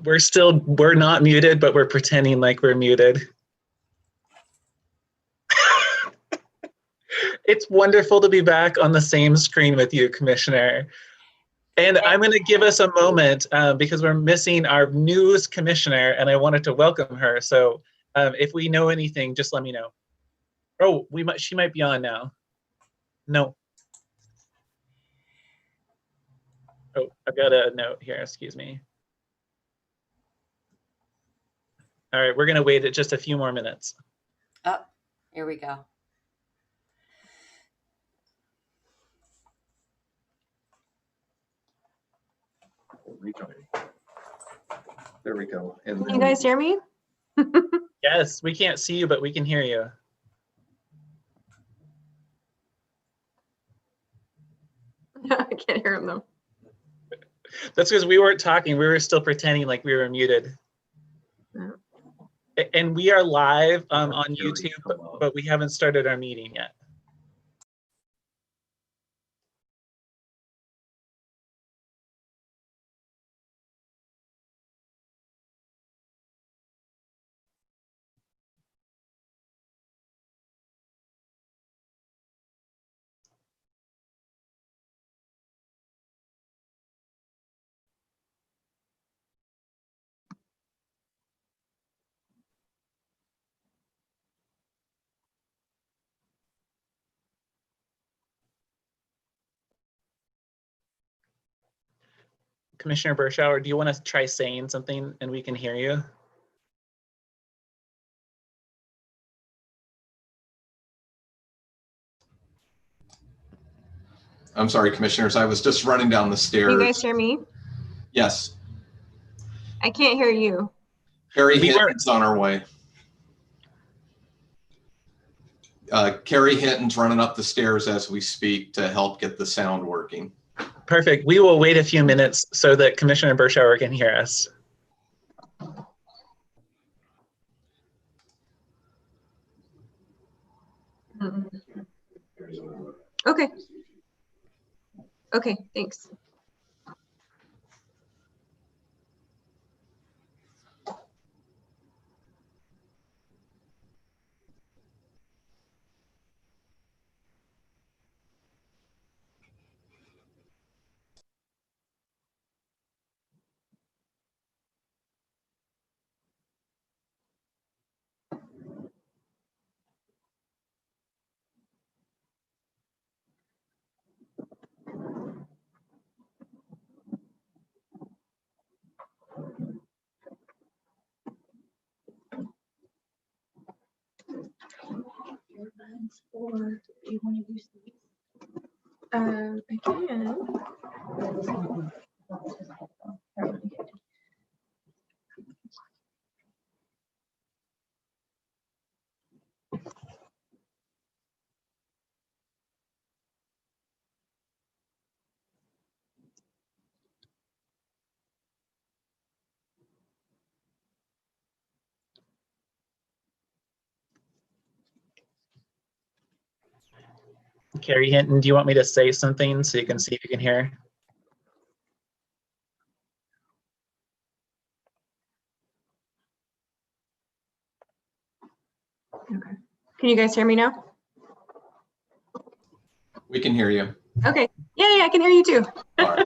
We're not muted, but we're pretending like we're muted. It's wonderful to be back on the same screen with you, Commissioner. And I'm going to give us a moment because we're missing our newest commissioner, and I wanted to welcome her. So if we know anything, just let me know. Oh, she might be on now. No. Oh, I've got a note here, excuse me. All right, we're going to wait just a few more minutes. Oh, here we go. There we go. And Can you guys hear me? Yes, we can't see you, but we can hear you. I can't hear him though. That's because we weren't talking. We were still pretending like we were muted. Yeah. And we are live on YouTube, but we haven't started our meeting yet. Commissioner Bershauer, do you want to try saying something and we can hear you? I'm sorry, commissioners. I was just running down the stairs. Can you guys hear me? Yes. I can't hear you. Carrie Hinton's on her way. Carrie Hinton's running up the stairs as we speak to help get the sound working. Perfect. We will wait a few minutes so that Commissioner Bershauer can hear us. Okay. Okay, thanks. Or do you want to use these? I can. Carrie Hinton, do you want me to say something so you can see if you can hear? Okay. Can you guys hear me now? We can hear you. Okay. Yeah, I can hear you too. All right.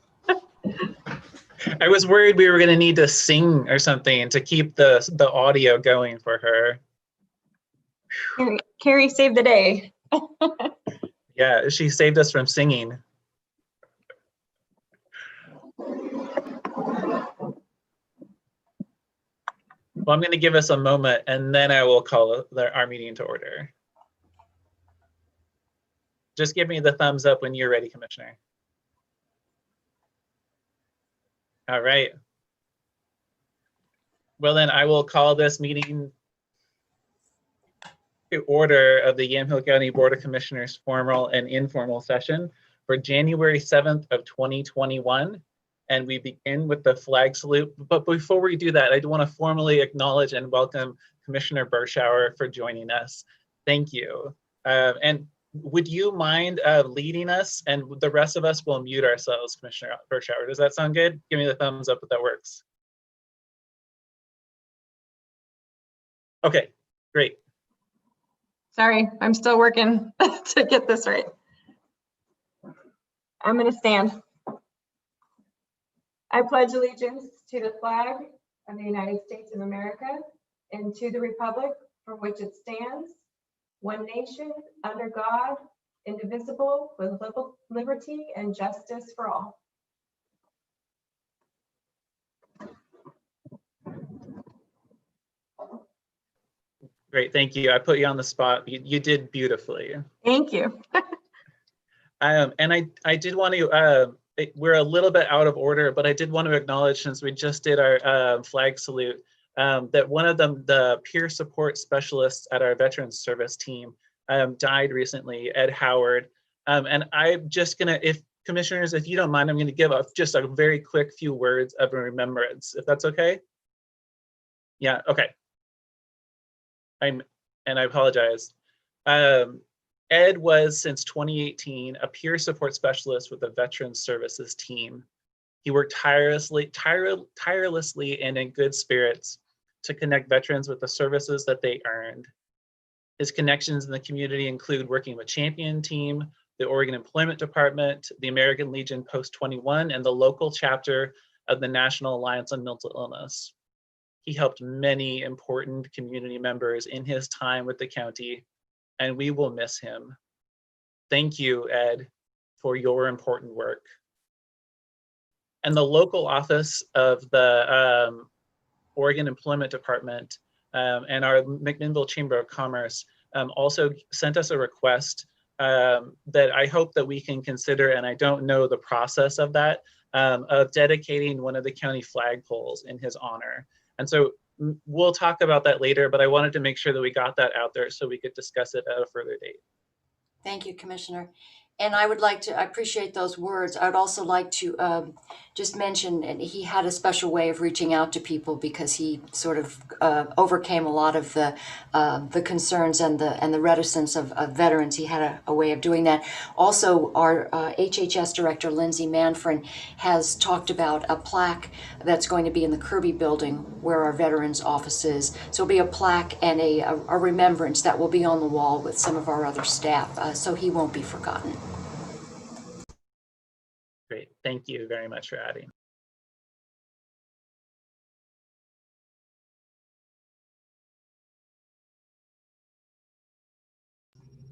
I was worried we were going to need to sing or something to keep the audio going for her. Carrie saved the day. Yeah, she saved us from singing. Well, I'm going to give us a moment and then I will call our meeting to order. Just give me the thumbs up when you're ready, Commissioner. All right. Well, then I will call this meeting to order of the Yamhill County Board of Commissioners formal and informal session for January 7th of 2021. And we begin with the flag salute. But before we do that, I do want to formally acknowledge and welcome Commissioner Bershauer for joining us. Thank you. And would you mind leading us, and the rest of us will mute ourselves, Commissioner Bershauer. Does that sound good? Give me the thumbs up if that works. Okay, great. Sorry, I'm still working to get this right. I'm going to stand. I pledge allegiance to the flag of the United States of America and to the republic for which it stands, one nation, under God, indivisible, with liberty and justice for all. Great, thank you. I put you on the spot. You did beautifully. Thank you. And I did want to, we're a little bit out of order, but I did want to acknowledge, since we just did our flag salute, that one of them, the peer support specialists at our Veterans Service team, died recently, Ed Howard. And I'm just gonna, if commissioners, if you don't mind, I'm gonna give just a very quick few words of remembrance, if that's okay. Yeah, okay. And I apologize. Ed was, since 2018, a peer support specialist with the Veterans Services team. He worked tirelessly and in good spirits to connect veterans with the services that they earned. His connections in the community include working with Champion Team, the Oregon Employment Department, the American Legion Post 21, and the local chapter of the National Alliance on Mental Illness. He helped many important community members in his time with the county, and we will miss him. Thank you, Ed, for your important work. And the local office of the Oregon Employment Department and our McMinnville Chamber of Commerce also sent us a request that I hope that we can consider, and I don't know the process of that, of dedicating one of the county flagpoles in his honor. And so we'll talk about that later, but I wanted to make sure that we got that out there so we could discuss it at a further date. Thank you, Commissioner. And I would like to, I appreciate those words. I would also like to just mention, and he had a special way of reaching out to people because he sort of overcame a lot of the concerns and the reticence of veterans. He had a way of doing that. Also, our HHS director, Lindsay Manfrin, has talked about a plaque that's going to be in the Kirby building where our veterans office is. So it'll be a plaque and a remembrance that will be on the wall with some of our other staff, so he won't be forgotten. Great, thank you very much for adding.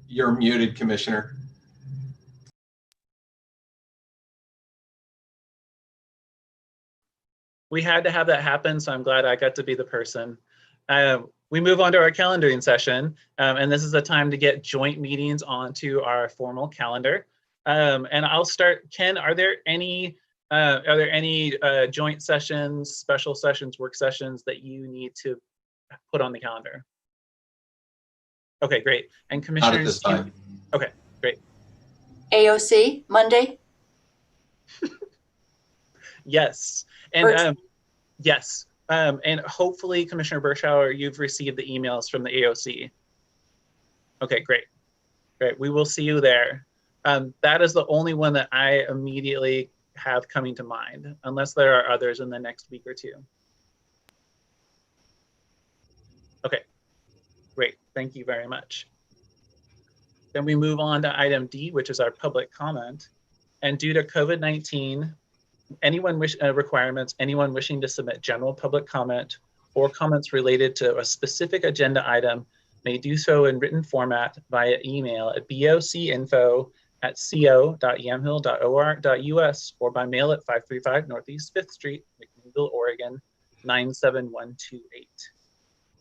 You're muted, Commissioner. We had to have that happen, so I'm glad I got to be the person. We move on to our calendaring session, and this is the time to get joint meetings onto our formal calendar. And I'll start. Ken, are there any joint sessions, special sessions, work sessions that you need to put on the calendar? Okay, great. And commissioners, not at this time. Okay, great. AOC Monday. Yes, and yes, and hopefully, Commissioner Berschauer, you've received the emails from the AOC. Okay, great, great. We will see you there. That is the only one that I immediately have coming to mind, unless there are others in the next week or two. Okay, great. Thank you very much. Then we move on to item D, which is our public comment. And due to COVID-19, anyone wishing to submit general public comment or comments related to a specific agenda item may do so in written format via email at boc.co.yamhill.or.us or by mail at 535 Northeast 5th Street, McMinnville, Oregon, 97128.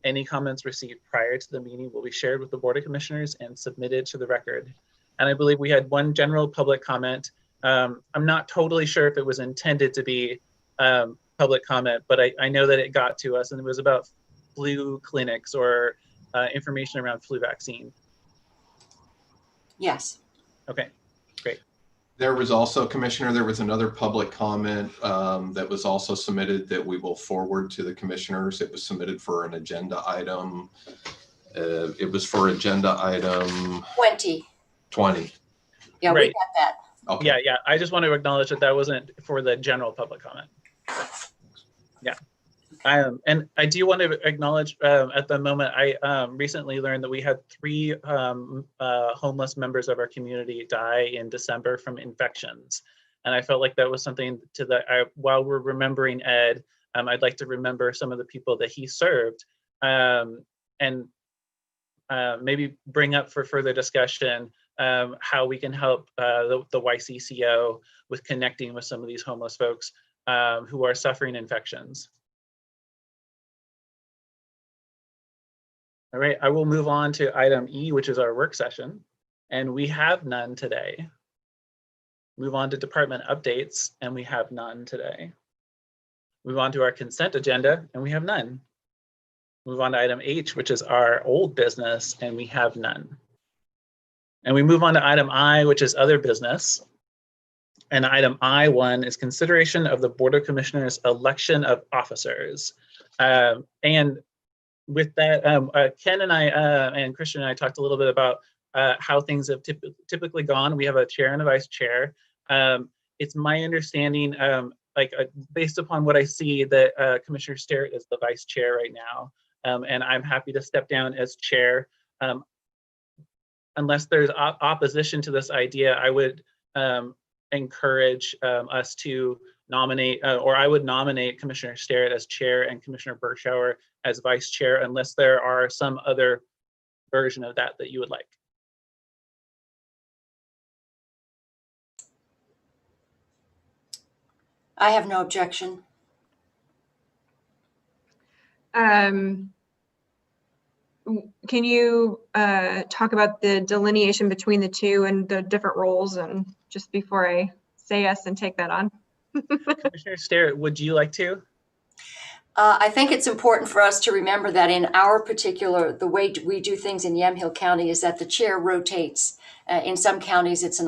Any comments received prior to the meeting will be shared with the Board of Commissioners and submitted to the record. And I believe we had one general public comment. I'm not totally sure if it was intended to be public comment, but I know that it got to us, and it was about flu clinics or information around flu vaccine. Yes. Okay, great. There was also, Commissioner, there was another public comment that was also submitted that we will forward to the commissioners. It was submitted for an agenda item. It was for agenda item 20. Yeah, Right. we got that. Okay. Yeah. I just want to acknowledge that that wasn't for the general public comment. Yeah. And I do want to acknowledge at the moment, I recently learned that we had 3 homeless members of our community die in December from infections. And I felt like that was something to that, while we're remembering Ed, I'd like to remember some of the people that he served, and maybe bring up for further discussion how we can help the YCCO with connecting with some of these homeless folks who are suffering infections. All right, I will move on to item E, which is our work session, and we have none today. Move on to department updates, and we have none today. Move on to our consent agenda, and we have none. Move on to item H, which is our old business, and we have none. And we move on to item I, which is other business. And item I1 is consideration of the Board of Commissioners election of officers. And with that, Ken and I and Christian and I talked a little bit about how things have typically gone. We have a chair and a vice chair. It's my understanding, based upon what I see, that Commissioner Sterrett is the vice chair right now. And I'm happy to step down as chair. Unless there's opposition to this idea, I would encourage us to nominate, or I would nominate Commissioner Sterrett as chair and Commissioner Berschauer as vice chair, unless there are some other version of that that you would like. I have no objection. Can you talk about the delineation between the two and the different roles, and just before I say yes and take that on? Commissioner Sterrett, would you like to? I think it's important for us to remember that in our particular, the way we do things in Yamhill County is that the chair rotates. In some counties, it's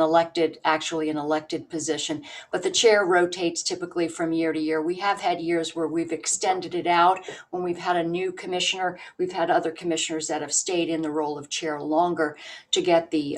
actually an elected position, but the chair rotates typically from year to year. We have had years where we've extended it out. When we've had a new commissioner, we've had other commissioners that have stayed in the role of chair longer to get the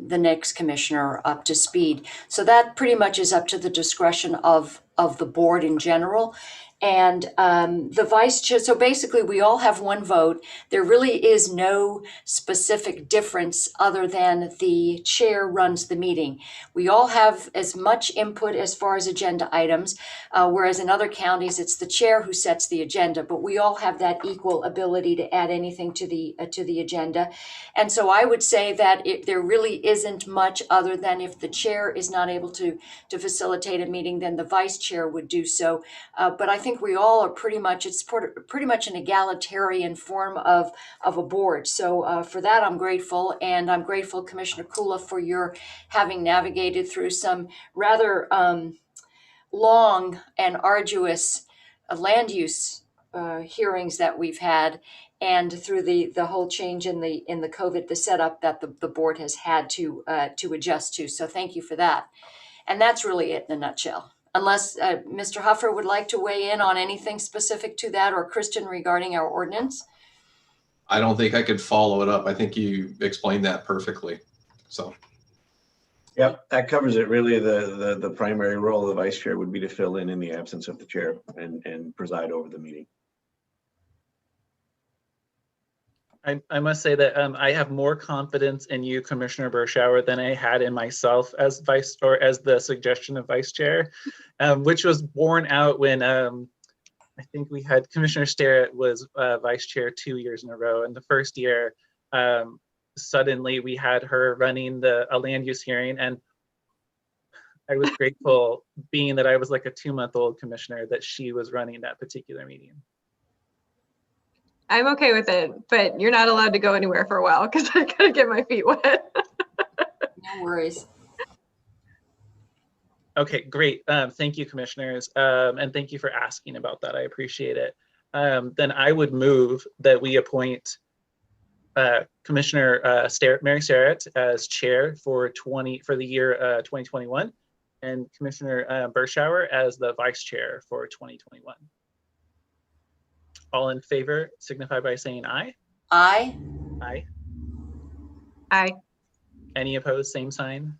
next commissioner up to speed. So that pretty much is up to the discretion of the board in general. And the vice chair, so basically we all have one vote. There really is no specific difference other than the chair runs the meeting. We all have as much input as far as agenda items, whereas in other counties it's the chair who sets the agenda, but we all have that equal ability to add anything to the agenda. And so I would say that there really isn't much other than if the chair is not able to facilitate a meeting, then the vice chair would do so. But I think we all are pretty much an egalitarian form of a board. So for that, I'm grateful. And I'm grateful, Commissioner Kula, for your having navigated through some rather long and arduous land use hearings that we've had, and through the whole change in the COVID, the setup that the board has had to adjust to. So thank you for that. And that's really it in a nutshell. Unless Mr. Huffer would like to weigh in on anything specific to that, or Kristen regarding our ordinance. I don't think I could follow it up. I think you explained that perfectly. So. Yep, that covers it. Really, the primary role of the vice chair would be to fill in the absence of the chair and preside over the meeting. I must say that I have more confidence in you, Commissioner Berschauer, than I had in myself as vice, or as the suggestion of vice chair, which was borne out when I think we had Commissioner Sterrett was vice chair 2 years in a row. And the first year, suddenly we had her running a land use hearing, and I was grateful, being that I was like a 2-month-old commissioner, that she was running that particular meeting. I'm okay with it, but you're not allowed to go anywhere for a while because I gotta get my feet wet. No worries. Okay, great. Thank you, commissioners. And thank you for asking about that. I appreciate it. Then I would move that we appoint Commissioner Mary Sterrett as chair for the year 2021, and Commissioner Berschauer as the vice chair for 2021. All in favor signify by saying aye. Aye. Aye. Aye. Any opposed, same sign.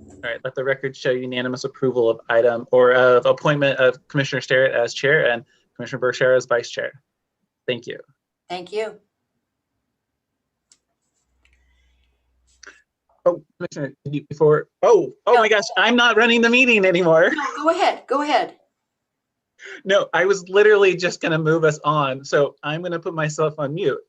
All right, let the record show unanimous approval of appointment of Commissioner Sterrett as chair and Commissioner Bershara as vice chair. Thank you. Thank you. Oh, Commissioner, before, oh No. my gosh, I'm not running the meeting anymore. No, go ahead. Go ahead. No, I was literally just going to move us on. So I'm going to put myself on mute.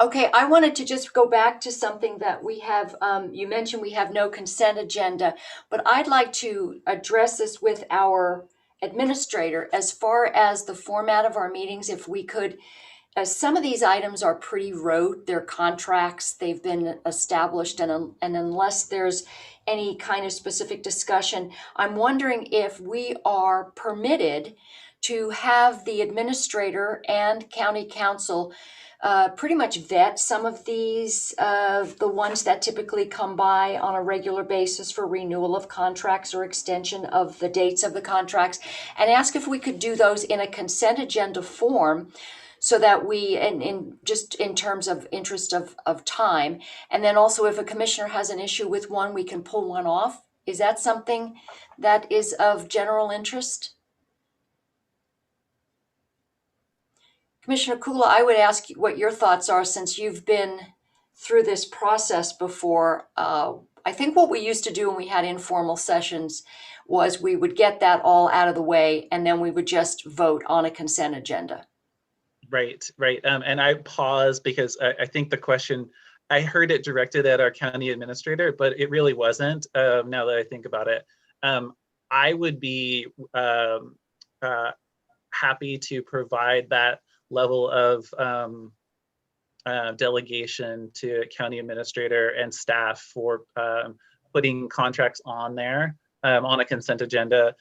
Okay, I wanted to just go back to something that we have, you mentioned we have no consent agenda, but I'd like to address this with our administrator as far as the format of our meetings, if we could. Some of these items are pretty rote, they're contracts, they've been established, and unless there's any kind of specific discussion, I'm wondering if we are permitted to have the administrator and county council pretty much vet some of these, the ones that typically come by on a regular basis for renewal of contracts or extension of the dates of the contracts, and ask if we could do those in a consent agenda form, so that we, in just in terms of interest of time, and then also if a commissioner has an issue with one, we can pull one off. Is that something that is of general interest? Commissioner Kula, I would ask you what your thoughts are, since you've been through this process before. I think what we used to do when we had informal sessions was we would get that all out of the way, and then we would just vote on a consent agenda. Right. And I paused because I think the question, I heard it directed at our county administrator, but it really wasn't, now that I think about it. I would be happy to provide that level of delegation to county administrator and staff for putting contracts on there on a consent agenda,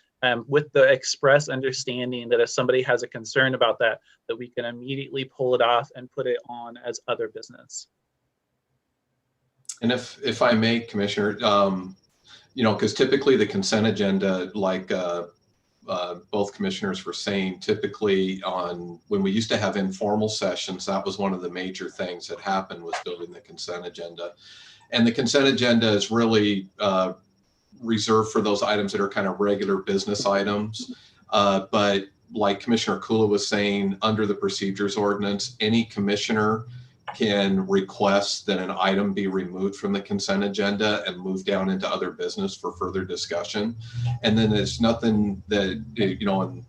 with the express understanding that if somebody has a concern about that we can immediately pull it off and put it on as other business. And if I may, Commissioner, because typically the consent agenda, like both commissioners were saying, typically when we used to have informal sessions, that was one of the major things that happened, was building the consent agenda. And the consent agenda is really reserved for those items that are kind of regular business items. But like Commissioner Kula was saying, under the procedures ordinance, any commissioner can request that an item be removed from the consent agenda and moved down into other business for further discussion. And then there's nothing that, in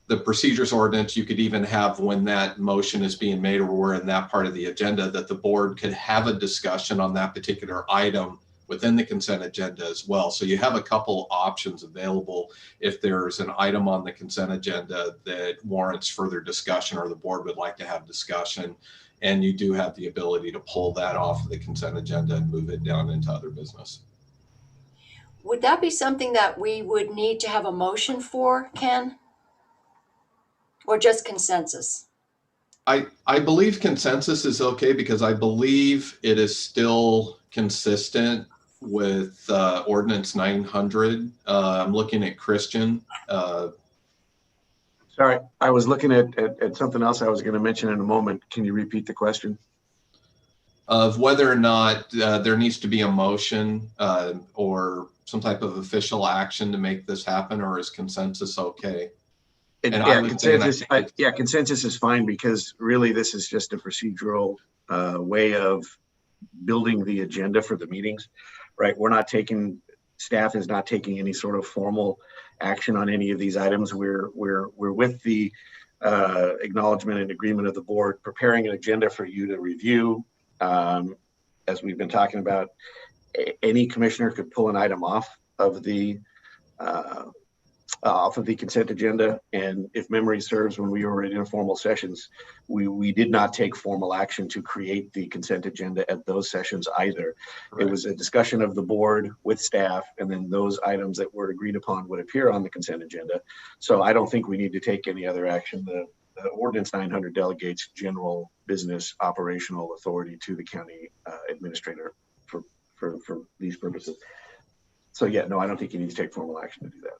the procedures ordinance, you could even have, when that motion is being made or we're in that part of the agenda, that the board could have a discussion on that particular item within the consent agenda as well. So you have a couple options available if there's an item on the consent agenda that warrants further discussion, or the board would like to have discussion, and you do have the ability to pull that off of the consent agenda and move it down into other business. Would that be something that we would need to have a motion for, Ken? Or just consensus? I believe consensus is okay, because I believe it is still consistent with ordinance 900. I'm looking at Christian. Sorry, I was looking at something else I was going to mention in a moment. Can you repeat the question? Of whether or not there needs to be a motion or some type of official action to make this happen, or is consensus okay? Consensus is fine, because really this is just a procedural way of building the agenda for the meetings, right? Staff is not taking any sort of formal action on any of these items. We're with the acknowledgement and agreement of the board, preparing an agenda for you to review. As we've been talking about, any commissioner could pull an item off of the consent agenda. And if memory serves, when we were in informal sessions, we did not take formal action to create the consent agenda at those sessions either. Right. It was a discussion of the board with staff, and then those items that were agreed upon would appear on the consent agenda. So I don't think we need to take any other action. The ordinance 900 delegates general business operational authority to the county administrator for these purposes. So yeah, no, I don't think you need to take formal action to do that.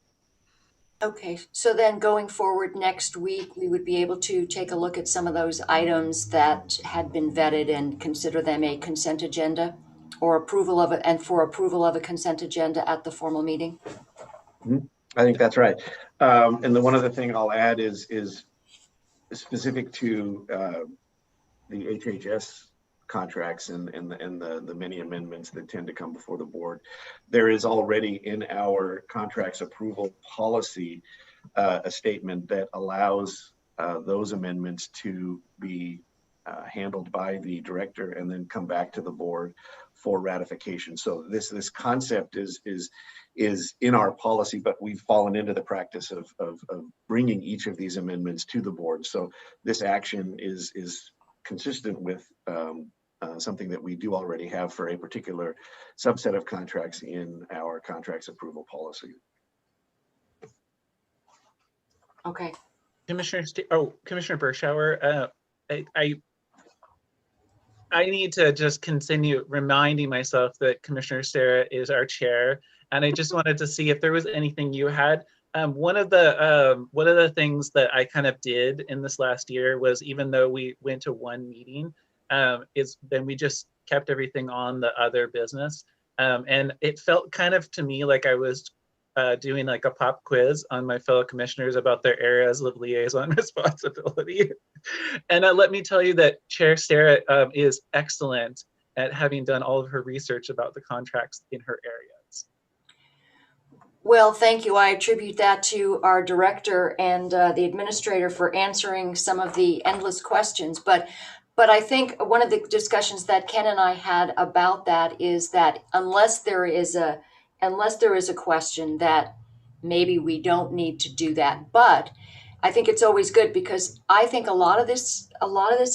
Okay, so then going forward next week, we would be able to take a look at some of those items that had been vetted and consider them a consent agenda, or approval of it, and for approval of a consent agenda at the formal meeting. Mm-hmm. I think that's right. And the one other thing I'll add is specific to the HHS contracts and the many amendments that tend to come before the board. There is already in our contracts approval policy a statement that allows those amendments to be handled by the director and then come back to the board for ratification. So this concept is in our policy, but we've fallen into the practice of bringing each of these amendments to the board. So this action is consistent with something that we do already have for a particular subset of contracts in our contracts approval policy. Okay. Commissioner Bershauer, I need to just continue reminding myself that Commissioner Sarah is our chair, and I just wanted to see if there was anything you had. One of the things that I kind of did in this last year was, even though we went to one meeting, is then we just kept everything on the other business, and it felt kind of to me like I was doing like a pop quiz on my fellow commissioners about their areas of liaison responsibility. And let me tell you that Chair Sarah is excellent at having done all of her research about the contracts in her areas. Well, thank you. I attribute that to our director and the administrator for answering some of the endless questions. But I think one of the discussions that Ken and I had about that is that unless there is a question, that maybe we don't need to do that. But I think it's always good, because I think a lot of this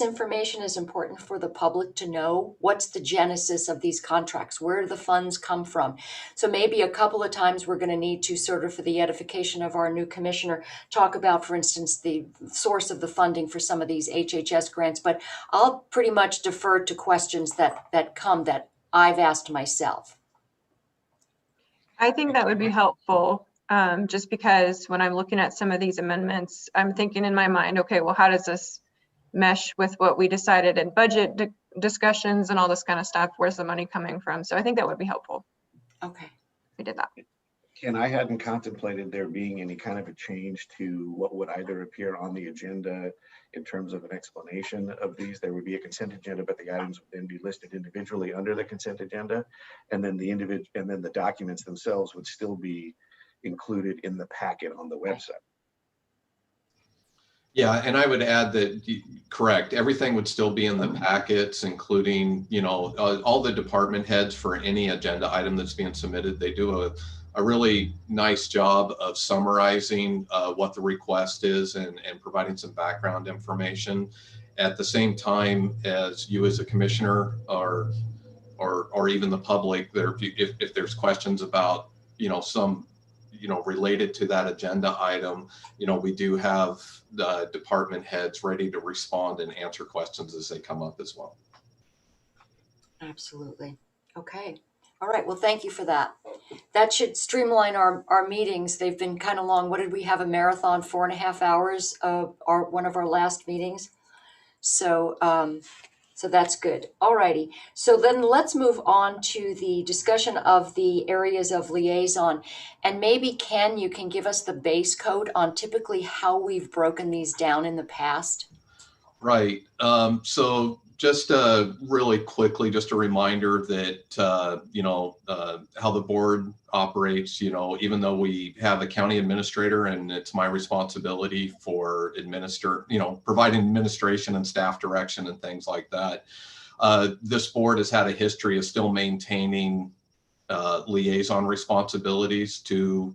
information is important for the public to know. What's the genesis of these contracts? Where do the funds come from? So maybe a couple of times we're going to need to, sort of for the edification of our new commissioner, talk about, for instance, the source of the funding for some of these HHS grants. But I'll pretty much defer to questions that come that I've asked myself. I think that would be helpful, just because when I'm looking at some of these amendments, I'm thinking in my mind, okay, well, how does this mesh with what we decided in budget discussions and all this kind of stuff? Where's the money coming from? So I think that would be helpful. Okay. We did that. And I hadn't contemplated there being any kind of a change to what would either appear on the agenda in terms of an explanation of these. There would be a consent agenda, but the items would then be listed individually under the consent agenda, and then the documents themselves would still be included in the packet on the website. Yeah, and I would add that, correct, everything would still be in the packets, including, all the department heads for any agenda item that's being submitted. They do a really nice job of summarizing what the request is and providing some background information. At the same time as you as a commissioner or even the public, if there's questions about, some related to that agenda item, we do have the department heads ready to respond and answer questions as they come up as well. Absolutely. Okay. All right. Well, thank you for that. That should streamline our meetings. They've been kind of long. What did we have? A marathon, 4.5 hours of one of our last meetings. So, so that's good. All righty. So then let's move on to the discussion of the areas of liaison. And maybe, Ken, you can give us the base code on typically how we've broken these down in the past. Right. So just really quickly, just a reminder that, how the board operates, even though we have a county administrator and it's my responsibility for providing administration and staff direction and things like that. This board has had a history of still maintaining liaison responsibilities to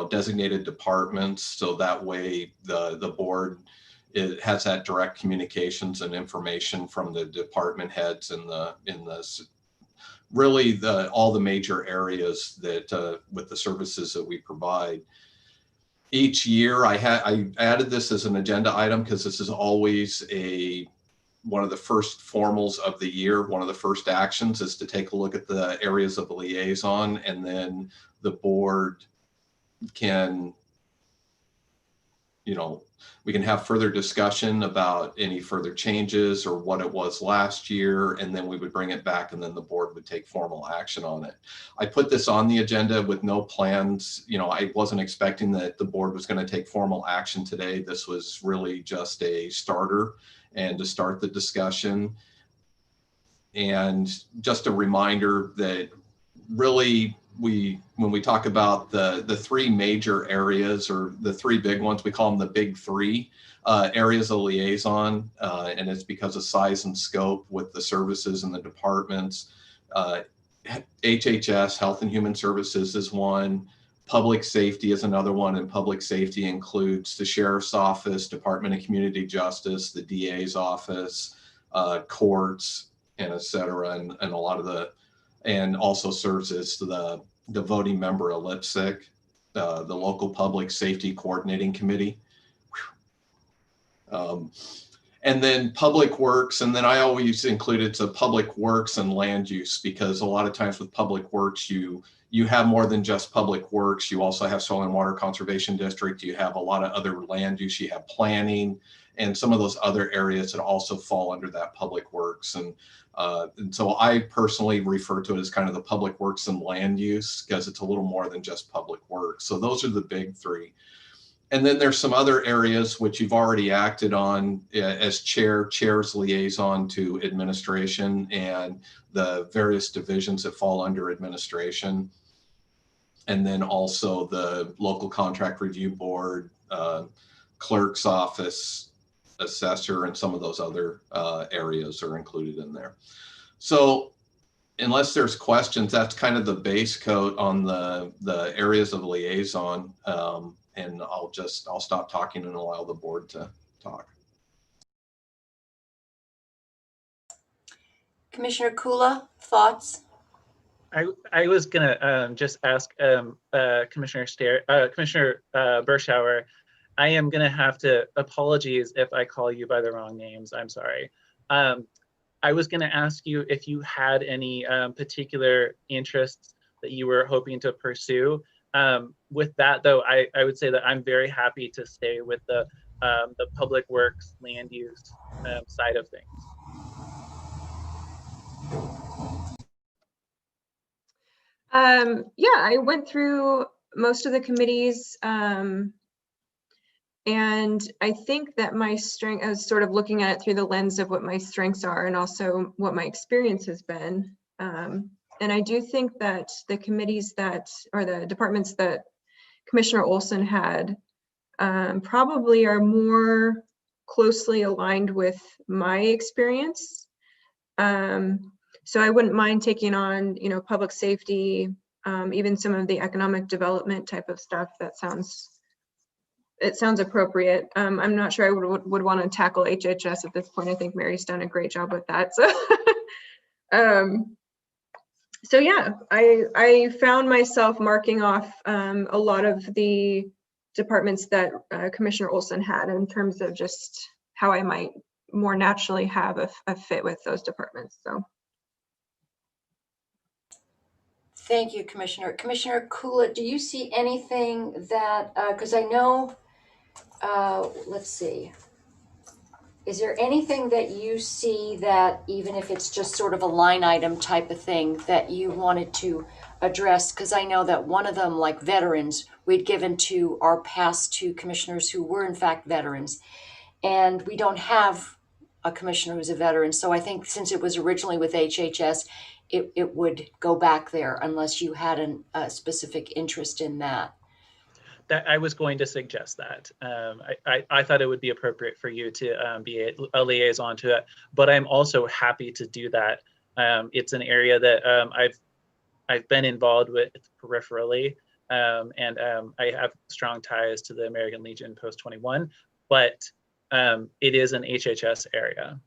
designated departments. So that way the board has that direct communications and information from the department heads in all the major areas that with the services that we provide. Each year I added this as an agenda item because this is always one of the first formals of the year. One of the first actions is to take a look at the areas of the liaison, and then the board can you know, we can have further discussion about any further changes or what it was last year, and then we would bring it back and then the board would take formal action on it. I put this on the agenda with no plans. You know, I wasn't expecting that the board was going to take formal action today. This was really just a starter and to start the discussion. And just a reminder that really when we talk about the three major areas, or the three big ones, we call them the big three areas of liaison, and it's because of size and scope with the services and the departments. HHS, Health and Human Services, is one. Public safety is another one, and public safety includes the Sheriff's Office, Department of Community Justice, the DA's office, courts, and et cetera, and a lot of the, and also serves as the voting member of LIPSIC, the local public safety coordinating committee. And then public works, and then I always include it to public works and land use, because a lot of times with public works, you have more than just public works. You also have soil and water conservation district. You have a lot of other land use. You have planning and some of those other areas that also fall under that public works. And so I personally refer to it as kind of the public works and land use, because it's a little more than just public works. So those are the big three. And then there's some other areas which you've already acted on as chair's liaison to administration and the various divisions that fall under administration. And then also the local contract review board, clerk's office, assessor, and some of those other areas are included in there. So unless there's questions, that's kind of the base coat on the areas of liaison. And I'll stop talking and allow the board to talk. Commissioner Kula, thoughts? I was gonna just ask Commissioner Bershauer. I am gonna have to apologies if I call you by the wrong names. I'm sorry. I was gonna ask you if you had any particular interests that you were hoping to pursue. With that though, I would say that I'm very happy to stay with the public works, land use side of things. Yeah, I went through most of the committees, and I think that my strength, I was sort of looking at it through the lens of what my strengths are and also what my experience has been. And I do think that the committees that, or the departments that Commissioner Olson had probably are more closely aligned with my experience. So I wouldn't mind taking on, you know, public safety, even some of the economic development type of stuff. It sounds appropriate. I'm not sure I would want to tackle HHS at this point. I think Mary's done a great job with that. So yeah, I found myself marking off a lot of the departments that Commissioner Olson had in terms of just how I might more naturally have a fit with those departments. So. Thank you, Commissioner. Commissioner Kula, do you see anything that, because I know, let's see, is there anything that you see that, even if it's just sort of a line item type of thing, that you wanted to address? Because I know that one of them, like veterans, we'd given to our past two commissioners who were in fact veterans, and we don't have a commissioner who's a veteran. So I think since it was originally with HHS, it would go back there unless you had a specific interest in that. That I was going to suggest that. I thought it would be appropriate for you to be a liaison to it, but I'm also happy to do that. It's an area that I've been involved with peripherally, and I have strong ties to the American Legion Post 21, but it is an HHS area.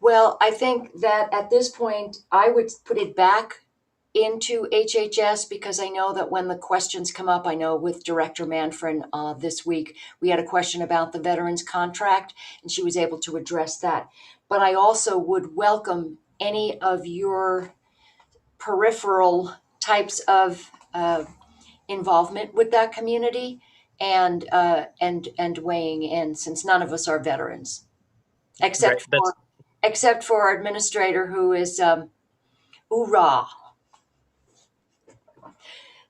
Well, I think that at this point, I would put it back into HHS, because I know that when the questions come up, I know with Director Manfred this week, we had a question about the veterans contract, and she was able to address that. But I also would welcome any of your peripheral types of involvement with that community. and weighing in, since none of us are veterans, except Right, for our administrator, who is hoorah.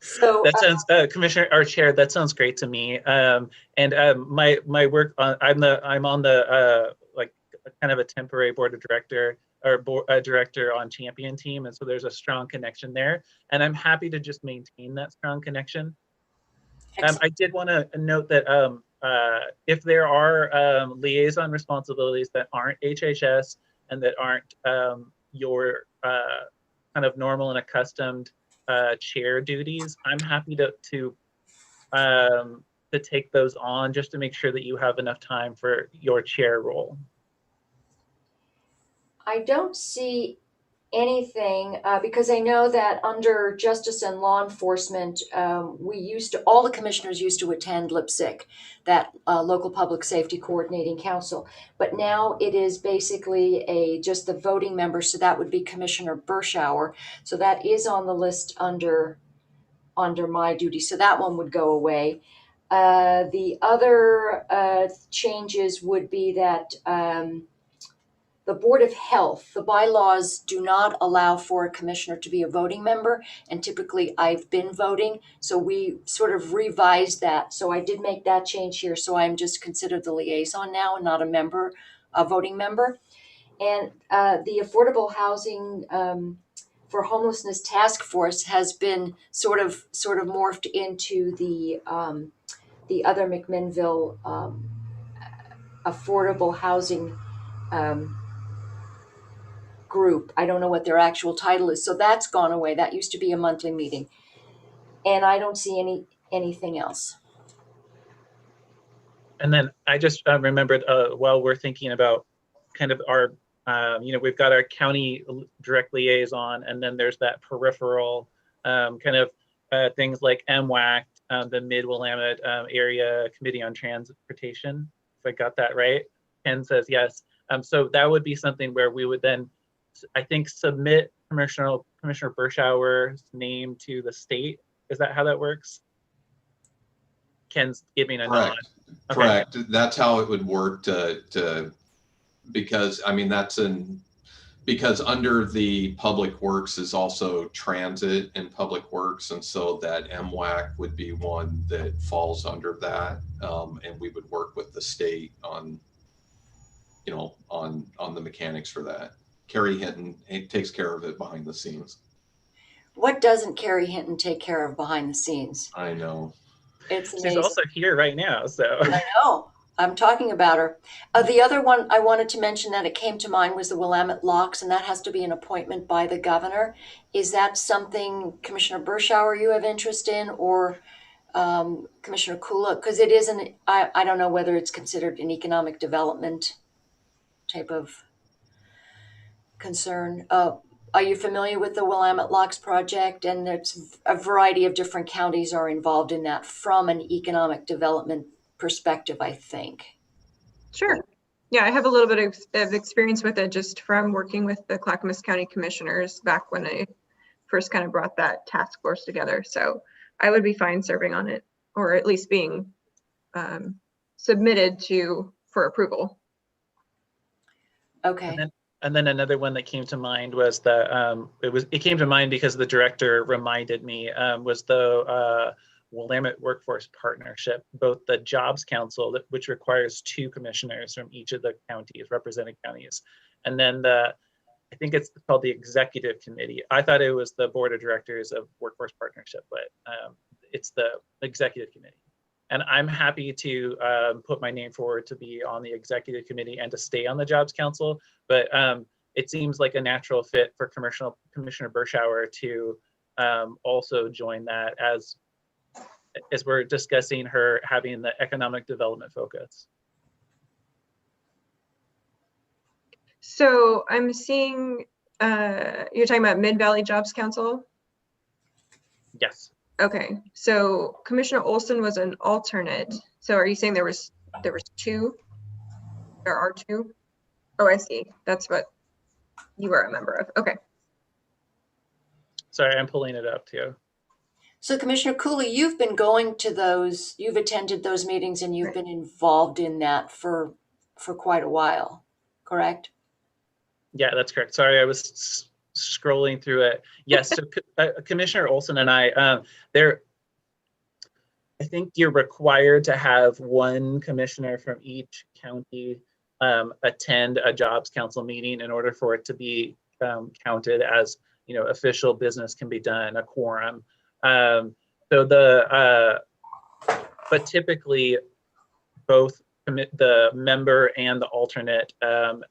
So that sounds, Commissioner, our chair, that sounds great to me. And my work on, I'm on the like kind of a temporary board of director or director on champion team, and so there's a strong connection there, and I'm happy to just maintain that strong connection. I did want to note that if there are liaison responsibilities that aren't HHS and that aren't your kind of normal and accustomed chair duties, I'm happy to take those on, just to make sure that you have enough time for your chair role. I don't see anything because I know that under justice and law enforcement, all the commissioners used to attend LPSC, that local public safety coordinating council. But now it is basically just the voting member. So that would be Commissioner Bershauer. So that is on the list under my duty. So that one would go away. The other changes would be that the Board of Health, the bylaws do not allow for a commissioner to be a voting member, and typically I've been voting, so we sort of revised that. So I did make that change here, so I'm just considered the liaison now and not a voting member. And the Affordable Housing for Homelessness Task Force has been sort of morphed into the other McMinnville affordable housing group. I don't know what their actual title is. So that's gone away. That used to be a monthly meeting. And I don't see anything else. And then I just remembered while we're thinking about kind of our, we've got our county direct liaison, and then there's that peripheral kind of things like MWAC, the Mid-Willamette Area Committee on Transportation, if I got that right. Ken says yes. So that would be something where we would then, I think, submit Commissioner Bershauer's name to the state. Is that how that works? Ken's giving a nod. Okay. Correct. That's how it would work because I mean, because under the public works is also transit and public works. And so that MWAC would be one that falls under that. And we would work with the state on, on the mechanics for that. Carrie Hinton takes care of it behind the scenes. What doesn't Carrie Hinton take care of behind the scenes? I know. It's amazing. She's also here right now, so. I know. I'm talking about her. The other one I wanted to mention that it came to mind was the Willamette Locks, and that has to be an appointment by the governor. Is that something, Commissioner Bershauer, you have interest in, or Commissioner Kula? Because it isn't, I don't know whether it's considered an economic development type of concern. Are you familiar with the Willamette Locks project? And there's a variety of different counties are involved in that from an economic development perspective, I think. Sure. Yeah, I have a little bit of experience with it just from working with the Clackamas County Commissioners back when I first kind of brought that task force together. So I would be fine serving on it, or at least being submitted for approval. Okay. And then another one that came to mind was that it came to mind because the director reminded me was the Willamette Workforce Partnership, both the Jobs Council, which requires 2 commissioners from each of the counties, representing counties, and then I think it's called the Executive Committee. I thought it was the Board of Directors of Workforce Partnership, but it's the Executive Committee. And I'm happy to put my name forward to be on the Executive Committee and to stay on the Jobs Council, but it seems like a natural fit for Commissioner Bershauer to also join that as we're discussing her having the economic development focus. So I'm seeing, you're talking about Mid-Valley Jobs Council? Yes. Okay, so Commissioner Olson was an alternate. So are you saying there was 2? There are 2? Oh, I see. That's what you are a member of. Okay. Sorry, I'm pulling it up too. So Commissioner Cooley, you've been going to those, you've attended those meetings and you've been involved in that for quite a while, correct? Yeah, that's correct. Sorry, I was scrolling through it. Yes, so Commissioner Olson and I, I think you're required to have one commissioner from each county attend a jobs council meeting in order for it to be counted as, official business can be done, a quorum. But typically both the member and the alternate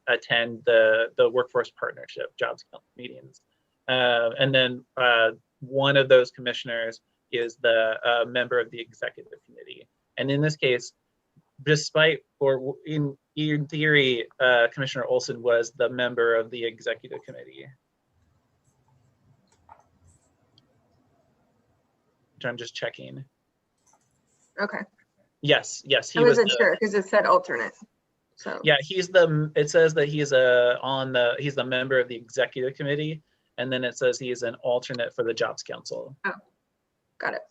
attend the workforce partnership jobs council meetings. And then one of those commissioners is the member of the executive committee. And in this case, in theory, Commissioner Olson was the member of the executive committee. Which I'm just checking. Okay. Yes, he I was. wasn't sure because it said alternate. So yeah, it says that he's the member of the executive committee, and then it says he is an alternate for the jobs council. Oh, got it.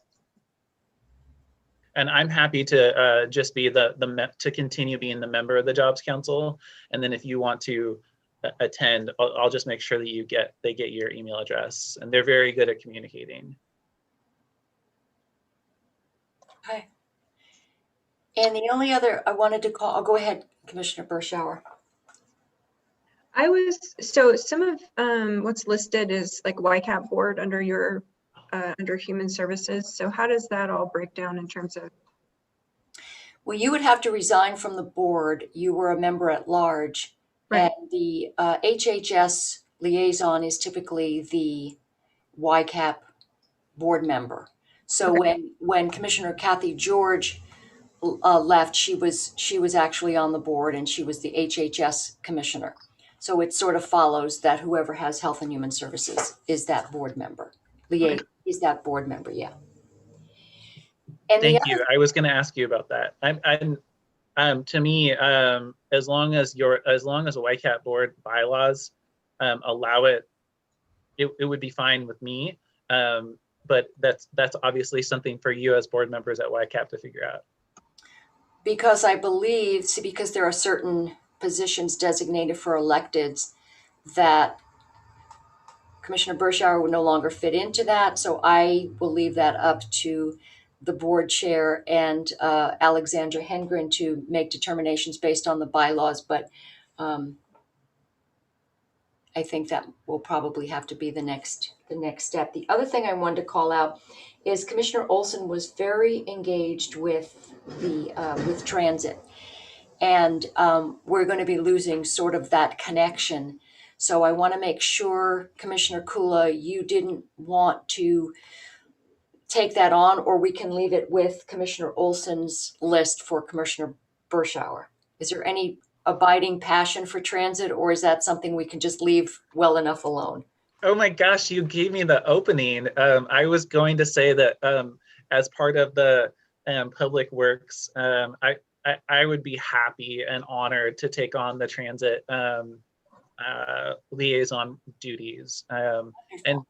And I'm happy to just be to continue being the member of the jobs council, and then if you want to attend, I'll just make sure that they get your email address, and they're very good at communicating. Okay. And the only other I wanted to call, I'll go ahead, Commissioner Bershauer. So some of what's listed is like YCAP board under your under human services. So how does that all break down in terms of? Well, you would have to resign from the board. You were a member at large. Right. And the HHS liaison is typically the YCAP board member. So Okay. when Commissioner Kathy George left, she was actually on the board and she was the HHS commissioner. So it sort of follows that whoever has Health and Human Services is that board member. Liaison is that board member, yeah. And Thank you. I was going to ask you about that. To me, as long as the YCAP board bylaws allow it, it would be fine with me. But that's obviously something for you as board members at YCAP to figure out. Because I believe, because there are certain positions designated for electeds that Commissioner Bershauer would no longer fit into that. So I will leave that up to the board chair and Alexandra Hengren to make determinations based on the bylaws. But I think that will probably have to be the next step. The other thing I wanted to call out is Commissioner Olson was very engaged with with transit, and we're going to be losing sort of that connection. So I want to make sure, Commissioner Kula, you didn't want to take that on, or we can leave it with Commissioner Olson's list for Commissioner Bershauer. Is there any abiding passion for transit, or is that something we can just leave well enough alone? Oh my gosh, you gave me the opening. I was going to say that as part of the Public Works, I would be happy and honored to take on the transit liaison duties. And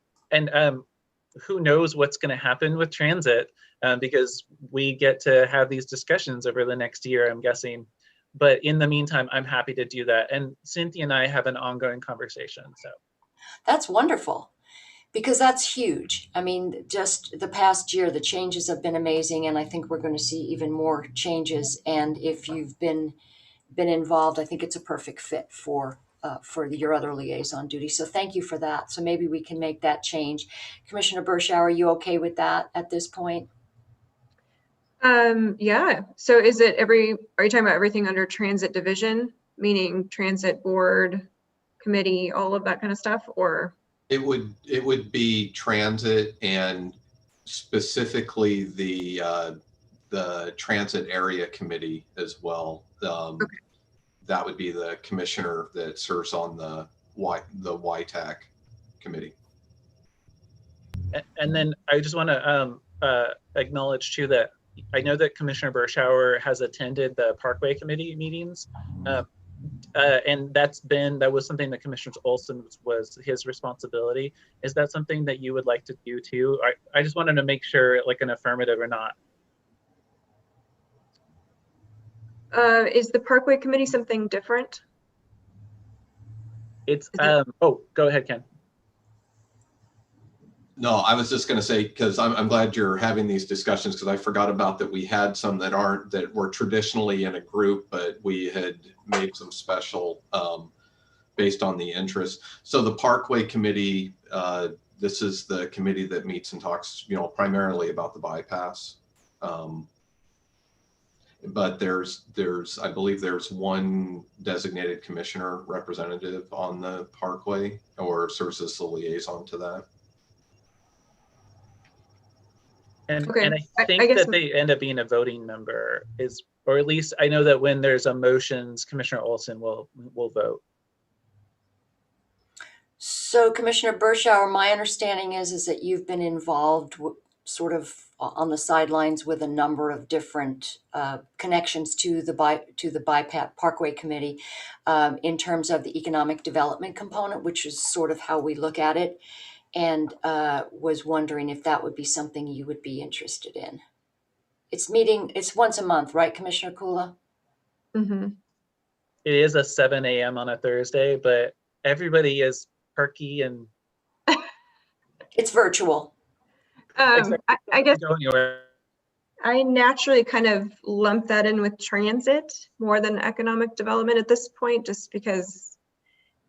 who knows what's going to happen with transit, because we get to have these discussions over the next year, I'm guessing. But in the meantime, I'm happy to do that. And Cynthia and I have an ongoing conversation. So that's wonderful, because that's huge. I mean, just the past year, the changes have been amazing, and I think we're going to see even more changes. And if you've been involved, I think it's a perfect fit for your other liaison duty. So thank you for that. So maybe we can make that change. Commissioner Bershauer, are you okay with that at this point? Yeah. So is it are you talking about everything under transit division, meaning transit board, committee, all of that kind of stuff, or? It would be transit, and specifically the transit area committee as well. Okay. That would be the commissioner that serves on the YTAC committee. And then I just want to acknowledge too that I know that Commissioner Bershauer has attended the Parkway Committee meetings. and that was something that Commissioner Olson was his responsibility. Is that something that you would like to do too? I just wanted to make sure, like, an affirmative or not. Is the Parkway Committee something different? It's, Is it- oh, go ahead, Ken. No, I was just going to say, because I'm glad you're having these discussions, because I forgot about that. We had some that were traditionally in a group, but we had made some special based on the interest. So the Parkway Committee, this is the committee that meets and talks, primarily about the bypass. But I believe there's one designated commissioner representative on the Parkway, or serves as the liaison to that. And Okay, I I think guess- that they end up being a voting member, or at least I know that when there's emotions, Commissioner Olson will vote. So Commissioner Bershauer, my understanding is that you've been involved sort of on the sidelines with a number of different connections to the BIPAP Parkway Committee in terms of the economic development component, which is sort of how we look at it, and was wondering if that would be something you would be interested in. It's once a month, right, Commissioner Kula? Mhm. It is a 7 a.m. on a Thursday, but everybody is perky and It's virtual. I guess go anywhere. I naturally kind of lump that in with transit more than economic development at this point, just because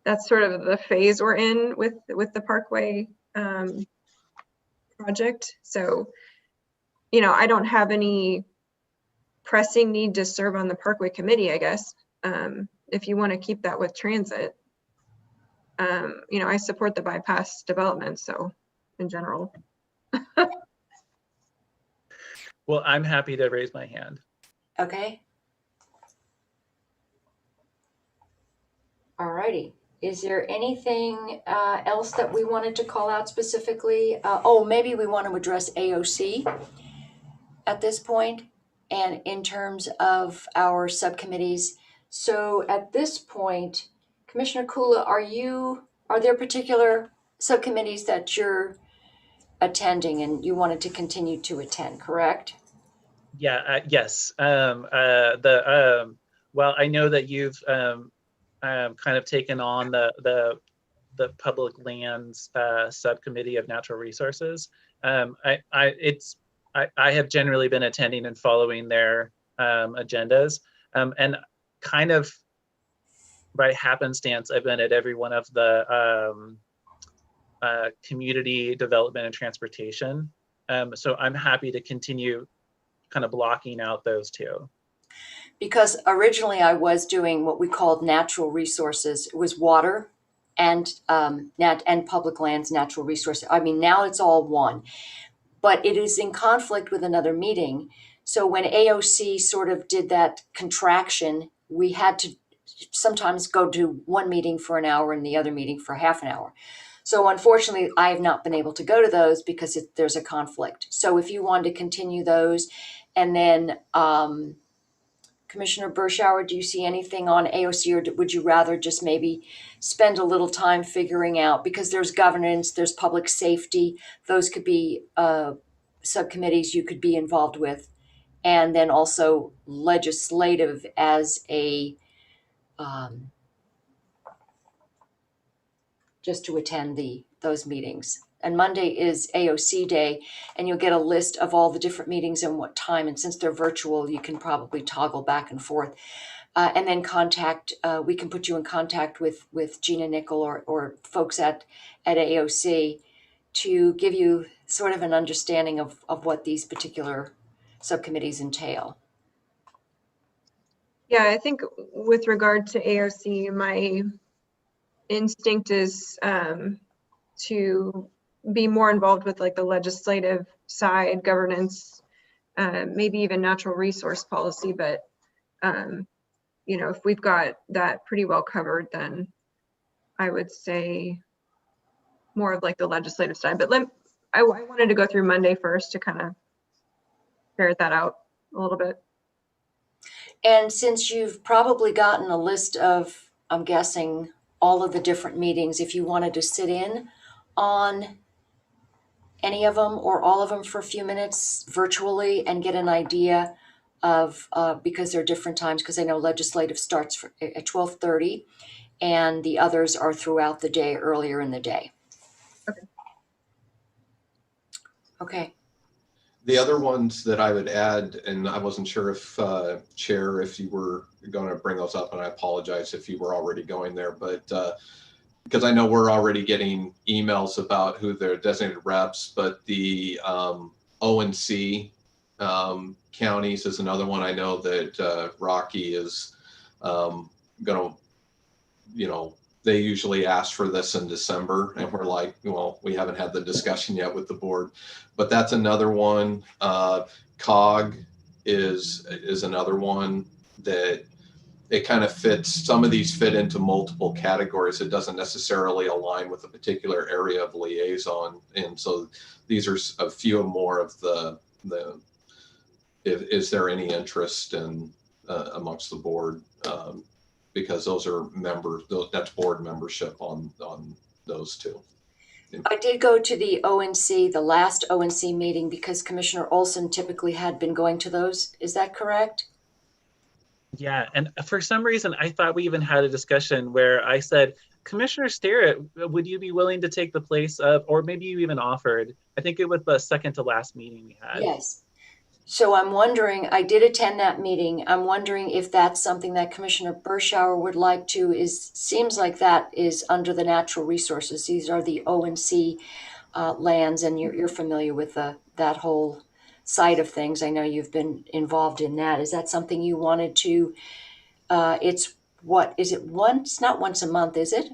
that's sort of the phase we're in with the Parkway project. So, I don't have any pressing need to serve on the Parkway Committee, I guess. If you want to keep that with transit, I support the bypass development, so in general. Well, I'm happy to raise my hand. Okay. All righty. Is there anything else that we wanted to call out specifically? Maybe we want to address AOC at this point, and in terms of our subcommittees. So at this point, Commissioner Kula, are there particular subcommittees that you're attending and you wanted to continue to attend, correct? Yeah, yes. Well, I know that you've kind of taken on the public lands subcommittee of natural resources. I have generally been attending and following their agendas, and kind of by happenstance, I've been at every one of the community development and transportation. So I'm happy to continue kind of blocking out those two. Because originally I was doing what we called natural resources. It was water and public lands, natural resources. I mean, now it's all one, but it is in conflict with another meeting. So when AOC sort of did that contraction, we had to sometimes go to one meeting for an hour and the other meeting for half an hour. So unfortunately, I have not been able to go to those because there's a conflict. So if you wanted to continue those, and then Commissioner Bershauer, do you see anything on AOC, or would you rather just maybe spend a little time figuring out, because there's governance, there's public safety, those could be subcommittees you could be involved with, and then also legislative as a just to attend those meetings. And Monday is AOC Day, and you'll get a list of all the different meetings and what time. And since they're virtual, you can probably toggle back and forth. And then we can put you in contact with Gina Nickel or folks at AOC to give you sort of an understanding of what these particular subcommittees entail. Yeah, I think with regard to AOC, my instinct is to be more involved with like the legislative side, governance, maybe even natural resource policy. But, if we've got that pretty well covered, then I would say more of like the legislative side. But I wanted to go through Monday first to kind of ferret that out a little bit. And since you've probably gotten a list of, I'm guessing, all of the different meetings, if you wanted to sit in on any of them or all of them for a few minutes virtually and get an idea of, because they're different times, because I know legislative starts at 12:30 and the others are throughout the day, earlier in the day. Okay. Okay. The other ones that I would add, and I wasn't sure if Chair, if you were going to bring those up, and I apologize if you were already going there, but because I know we're already getting emails about who their designated reps, but the ONC counties is another one. I know that Rocky is going to, you know, they usually ask for this in December, and we're like, well, we haven't had the discussion yet with the board, but that's another one. COG is another one that it kind of fits. Some of these fit into multiple categories. It doesn't necessarily align with a particular area of liaison, and so these are a few more of the is there any interest in amongst the board? Because those are members, that's board membership on those two. I did go to the ONC, the last ONC meeting, because Commissioner Olson typically had been going to those. Is that correct? Yeah, and for some reason, I thought we even had a discussion where I said, Commissioner Starrett, would you be willing to take the place of, or maybe you even offered, I think it was the second to last meeting we had. Yes. So I'm wondering, I did attend that meeting. I'm wondering if that's something that Commissioner Bershauer would like to, seems like that is under the natural resources. These are the ONC lands, and you're familiar with that whole side of things. I know you've been involved in that. Is that something you wanted to, it's what, is it once, not once a month, is it?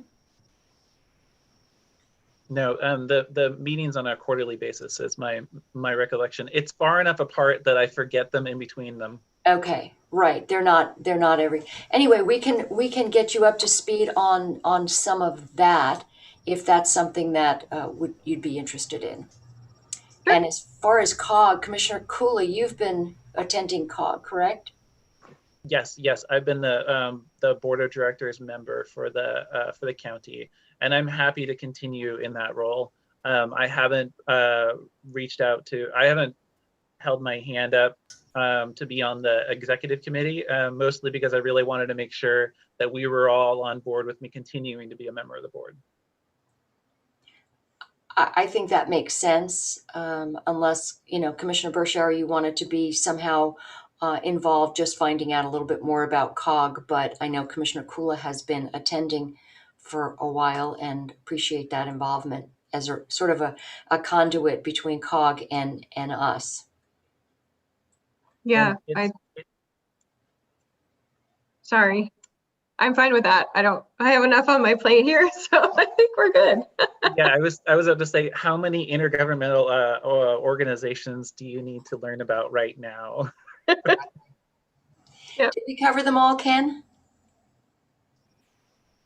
No, the meetings on a quarterly basis is my recollection. It's far enough apart that I forget them in between them. Okay, right. They're not every. Anyway, we can get you up to speed on some of that if that's something that you'd be interested in. Sure. And as far as COG, Commissioner Cooley, you've been attending COG, correct? Yes, I've been the board of directors member for the county, and I'm happy to continue in that role. I haven't reached out to, I haven't held my hand up to be on the executive committee, mostly because I really wanted to make sure that we were all on board with me continuing to be a member of the board. I think that makes sense, unless, Commissioner Bershauer, you wanted to be somehow involved, just finding out a little bit more about COG, but I know Commissioner Kula has been attending for a while and appreciate that involvement as a sort of a conduit between COG and us. Yeah, sorry. I'm fine with that. I have enough on my plate here, so I think we're good. Yeah, I was about to say, how many intergovernmental organizations do you need to learn about right now? Yep. Did we cover them all, Ken?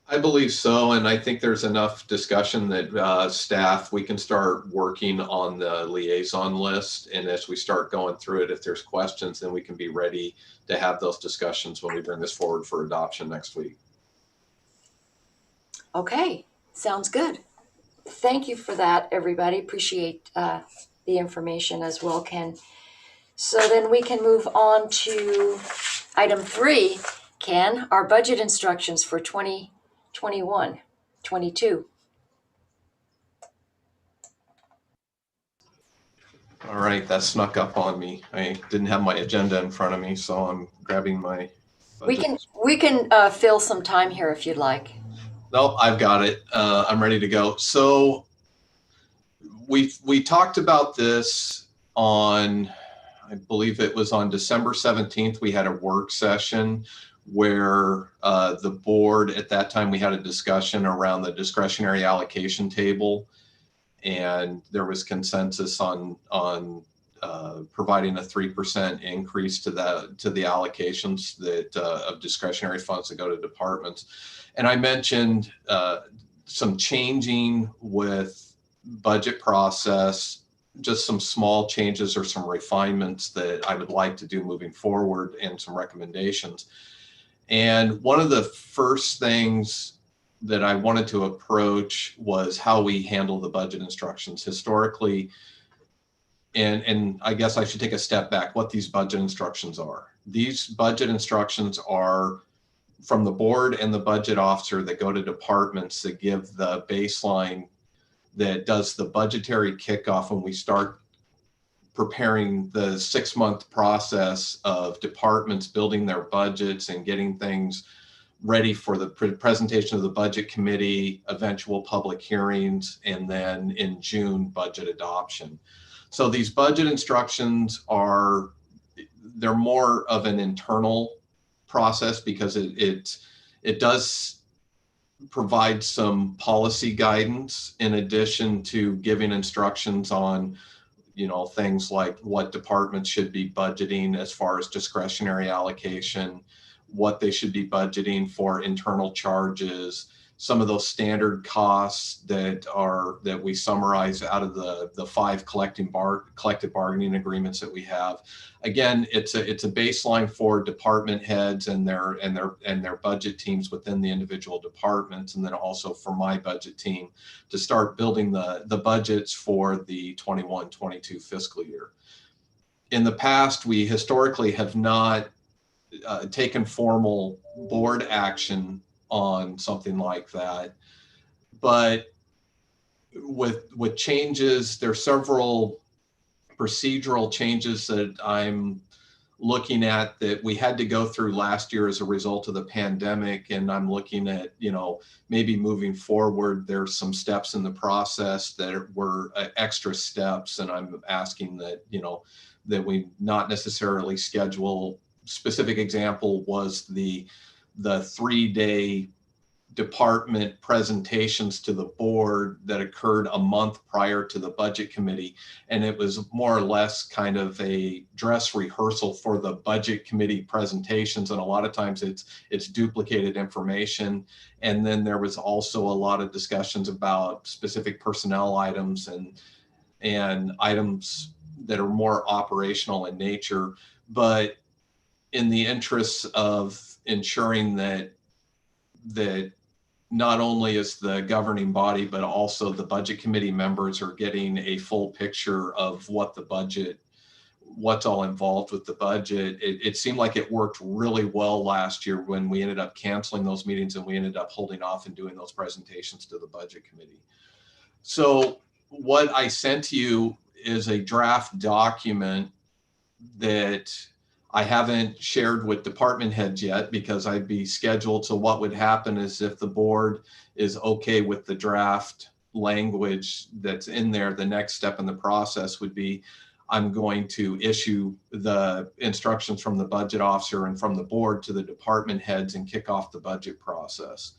I believe so, and I think there's enough discussion that staff, we can start working on the liaison list, and as we start going through it, if there's questions, then we can be ready to have those discussions when we bring this forward for adoption next week. Okay, sounds good. Thank you for that, everybody. Appreciate the information as well, Ken. So then we can move on to item 3, Ken, our budget instructions for 2021-22. All right, that snuck up on me. I didn't have my agenda in front of me, so I'm grabbing my budget. We can fill some time here if you'd like. Nope, I've got it. I'm ready to go. So we talked about this on, I believe it was on December 17th. We had a work session where the board, at that time, we had a discussion around the discretionary allocation table, and there was consensus on providing a 3% increase to the allocations that of discretionary funds that go to departments. And I mentioned some changing with budget process just some small changes or some refinements that I would like to do moving forward and some recommendations. And one of the first things that I wanted to approach was how we handle the budget instructions historically. And I guess I should take a step back, what these budget instructions are. These budget instructions are from the board and the budget officer that go to departments that give the baseline that does the budgetary kickoff when we start preparing the 6-month process of departments building their budgets and getting things ready for the presentation of the budget committee, eventual public hearings, and then in June, budget adoption. So these budget instructions they're more of an internal process because it does provide some policy guidance in addition to giving instructions on, things like what departments should be budgeting as far as discretionary allocation, what they should be budgeting for internal charges, some of those standard costs that we summarize out of the 5 collective bargaining agreements that we have. Again, it's a baseline for department heads and their budget teams within the individual departments, and then also for my budget team to start building the budgets for the 21-22 fiscal year. In the past, we historically have not taken formal board action on something like that, but with changes, there are several procedural changes that I'm looking at that we had to go through last year as a result of the pandemic, and I'm looking at maybe moving forward there's some steps in the process that were extra steps, and I'm asking that that we not necessarily schedule. Specific example was the 3-day department presentations to the board that occurred a month prior to the budget committee. And it was more or less kind of a dress rehearsal for the budget committee presentations. And a lot of times it's duplicated information. And then there was also a lot of discussions about specific personnel items and items that are more operational in nature. But in the interests of ensuring that not only is the governing body, but also the budget committee members are getting a full picture of what's all involved with the budget. It seemed like it worked really well last year when we ended up canceling those meetings and we ended up holding off and doing those presentations to the budget committee. So what I sent to you is a draft document that I haven't shared with department heads yet because I'd be scheduled. So what would happen is if the board is okay with the draft language that's in there, the next step in the process would be I'm going to issue the instructions from the budget officer and from the board to the department heads and kick off the budget process.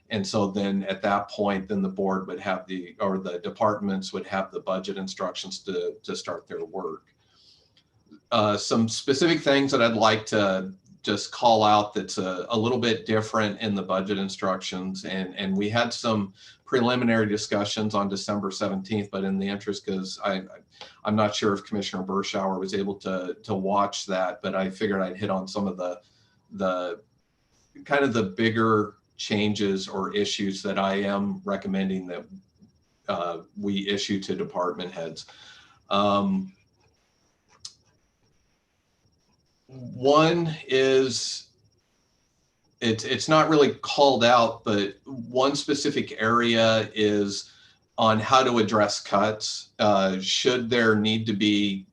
And so then at that point, then the board would have the departments would have the budget instructions to start their work. Some specific things that I'd like to just call out that's a little bit different in the budget instructions. And we had some preliminary discussions on December 17th, but in the interest, because I'm not sure if Commissioner Berschauer was able to watch that, but I figured I'd hit on some of the kind of the bigger changes or issues that I am recommending that we issue to department heads. One is, it's not really called out, but one specific area is on how to address cuts. Should there need to be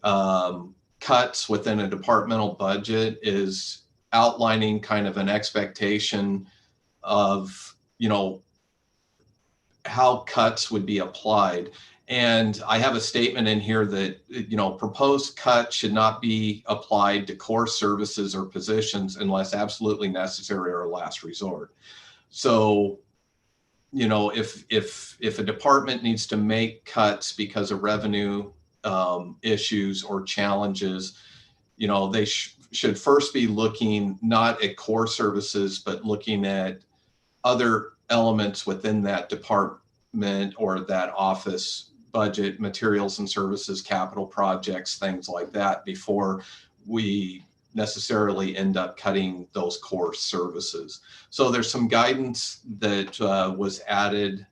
cuts within a departmental budget, is outlining kind of an expectation of, how cuts would be applied. And I have a statement in here that, proposed cuts should not be applied to core services or positions unless absolutely necessary or last resort. So, if a department needs to make cuts because of revenue issues or challenges, they should first be looking not at core services, but looking at other elements within that department or that office budget, materials and services, capital projects, things like that, before we necessarily end up cutting those core services. So there's some guidance that was added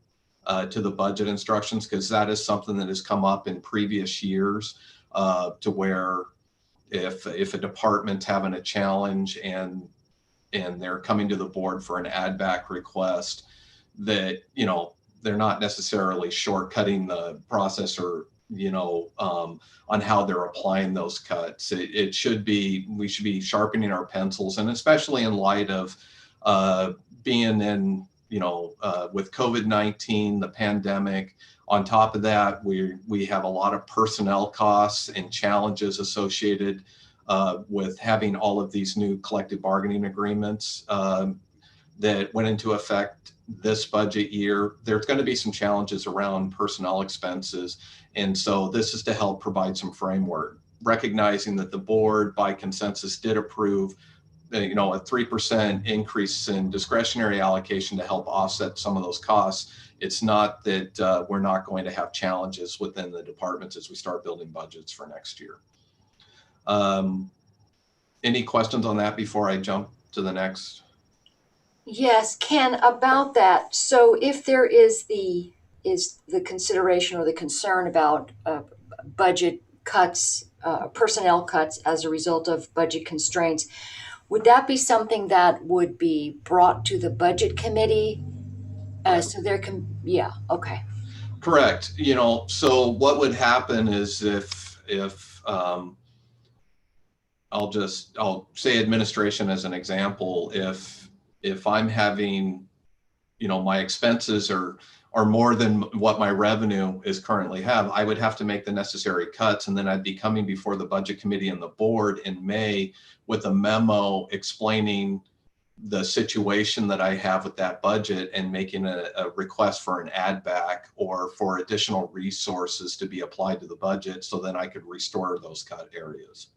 to the budget instructions, because that is something that has come up in previous years, to where if a department's having a challenge and they're coming to the board for an add back request, that, you know, they're not necessarily shortcutting the process or, you know, on how they're applying those cuts. We should be sharpening our pencils, and especially in light of being in, you know, with COVID-19, the pandemic. On top of that, we have a lot of personnel costs and challenges associated with having all of these new collective bargaining agreements that went into effect this budget year. There's going to be some challenges around personnel expenses. And so this is to help provide some framework, recognizing that the board by consensus did approve, you know, a 3% increase in discretionary allocation to help offset some of those costs. It's not that we're not going to have challenges within the departments as we start building budgets for next year. Any questions on that before I jump to the next? Yes, Ken, about that. So if there is the consideration or the concern about budget cuts, personnel cuts as a result of budget constraints, would that be something that would be brought to the budget committee? So there can, yeah, okay. Correct. You know, so what would happen is if I'll say administration as an example, if I'm having, you know, my expenses are more than what my revenue is currently have, I would have to make the necessary cuts, and then I'd be coming before the budget committee and the board in May with a memo explaining the situation that I have with that budget and making a request for an add back or for additional resources to be applied to the budget, so then I could restore those cut areas.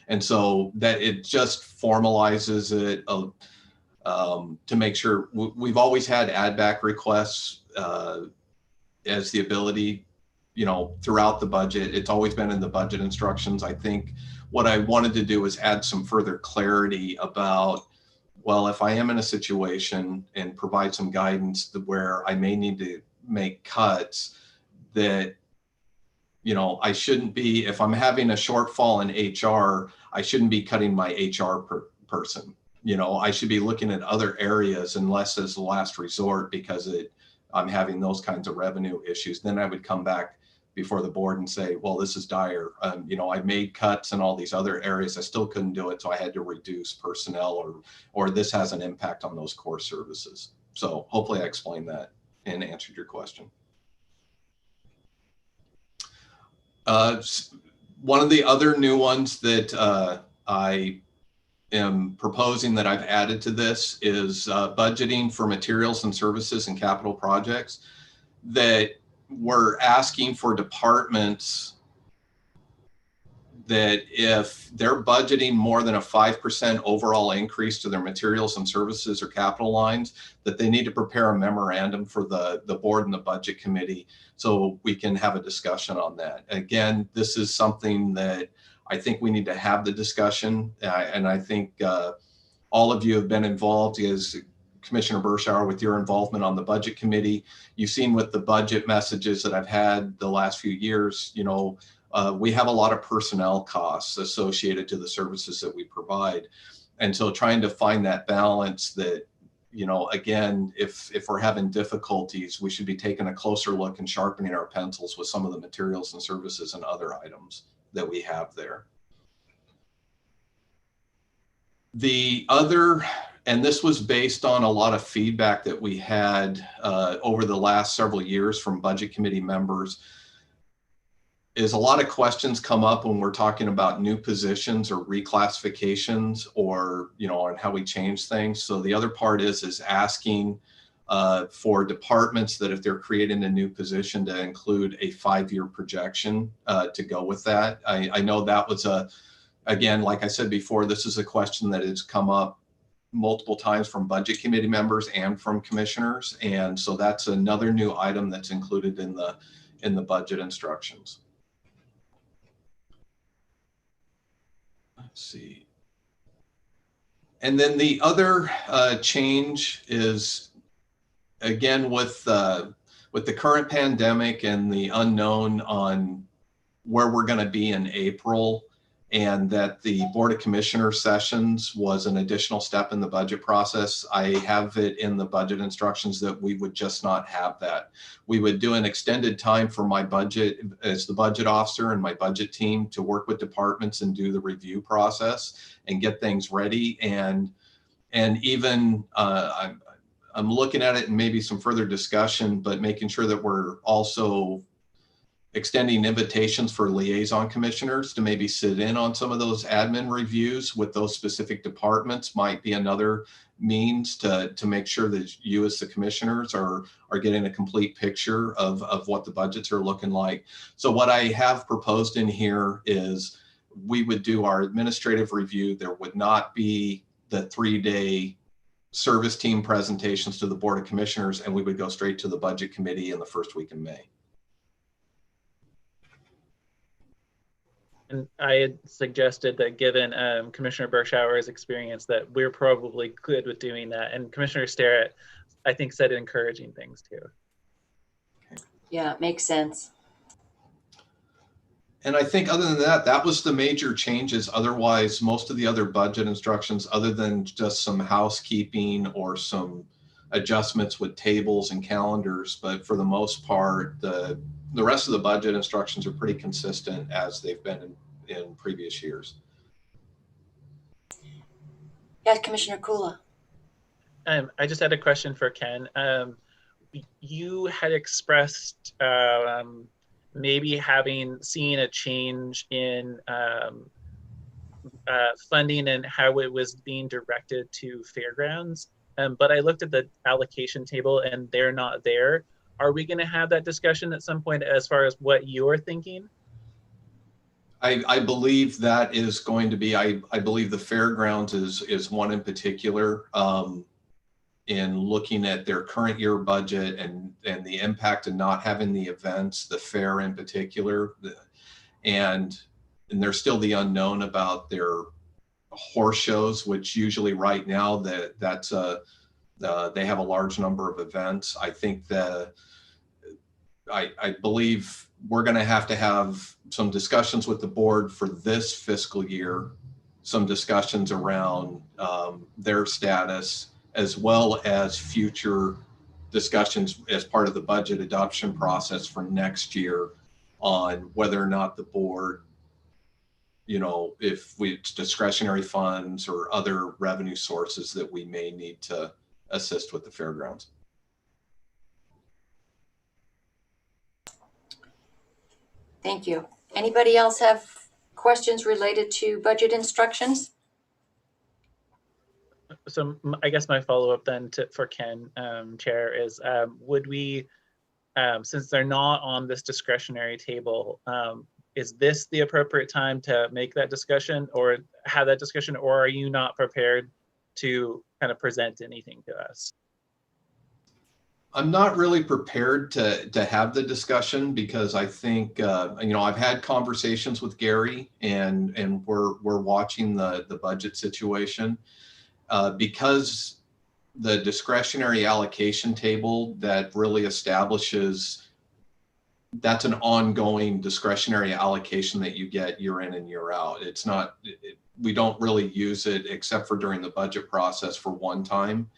And so that it just formalizes it to make sure we've always had add back requests as the ability, you know, throughout the budget. It's always been in the budget instructions. I think what I wanted to do is add some further clarity about, well, if I am in a situation, and provide some guidance where I may need to make cuts, that, you know, I shouldn't be, if I'm having a shortfall in HR, I shouldn't be cutting my HR person. You know, I should be looking at other areas unless as the last resort, because I'm having those kinds of revenue issues. Then I would come back before the board and say, well, this is dire. You know, I made cuts in all these other areas. I still couldn't do it, so I had to reduce personnel, or this has an impact on those core services. So hopefully I explained that and answered your question. One of the other new ones that I am proposing that I've added to this is budgeting for materials and services and capital projects, that we're asking for departments that if they're budgeting more than a 5% overall increase to their materials and services or capital lines, that they need to prepare a memorandum for the board and the budget committee, so we can have a discussion on that. Again, this is something that I think we need to have the discussion, and I think all of you have been involved, as Commissioner Bershauer, with your involvement on the budget committee. You've seen with the budget messages that I've had the last few years, you know, we have a lot of personnel costs associated to the services that we provide. And so trying to find that balance that, you know, again, if we're having difficulties, we should be taking a closer look and sharpening our pencils with some of the materials and services and other items that we have there. The other, and this was based on a lot of feedback that we had over the last several years from budget committee members, is a lot of questions come up when we're talking about new positions or reclassifications, or, you know, on how we change things. So the other part is asking for departments that if they're creating a new position, to include a 5-year projection to go with that. I know that was again, like I said before, this is a question that has come up multiple times from budget committee members and from commissioners. And so that's another new item that's included in in the budget instructions. Let's see. And then the other change is, again, with the current pandemic and the unknown on where we're going to be in April, and that the Board of Commissioners sessions was an additional step in the budget process. I have it in the budget instructions that we would just not have that. We would do an extended time for my budget as the budget officer and my budget team to work with departments and do the review process and get things ready. And even I'm looking at it and maybe some further discussion, but making sure that we're also extending invitations for liaison commissioners to maybe sit in on some of those admin reviews with those specific departments might be another means to make sure that you as the commissioners are getting a complete picture of what the budgets are looking like. So what I have proposed in here is we would do our administrative review. There would not be the 3-day service team presentations to the Board of Commissioners, and we would go straight to the Budget Committee in the first week in May. And I had suggested that given Commissioner Bershauer's experience that we're probably good with doing that. And Commissioner Starrett, I think, said encouraging things too. Yeah, it makes sense. And I think other than that, that was the major changes. Otherwise, most of the other budget instructions, other than just some housekeeping or some adjustments with tables and calendars, but for the most part, the rest of the budget instructions are pretty consistent as they've been in previous years. Yeah, Commissioner Kula. I just had a question for Ken. You had expressed maybe seen a change in funding and how it was being directed to fairgrounds. But I looked at the allocation table and they're not there. Are we going to have that discussion at some point as far as what you're thinking? I believe that is going to be, I believe the fairgrounds is one in particular, in looking at their current year budget and the impact of not having the events, the fair in particular. And there's still the unknown about their horse shows, which usually right now they have a large number of events. I think that I believe we're going to have some discussions with the board for this fiscal year, some discussions around their status, as well as future discussions as part of the budget adoption process for next year on whether or not the board, if it's discretionary funds or other revenue sources that we may need to assist with the fairgrounds. Thank you. Anybody else have questions related to budget instructions? So I guess my follow-up then for Ken, Chair, is would we, since they're not on this discretionary table, is this the appropriate time to make that discussion or have that discussion, or are you not prepared to kind of present anything to us? I'm not really prepared to have the discussion because I think, I've had conversations with Gary and we're watching the budget situation. Because the discretionary allocation table that really establishes that's an ongoing discretionary allocation that you get year in and year out. It's not, we don't really use it except for during the budget process for one time.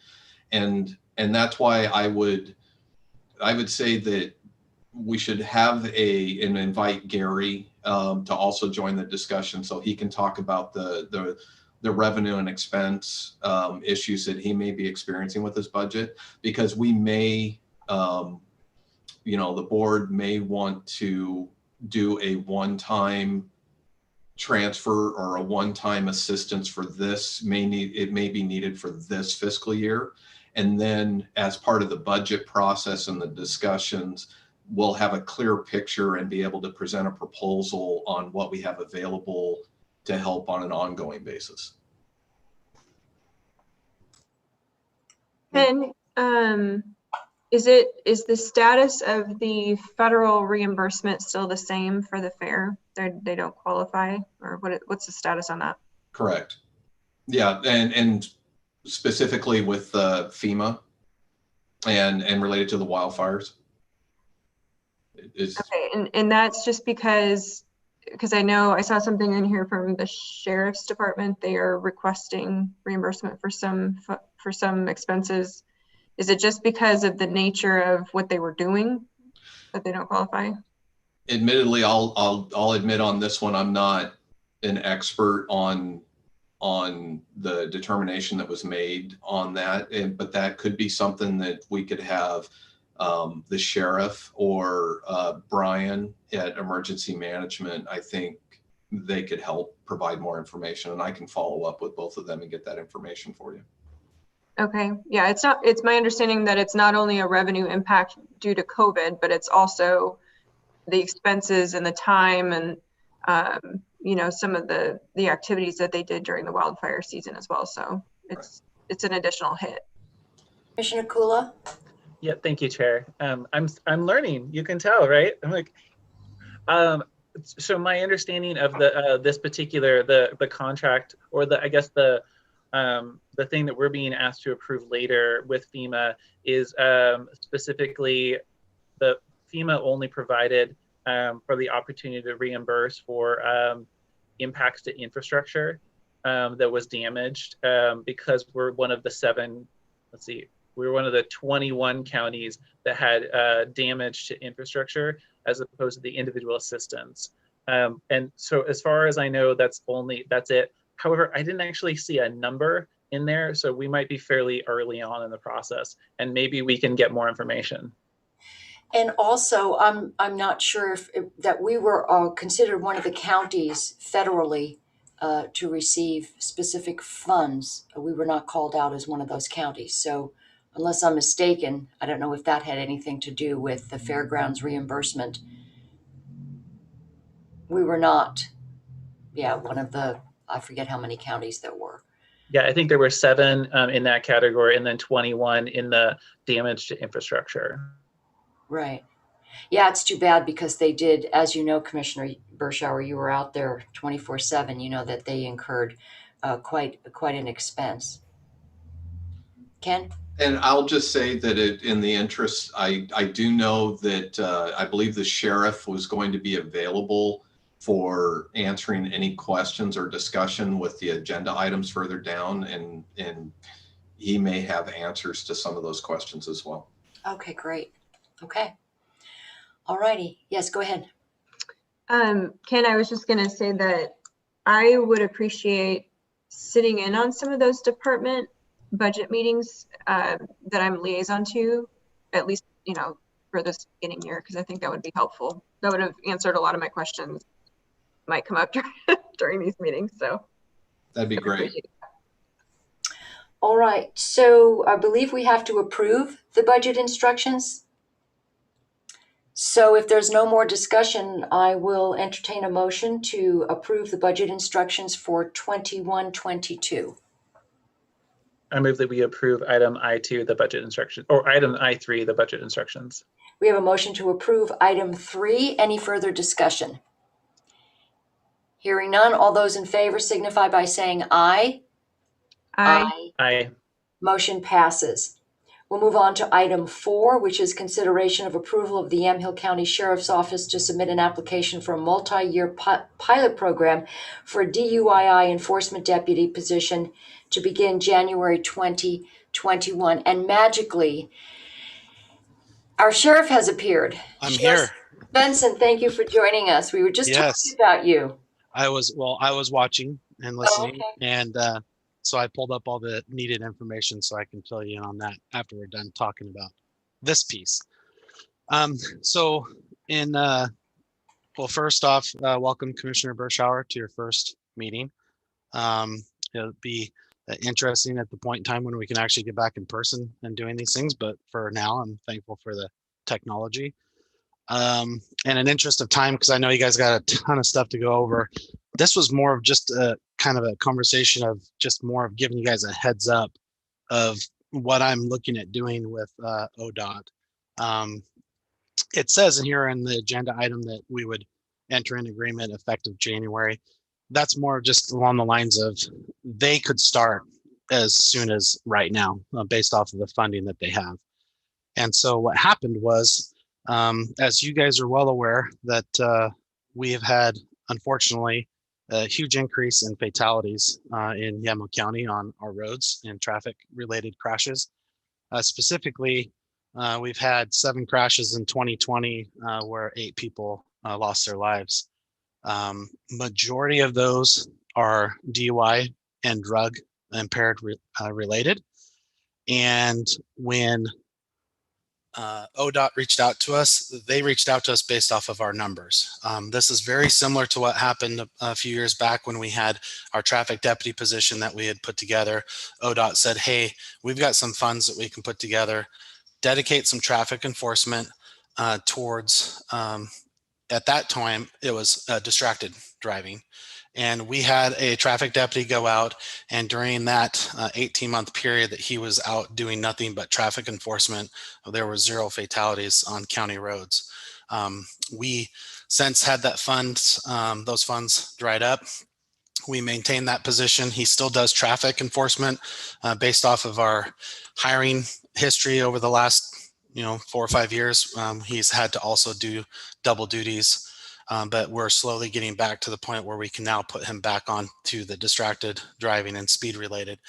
And that's why I would say that we should have and invite Gary to also join the discussion so he can talk about the revenue and expense issues that he may be experiencing with his budget, because we may, the board may want to do a one-time transfer or a one-time assistance for this. It may be needed for this fiscal year. And then as part of the budget process and the discussions, we'll have a clear picture and be able to present a proposal on what we have available to help on an ongoing basis. And Is the status of the federal reimbursement still the same for the fair? They don't qualify, or what's the status on that? Correct. Yeah, and specifically with FEMA and related to the wildfires. Okay, and that's just because I know I saw something in here from the sheriff's department. They are requesting reimbursement for some expenses. Is it just because of the nature of what they were doing that they don't qualify? Admittedly, I'll admit on this one, I'm not an expert on the determination that was made on that, but that could be something that we could have the sheriff or Brian at emergency management. I think they could help provide more information, and I can follow up with both of them and get that information for you. Okay, yeah, it's my understanding that it's not only a revenue impact due to COVID, but it's also the expenses and the time and some of the activities that they did during the wildfire season as well. So it's an additional hit. Commissioner Kula? Yeah, thank you, Chair. I'm learning. You can tell, right? I'm like, so my understanding of this particular the contract, or the thing that we're being asked to approve later with FEMA is specifically the FEMA only provided for the opportunity to reimburse for impacts to infrastructure that was damaged because we're one of the we're one of the 21 counties that had damage to infrastructure as opposed to the individual assistance. And so as far as I know, that's it. However, I didn't actually see a number in there, so we might be fairly early on in the process, and maybe we can get more information. And also, I'm not sure if that we were considered one of the counties federally to receive specific funds. We were not called out as one of those counties. So unless I'm mistaken, I don't know if that had anything to do with the fairgrounds reimbursement. We were not, one of the, I forget how many counties there were. Yeah, I think there were 7 in that category, and then 21 in the damage to infrastructure. Right. Yeah, it's too bad because they did, as you know, Commissioner Bershauer, you were out there 24/7. You know that they incurred quite an expense. Ken? And I'll just say that in the interest, I do know that I believe the sheriff was going to be available for answering any questions or discussion with the agenda items further down, and he may have answers to some of those questions as well. Okay, great. Okay. All righty. Yes, go ahead. Ken, I was just going to say that I would appreciate sitting in on some of those department budget meetings that I'm liaison to, at least, for this beginning year, because I think that would be helpful. That would have answered a lot of my questions might come up during these meetings. So that'd be great. All right. So I believe we have to approve the budget instructions. So if there's no more discussion, I will entertain a motion to approve the budget instructions for 21-22. I move that we approve item I2, the budget instruction, or item I3, the budget instructions. We have a motion to approve item 3. Any further discussion? Hearing none, all those in favor signify by saying aye. Aye. Aye. Motion passes. We'll move on to item 4, which is consideration of approval of the Yamhill County Sheriff's Office to submit an application for a multi-year pilot program for a DUII enforcement deputy position to begin January 2021. And magically, our sheriff has appeared. I'm Sheriff here. Benson, thank you for joining us. We were just talking about you. I was watching and listening, okay. and so I pulled up all the needed information so I can fill you in on that after we're done talking about this piece. So first off, welcome Commissioner Bershauer to your first meeting. It'll be interesting at the point in time when we can actually get back in person and doing these things, but for now, I'm thankful for the technology. And in interest of time, because I know you guys got a ton of stuff to go over, this was more of just a kind of a conversation of just more of giving you guys a heads up of what I'm looking at doing with ODOT It says in here in the agenda item that we would enter an agreement effective January. That's more just along the lines of they could start as soon as right now, based off of the funding that they have. And so what happened was, as you guys are well aware, that we have had, unfortunately, a huge increase in fatalities in Yamhill County on our roads and traffic-related crashes. Specifically, we've had 7 crashes in 2020 where 8 people lost their lives. Majority of those are DUI and drug impaired related. And when ODOT reached out to us, they reached out to us based off of our numbers. This is very similar to what happened a few years back when we had our traffic deputy position that we had put together. ODOT said, hey, we've got some funds that we can put together, dedicate some traffic enforcement towards, at that time, it was distracted driving. And we had a traffic deputy go out, and during that 18-month period that he was out doing nothing but traffic enforcement, there were 0 fatalities on county roads. We since had that fund, those funds dried up. We maintain that position. He still does traffic enforcement based off of our hiring history over the last 4 or 5 years. He's had to also do double duties. But we're slowly getting back to the point where we can now put him back on to the distracted driving and speed related.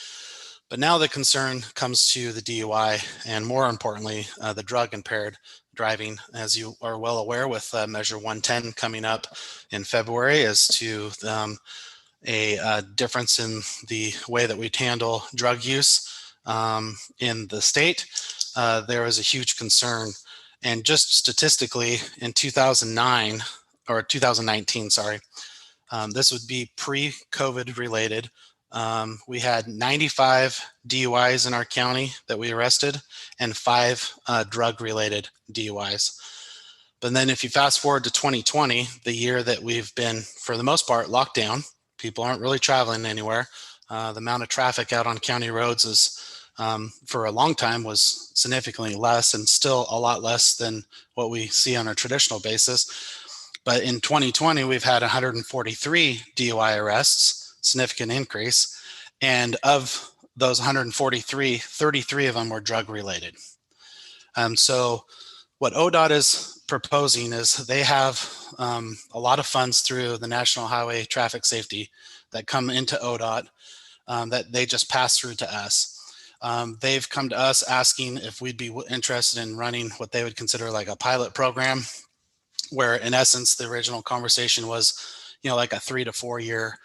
But now the concern comes to the DUI and, more importantly, the drug impaired driving. As you are well aware, with Measure 110 coming up in February, as to a difference in the way that we handle drug use in the state, there is a huge concern. And just statistically, in 2009, or 2019, sorry. This would be pre-COVID related. We had 95 DUIs in our county that we arrested and 5 drug related DUIs. But then if you fast forward to 2020, the year that we've been, for the most part, locked down, people aren't really traveling anywhere. The amount of traffic out on county roads is, for a long time, was significantly less, and still a lot less than what we see on a traditional basis. But in 2020, we've had 143 DUI arrests, significant increase. And of those 143, 33 of them were drug related. So what ODOT is proposing is they have a lot of funds through the National Highway Traffic Safety that come into ODOT that they just pass through to us. They've come to us asking if we'd be interested in running what they would consider like a pilot program, where in essence, the original conversation was, like a 3 to 4 year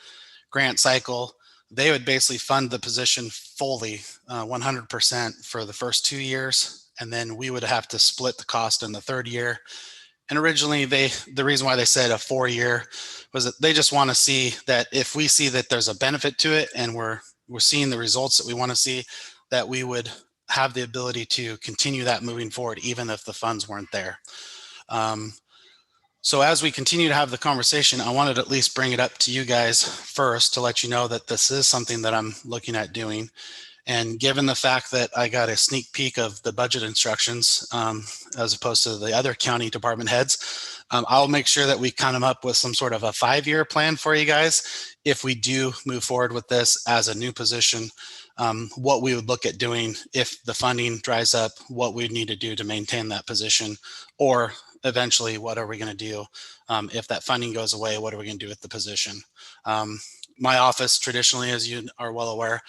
grant cycle. They would basically fund the position fully, 100% for the first 2 years. And then we would have to split the cost in the 3rd year. And originally the reason why they said a 4 year was that they just want to see that if we see that there's a benefit to it and we're seeing the results that we want to see, that we would have the ability to continue that moving forward, even if the funds weren't there. So as we continue to have the conversation, I wanted to at least bring it up to you guys first to let you know that this is something that I'm looking at doing. And given the fact that I got a sneak peek of the budget instructions, as opposed to the other county department heads, I'll make sure that we come up with some sort of a 5-year plan for you guys. If we do move forward with this as a new position, what we would look at doing if the funding dries up, what we'd need to do to maintain that position, or eventually, what are we going to do if that funding goes away? What are we going to do with the position? My office, traditionally, as you are well aware,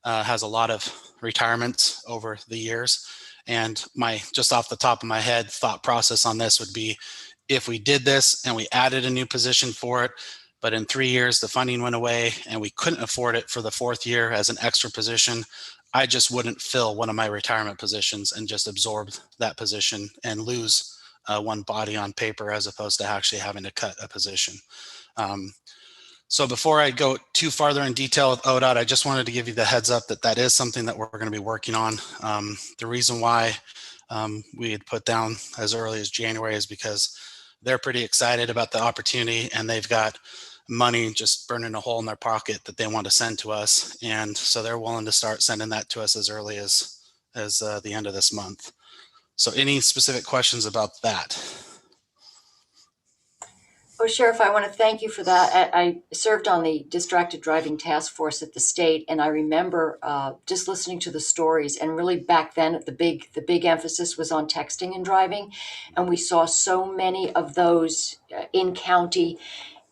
has a lot of retirements over the years. And my, just off the top of my head, thought process on this would be, if we did this and we added a new position for it, but in 3 years the funding went away and we couldn't afford it for the 4th year as an extra position, I just wouldn't fill one of my retirement positions and just absorb that position and lose one body on paper, as opposed to actually having to cut a position. So before I go too farther in detail with ODOT, I just wanted to give you the heads up that that is something that we're going to be working on. The reason why we had put down as early as January is because they're pretty excited about the opportunity, and they've got money just burning a hole in their pocket that they want to send to us. And so they're willing to start sending that to us as early as the end of this month. So any specific questions about that? Oh, Sheriff, I want to thank you for that. I served on the distracted driving task force at the state, and I remember just listening to the stories. And really, back then, the big emphasis was on texting and driving, and we saw so many of those in county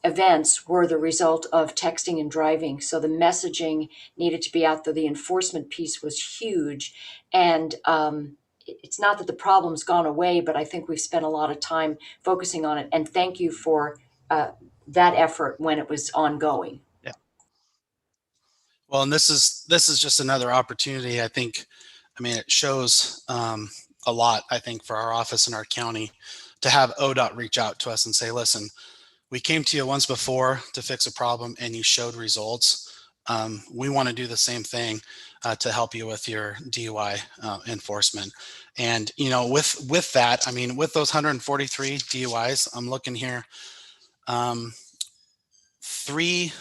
events were the result of texting and driving. So the messaging needed to be out there. The enforcement piece was huge, and it's not that the problem's gone away, but I think we've spent a lot of time focusing on it. And thank you for that effort when it was ongoing. Yeah. Well, and this is just another opportunity. I think, I mean, it shows a lot, I think, for our office in our county to have ODOT reach out to us and say, listen, we came to you once before to fix a problem and you showed results. We want to do the same thing to help you with your DUI enforcement. And, you know, with that, I mean, with those 143 DUIs, I'm looking here, three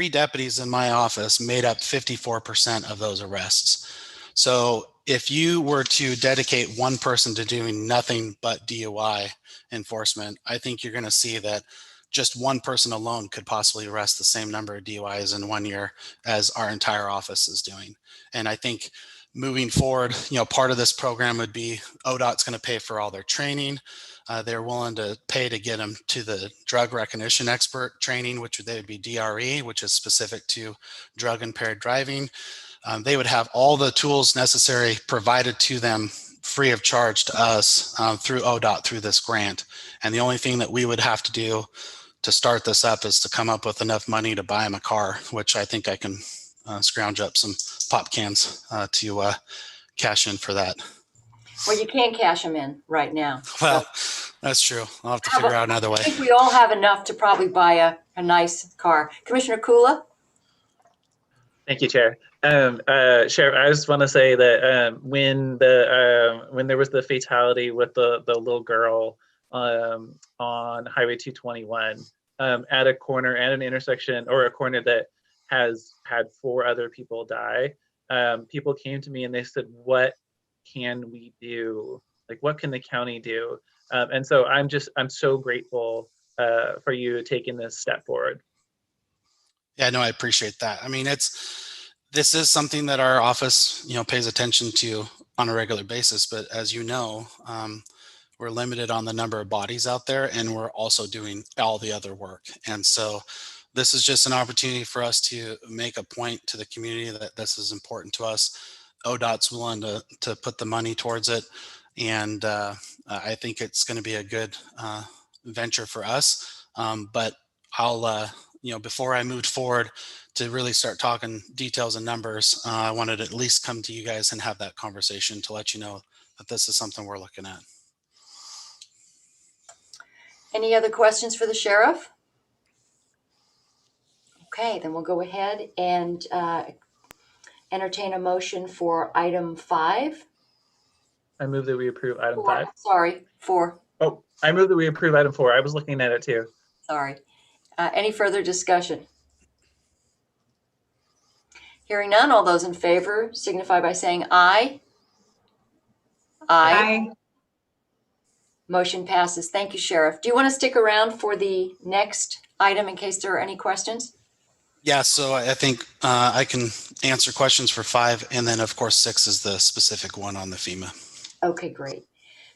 deputies in my office made up 54% of those arrests. So if you were to dedicate one person to doing nothing but DUI enforcement, I think you're going to see that just one person alone could possibly arrest the same number of DUIs in 1 year as our entire office is doing. And I think moving forward, you know, part of this program would be ODOT's going to pay for all their training. They're willing to pay to get them to the drug recognition expert training, which they would be DRE, which is specific to drug impaired driving. They would have all the tools necessary provided to them free of charge to us through ODOT through this grant. And the only thing that we would have to do to start this up is to come up with enough money to buy them a car, which I think I can scrounge up some pop cans to cash in for that. Well, you can't cash them in right now. Well, that's true. I'll have to figure out another way. I think we all have enough to probably buy a nice car. Commissioner Kula? Thank you, Chair. Sheriff, I just want to say that when there was the fatality with the little girl on Highway 221 at a corner, at an intersection, or a corner that has had 4 other people die, people came to me and they said, what can we do? Like, what can the county do? And so I'm so grateful for you taking this step forward. Yeah, no, I appreciate that. I mean, this is something that our office, you know, pays attention to on a regular basis. But as you know, we're limited on the number of bodies out there, and we're also doing all the other work. And so this is just an opportunity for us to make a point to the community that this is important to us. ODOT's willing to put the money towards it. And I think it's going to be a good venture for us. But I'll, you know, before I moved forward to really start talking details and numbers, I wanted to at least come to you guys and have that conversation to let you know that this is something we're looking at. Any other questions for the sheriff? Okay, then we'll go ahead and entertain a motion for item 5. I move that we approve item 4. 5. Sorry, 4. Oh, I move that we approve item 4. I was looking at it too. Sorry. Any further discussion? Hearing none, all those in favor signify by saying aye. Aye. Motion passes. Thank you, Sheriff. Do you want to stick around for the next item in case there are any questions? Yeah, so I think I can answer questions for 5, and then of course 6 is the specific one on the FEMA. Okay, great.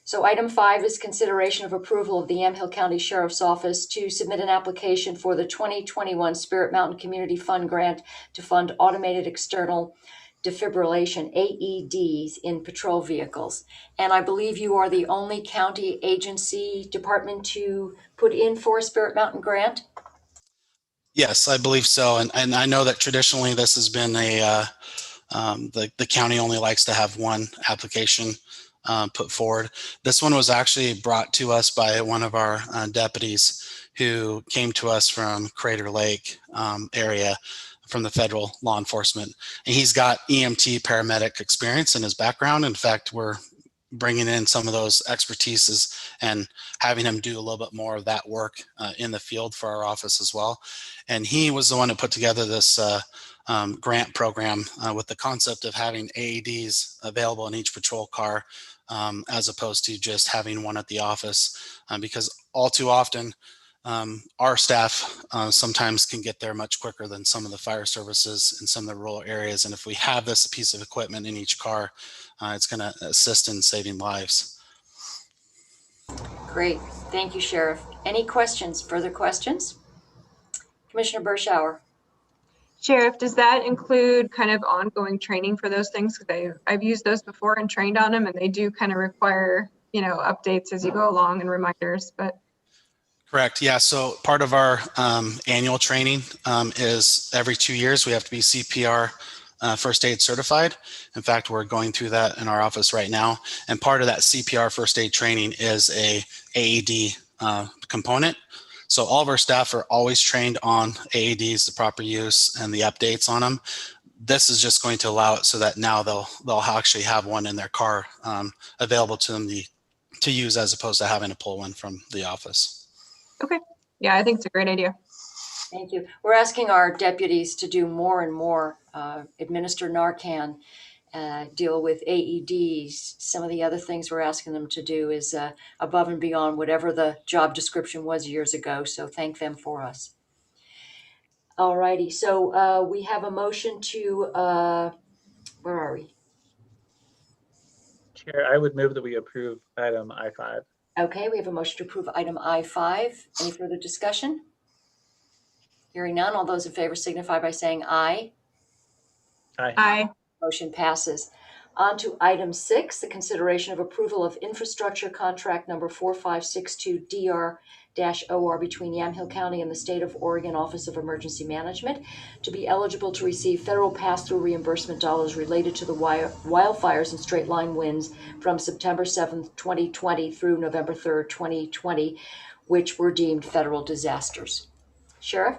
So item 5 is consideration of approval of the Yamhill County Sheriff's Office to submit an application for the 2021 Spirit Mountain Community Fund Grant to fund automated external defibrillation, AEDs, in patrol vehicles. And I believe you are the only county agency department to put in for a Spirit Mountain grant? Yes, I believe so. And I know that traditionally this has been the county only likes to have one application put forward. This one was actually brought to us by one of our deputies who came to us from Crater Lake area from the federal law enforcement. And he's got EMT paramedic experience in his background. In fact, we're bringing in some of those expertises and having him do a little bit more of that work in the field for our office as well. And he was the one who put together this grant program with the concept of having AEDs available in each patrol car as opposed to just having one at the office, because all too often our staff sometimes can get there much quicker than some of the fire services in some of the rural areas. And if we have this piece of equipment in each car, it's going to assist in saving lives. Great. Thank you, Sheriff. Any questions, further questions? Commissioner Bershauer. Sheriff, does that include kind of ongoing training for those things? Because I've used those before and trained on them, and they do kind of require, updates as you go along and reminders, but. Correct. Yeah. So part of our annual training is every 2 years we have to be CPR first aid certified. In fact, we're going through that in our office right now. And part of that CPR first aid training is a AED component. So all of our staff are always trained on AEDs, the proper use, and the updates on them. This is just going to allow it so that now they'll actually have one in their car available to them to use, as opposed to having to pull one from the office. Okay. Yeah, I think it's a great idea. Thank you. We're asking our deputies to do more and more, administer Narcan, deal with AEDs. Some of the other things we're asking them to do is above and beyond whatever the job description was years ago. So thank them for us. All righty. So we have a motion to, where are we? Chair, I would move that we approve item I5. Okay, we have a motion to approve item I5. Any further discussion? Hearing none, all those in favor signify by saying aye. Aye. Aye. Motion passes. On to item 6, the consideration of approval of infrastructure contract number 4562DR-OR between Yamhill County and the State of Oregon Office of Emergency Management to be eligible to receive federal pass-through reimbursement dollars related to the wildfires and straight line winds from September 7th, 2020 through November 3rd, 2020, which were deemed federal disasters. Sheriff?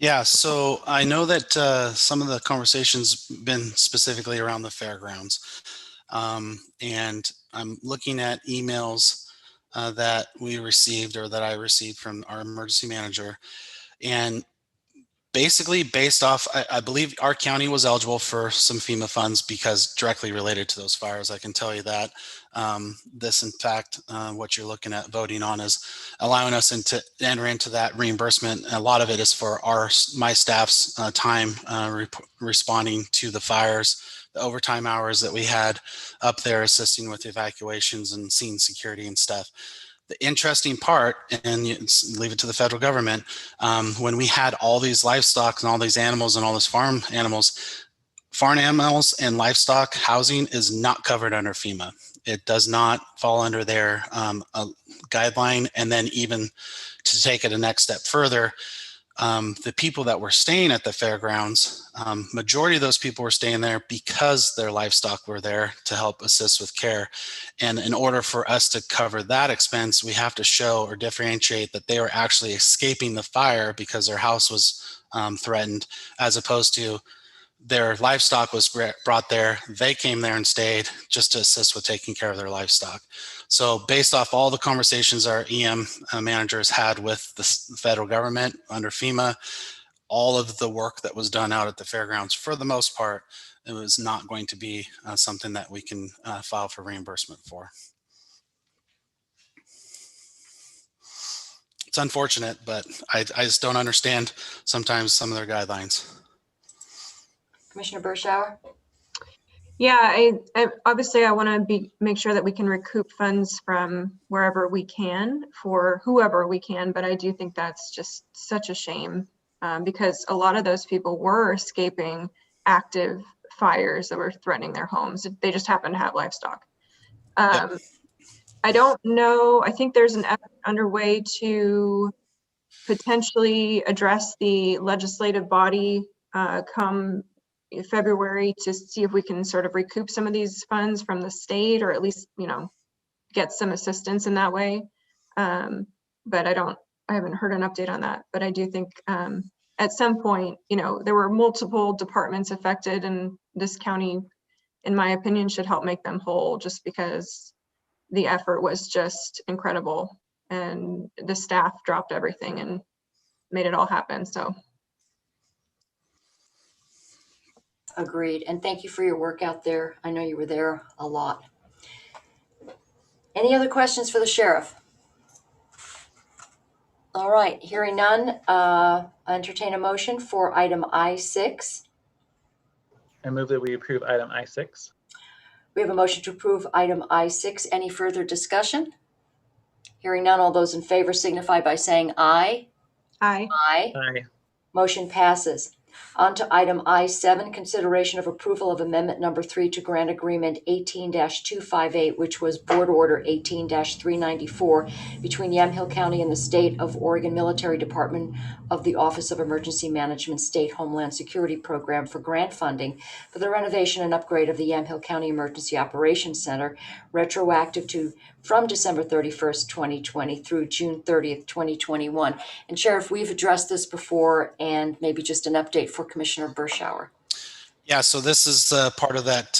Yeah, so I know that some of the conversation's been specifically around the fairgrounds. And I'm looking at emails that we received, or that I received from our emergency manager. And basically based off, I believe our county was eligible for some FEMA funds because directly related to those fires. I can tell you that. This, in fact, what you're looking at voting on is allowing us to enter into that reimbursement. A lot of it is for my staff's time responding to the fires, the overtime hours that we had up there assisting with evacuations and scene security and stuff. The interesting part, and leave it to the federal government, when we had all these livestock and all these animals and all these farm animals and livestock housing is not covered under FEMA. It does not fall under their guideline. And then even to take it a next step further, the people that were staying at the fairgrounds, majority of those people were staying there because their livestock were there to help assist with care. And in order for us to cover that expense, we have to show or differentiate that they were actually escaping the fire because their house was threatened, as opposed to their livestock was brought there. They came there and stayed just to assist with taking care of their livestock. So based off all the conversations our EM managers had with the federal government under FEMA, all of the work that was done out at the fairgrounds, for the most part, it was not going to be something that we can file for reimbursement for. It's unfortunate, but I just don't understand sometimes some of their guidelines. Commissioner Bershauer? Yeah, I obviously I want to make sure that we can recoup funds from wherever we can for whoever we can, but I do think that's just such a shame because a lot of those people were escaping active fires that were threatening their homes. They just happen to have livestock. Yep. I don't know. I think there's an effort underway to potentially address the legislative body come February to see if we can sort of recoup some of these funds from the state, or at least, get some assistance in that way. But I haven't heard an update on that, but I do think at some point, there were multiple departments affected, and this county, in my opinion, should help make them whole, just because the effort was just incredible and the staff dropped everything and made it all happen. So. Agreed. And thank you for your work out there. I know you were there a lot. Any other questions for the sheriff? All right, hearing none, I entertain a motion for item I6. I move that we approve item I6. We have a motion to approve item I6. Any further discussion? Hearing none, all those in favor signify by saying aye. Aye. Aye. Aye. Motion passes. On to item I7, consideration of approval of amendment number 3 to grant agreement 18-258, which was board order 18-394 between Yamhill County and the State of Oregon Military Department of the Office of Emergency Management State Homeland Security Program for grant funding for the renovation and upgrade of the Yamhill County Emergency Operations Center, retroactive to from December 31st, 2020 through June 30th, 2021. And Sheriff, we've addressed this before, and maybe just an update for Commissioner Bershauer. Yeah, so this is part of that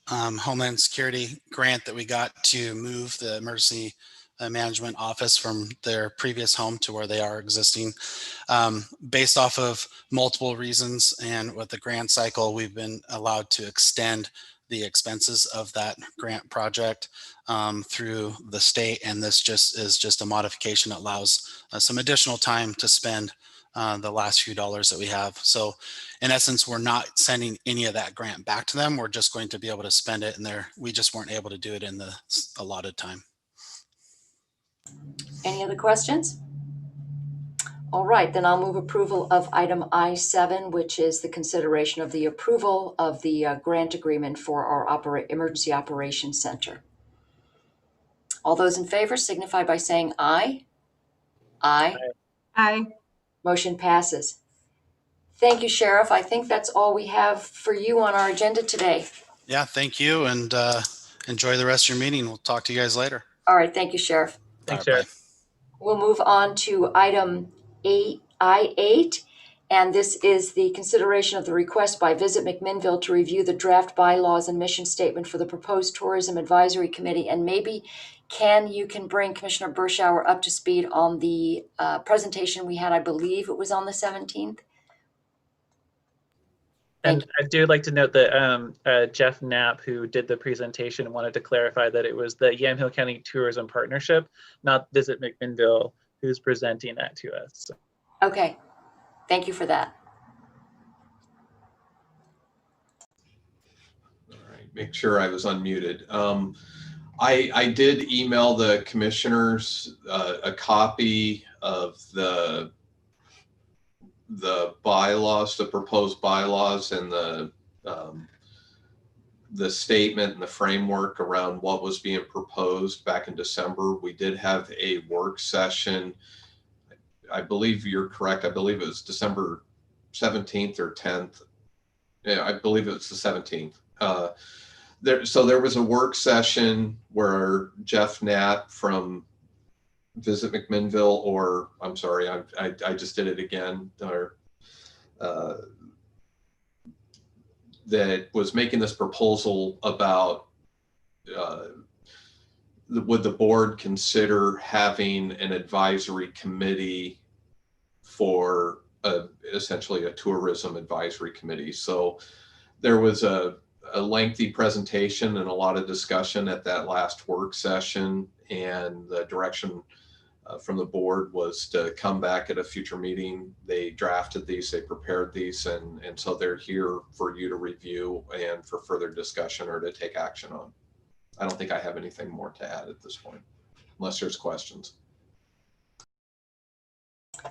Homeland Security grant that we got to move the emergency management office from their previous home to where they are existing. Based off of multiple reasons and with the grant cycle, we've been allowed to extend the expenses of that grant project through the state, and this is just a modification that allows some additional time to spend the last few dollars that we have. So in essence, we're not sending any of that grant back to them. We're just going to be able to spend it, and we just weren't able to do it in the allotted time. Any other questions? All right, then I'll move approval of item I7, which is the consideration of the approval of the grant agreement for our Emergency Operations Center. All those in favor signify by saying aye. Aye. Aye. Motion passes. Thank you, Sheriff. I think that's all we have for you on our agenda today. Yeah, thank you, and enjoy the rest of your meeting. We'll talk to you guys later. All right, thank you, Sheriff. Thanks, All right, Sheriff. We'll move on to item I8, and this is the consideration of the request by Visit McMinnville to review the draft bylaws and mission statement for the proposed Tourism Advisory Committee. And maybe, you can bring Commissioner Bershauer up to speed on the presentation we had. I believe it was on the 17th. And I do like to note that Jeff Knapp, who did the presentation, wanted to clarify that it was the Yamhill County Tourism Partnership, not Visit McMinnville, who's presenting that to us. So. Okay, thank you for that. All right, make sure I was unmuted. I did email the commissioners a copy of the bylaws, the proposed bylaws, and the statement and the framework around what was being proposed back in December. We did have a work session. I believe you're correct. I believe it was December 17th or 10th. Yeah, I believe it was the 17th. So there was a work session where Jeff Knapp from Visit McMinnville, or I'm sorry, I just did it again, or that was making this proposal about would the board consider having an advisory committee for essentially a tourism advisory committee. So there was a lengthy presentation and a lot of discussion at that last work session, and the direction from the board was to come back at a future meeting. They drafted these, they prepared these, and so they're here for you to review and for further discussion or to take action on. I don't think I have anything more to add at this point, unless there's questions.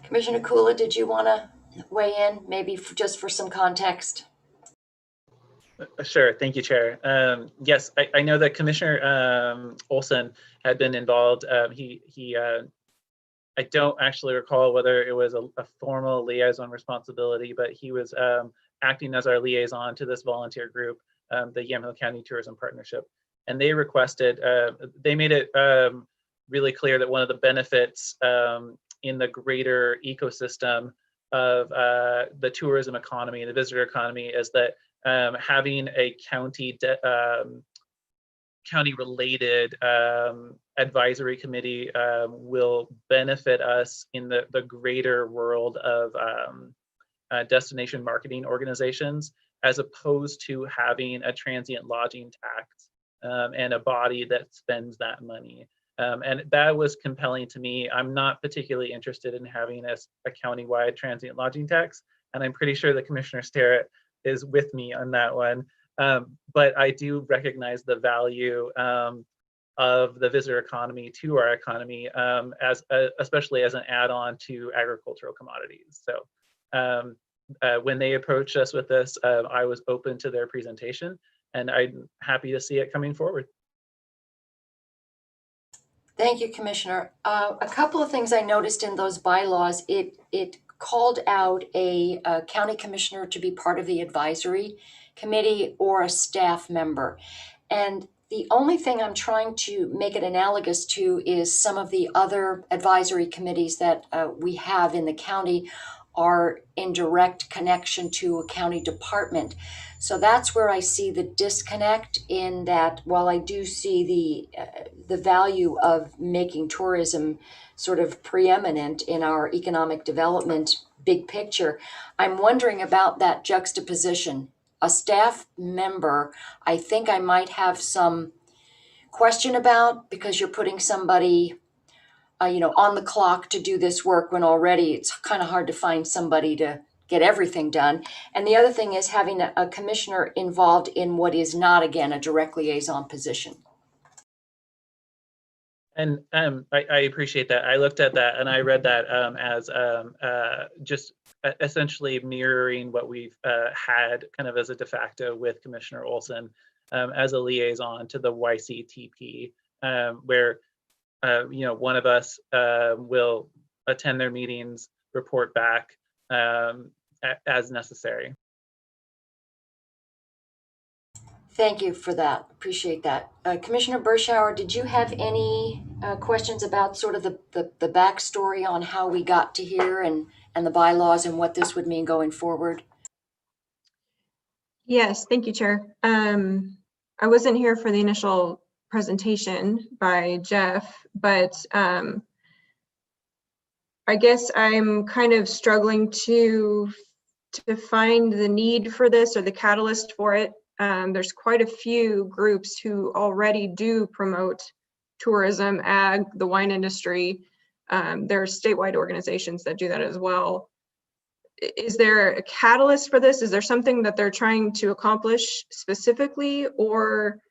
Commissioner Kula, did you want to weigh in, maybe just for some context? Sure. Thank you, Chair. Yes, I know that Commissioner Olson had been involved. I don't actually recall whether it was a formal liaison responsibility, but he was acting as our liaison to this volunteer group, the Yamhill County Tourism Partnership. And they requested, they made it really clear that one of the benefits in the greater ecosystem of the tourism economy and the visitor economy is that having a county-related advisory committee will benefit us in the greater world of destination marketing organizations, as opposed to having a transient lodging tax and a body that spends that money. And that was compelling to me. I'm not particularly interested in having a countywide transient lodging tax, and I'm pretty sure that Commissioner Sterrett is with me on that one. But I do recognize the value of the visitor economy to our economy, especially as an add-on to agricultural commodities. So when they approached us with this, I was open to their presentation, and I'm happy to see it coming forward. Thank you, Commissioner. A couple of things I noticed in those bylaws, it called out a county commissioner to be part of the advisory committee or a staff member. And the only thing I'm trying to make it analogous to is some of the other advisory committees that we have in the county are in direct connection to a county department. So that's where I see the disconnect, in that while I do see the value of making tourism sort of preeminent in our economic development big picture, I'm wondering about that juxtaposition. A staff member, I think I might have some question about, because you're putting somebody on the clock to do this work when already it's kind of hard to find somebody to get everything done. And the other thing is having a commissioner involved in what is not, again, a direct liaison position. And I appreciate that. I looked at that and I read that as just essentially mirroring what we've had kind of as a de facto with Commissioner Olson as a liaison to the YCTP, where one of us will attend their meetings, report back as necessary. Thank you for that. Appreciate that. Commissioner Bershauer, did you have any questions about sort of the backstory on how we got to here and the bylaws and what this would mean going forward? Yes, thank you, Chair. I wasn't here for the initial presentation by Jeff, but I guess I'm kind of struggling to find the need for this or the catalyst for it. There's quite a few groups who already do promote tourism, ag, the wine industry. There are statewide organizations that do that as well. Is there a catalyst for this? Is there something that they're trying to accomplish specifically, or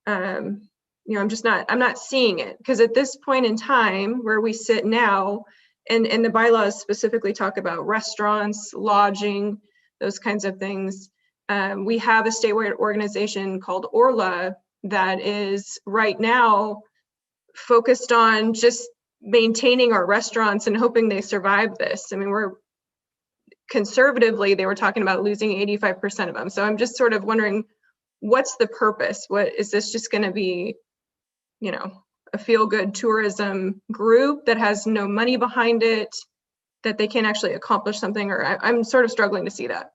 I'm not seeing it? Because at this point in time where we sit now, and the bylaws specifically talk about restaurants, lodging, those kinds of things. We have a statewide organization called Orla that is right now focused on just maintaining our restaurants and hoping they survive this. I mean, conservatively, they were talking about losing 85% of them. So I'm just sort of wondering, what's the purpose? What is this just going to be, a feel-good tourism group that has no money behind it, that they can actually accomplish something? Or I'm sort of struggling to see that.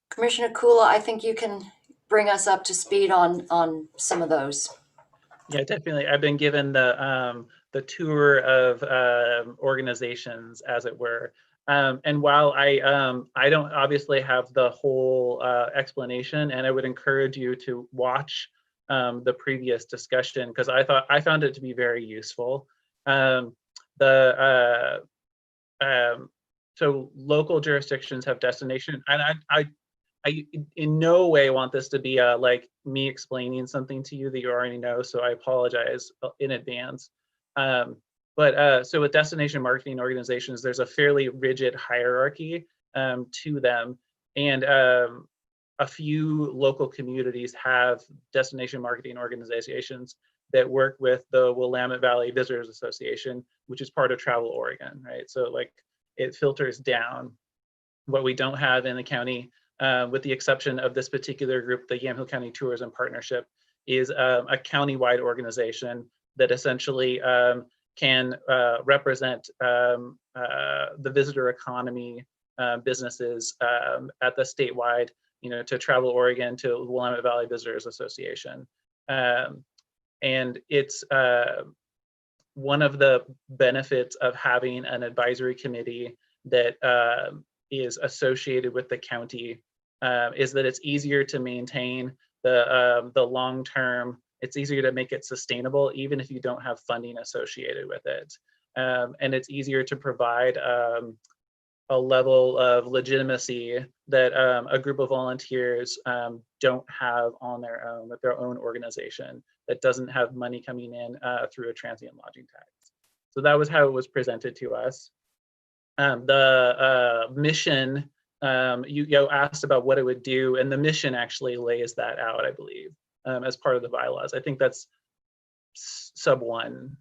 Commissioner Kula, I think you can bring us up to speed on some of those. Yeah, definitely. I've been given the tour of organizations, as it were. And while I don't obviously have the whole explanation, and I would encourage you to watch the previous discussion, because I found it to be very useful. So local jurisdictions have destination, and I in no way want this to be like me explaining something to you that you already know, so I apologize in advance. But so with destination marketing organizations, there's a fairly rigid hierarchy to them, and a few local communities have destination marketing organizations that work with the Willamette Valley Visitors Association, which is part of Travel Oregon, right? So like it filters down. What we don't have in the county, with the exception of this particular group, the Yamhill County Tourism Partnership, is a county-wide organization that essentially can represent the visitor economy businesses at the statewide, to Travel Oregon, to Willamette Valley Visitors Association. And it's one of the benefits of having an advisory committee that is associated with the county is that it's easier to maintain the long-term, it's easier to make it sustainable, even if you don't have funding associated with it. And it's easier to provide a level of legitimacy that a group of volunteers don't have on their own, with their own organization that doesn't have money coming in through a transient lodging tax. So that was how it was presented to us. The mission, you asked about what it would do, and the mission actually lays that out, I believe, as part of the bylaws. I think that's sub 1.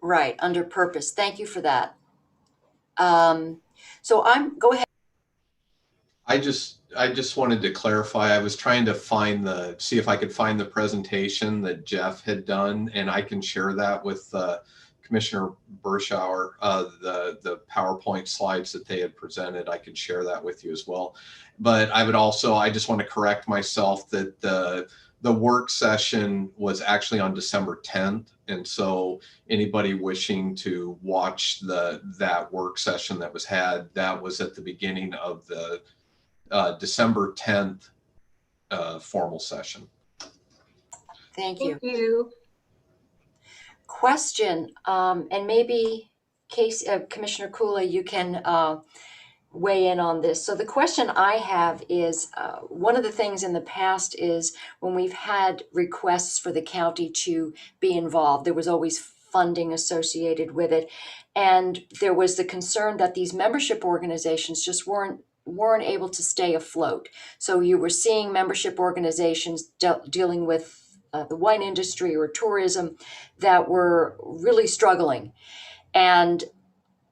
Right, under purpose. Thank you for that. So go ahead. I just wanted to clarify. I was trying to see if I could find the presentation that Jeff had done, and I can share that with Commissioner Bershauer. The PowerPoint slides that they had presented, I could share that with you as well. But I just want to correct myself that the work session was actually on December 10th. And so anybody wishing to watch that work session that was had, that was at the beginning of the December 10th formal session. Thank you. Thank you. Question, and maybe Commissioner Kula, you can weigh in on this. So the question I have is, one of the things in the past is when we've had requests for the county to be involved, there was always funding associated with it. And there was the concern that these membership organizations just weren't able to stay afloat. So you were seeing membership organizations dealing with the wine industry or tourism that were really struggling. And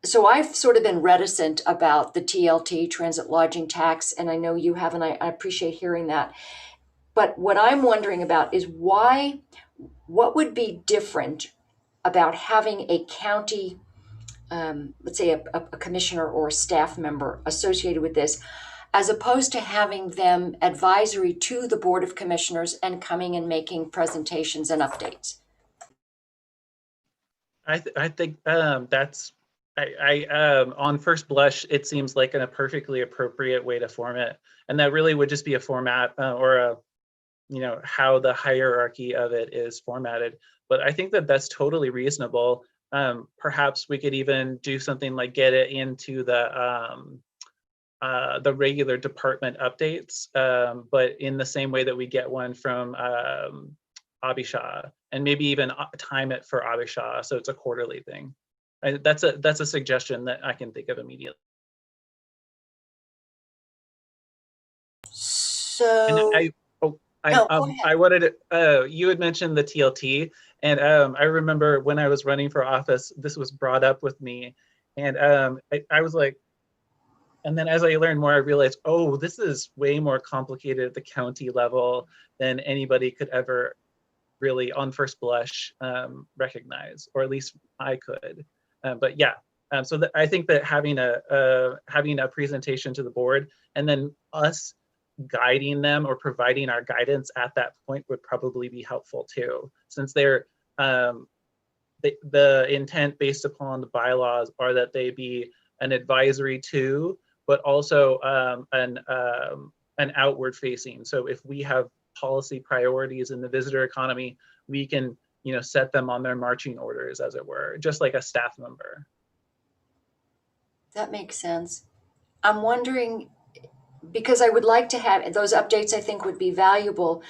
so I've sort of been reticent about the TLT, transit lodging tax, and I know you have, and I appreciate hearing that. But what I'm wondering about is what would be different about having a county, let's say a commissioner or a staff member associated with this, as opposed to having them advisory to the Board of Commissioners and coming and making presentations and updates? I think that's, on first blush, it seems like a perfectly appropriate way to form it. And that really would just be a format or how the hierarchy of it is formatted. But I think that that's totally reasonable. Perhaps we could even do something like get it into the regular department updates, but in the same way that we get one from Abisha, and maybe even time it for Abisha, so it's a quarterly thing. That's a suggestion that I can think of immediately. So And I wanted to, you had mentioned the TLT, and I remember when I was running for office, this was brought up with me, and I was like, and then as I learned more, I realized, oh, this is way more complicated at the county level than anybody could ever really, on first blush, recognize, or at least I could. But yeah, so I think that having a presentation to the board and then us guiding them or providing our guidance at that point would probably be helpful too, since they're the intent based upon the bylaws are that they be an advisory to, but also an outward facing. So if we have policy priorities in the visitor economy, we can set them on their marching orders, as it were, just like a staff member. that makes sense. I'm wondering, because I would like to have those updates, I think would be valuable,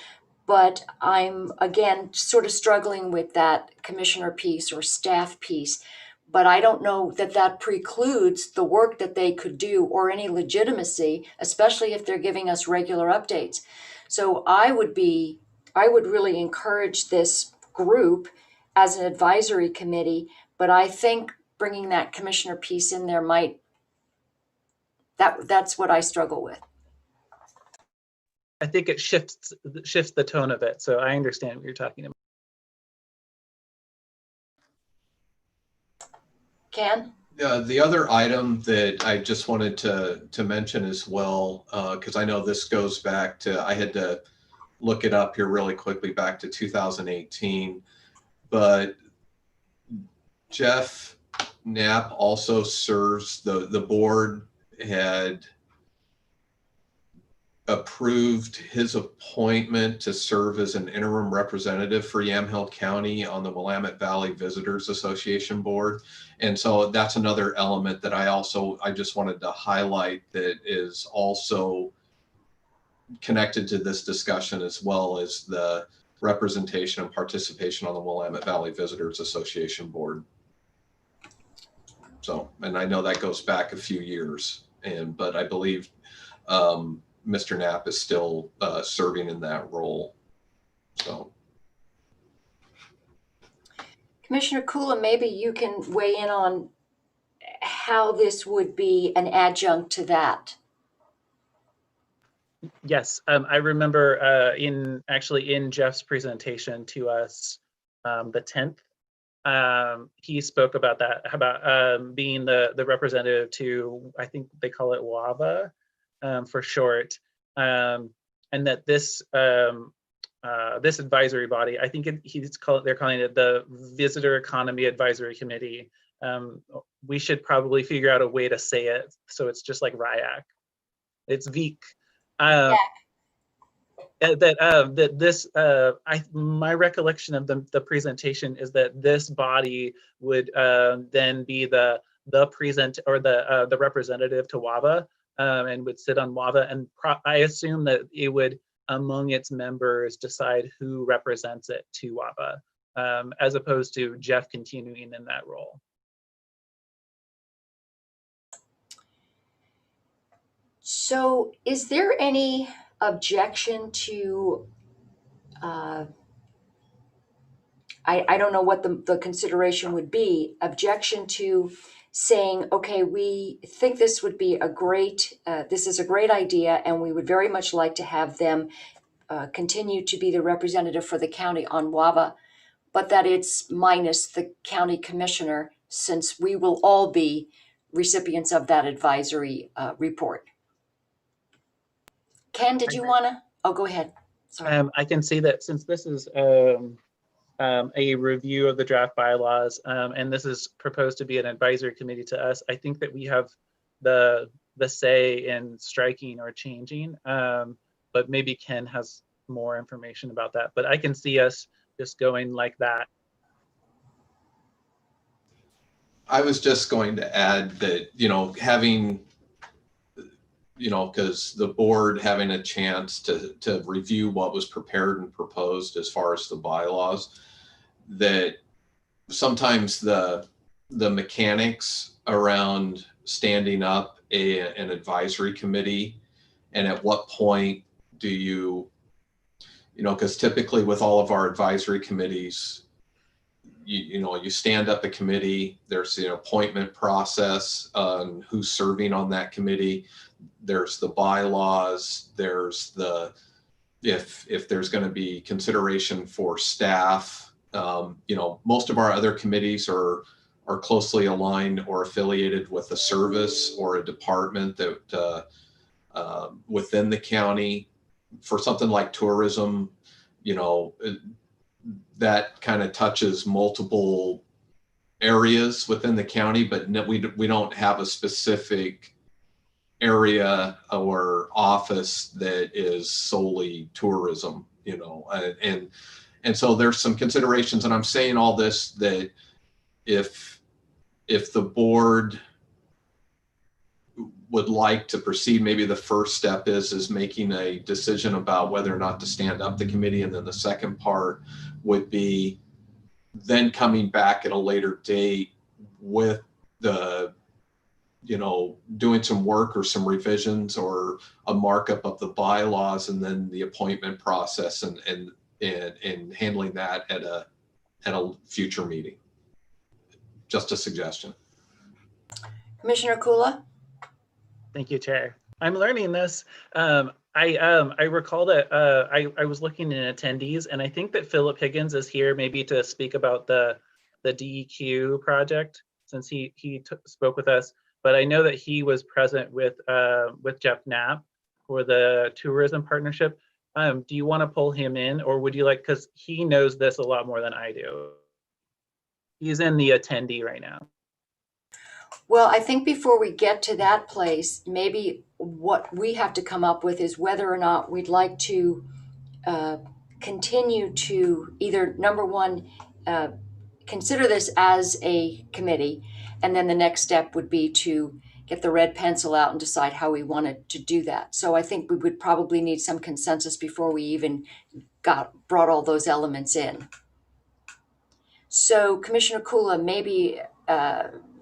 but I'm again sort of struggling with that commissioner piece or staff piece. But I don't know that precludes the work that they could do or any legitimacy, especially if they're giving us regular updates. So I would really encourage this group as an advisory committee, but I think bringing that commissioner piece in there that's what I struggle with. I think it shifts the tone of it. So I understand what you're talking about. Ken? The other item that I just wanted to mention as well, because I know this goes back to, I had to look it up here really quickly, back to 2018, but Jeff Knapp also serves, the board had approved his appointment to serve as an interim representative for Yamhill County on the Willamette Valley Visitors Association Board. And so that's another element that I just wanted to highlight that is also connected to this discussion, as well as the representation and participation on the Willamette Valley Visitors Association Board. So, and I know that goes back a few years, but I believe Mr. Knapp is still serving in that role. So, Commissioner Kula, maybe you can weigh in on how this would be an adjunct to that. Yes, I remember in Jeff's presentation to us, the 10th, he spoke about that, about being the representative to, I think they call it WAVA for short, and that this this advisory body, I think they're calling it the Visitor Economy Advisory Committee. We should probably figure out a way to say it so it's just like RIAC. It's VEEC. My recollection of the presentation is that this body would then be the representative to WAVA, and would sit on WAVA, and I assume that it would, among its members, decide who represents it to WAVA, as opposed to Jeff continuing in that role. So is there any objection to, I don't know what the consideration would be, objection to saying, okay, we think this would be this is a great idea, and we would very much like to have them continue to be the representative for the county on WAVA, but that it's minus the county commissioner, since we will all be recipients of that advisory report. Ken, did you want to? Oh, go ahead. Sorry. I can see that since this is a review of the draft bylaws, and this is proposed to be an advisory committee to us, I think that we have the say in striking or changing, but maybe Ken has more information about that. But I can see us just going like that. I was just going to add that, having, because the board having a chance to review what was prepared and proposed as far as the bylaws, that sometimes the mechanics around standing up an advisory committee, and at what point do you, because typically with all of our advisory committees, you stand up a committee, there's the appointment process on who's serving on that committee, there's the bylaws, there's if there's going to be consideration for staff. Most of our other committees are closely aligned or affiliated with a service or a department that within the county. For something like tourism, that kind of touches multiple areas within the county, but we don't have a specific area or office that is solely tourism, and so there's some considerations, and I'm saying all this that if the board would like to proceed, maybe the first step is making a decision about whether or not to stand up the committee, and then the second part would be then coming back at a later date with the doing some work or some revisions or a markup of the bylaws, and then the appointment process and handling that at a future meeting. Just a suggestion. Commissioner Kula? Thank you, Chair. I'm learning this. I recall that I was looking in attendees, and I think that Philip Higgins is here maybe to speak about the DEQ project, since he spoke with us. But I know that he was present with Jeff Knapp for the tourism partnership. Do you want to pull him in, or would you like, because he knows this a lot more than I do. He's in the attendee right now. Well, I think before we get to that place, maybe what we have to come up with is whether or not we'd like to continue to either, number one, consider this as a committee, and then the next step would be to get the red pencil out and decide how we wanted to do that. So I think we would probably need some consensus before we even brought all those elements in. So Commissioner Kula, maybe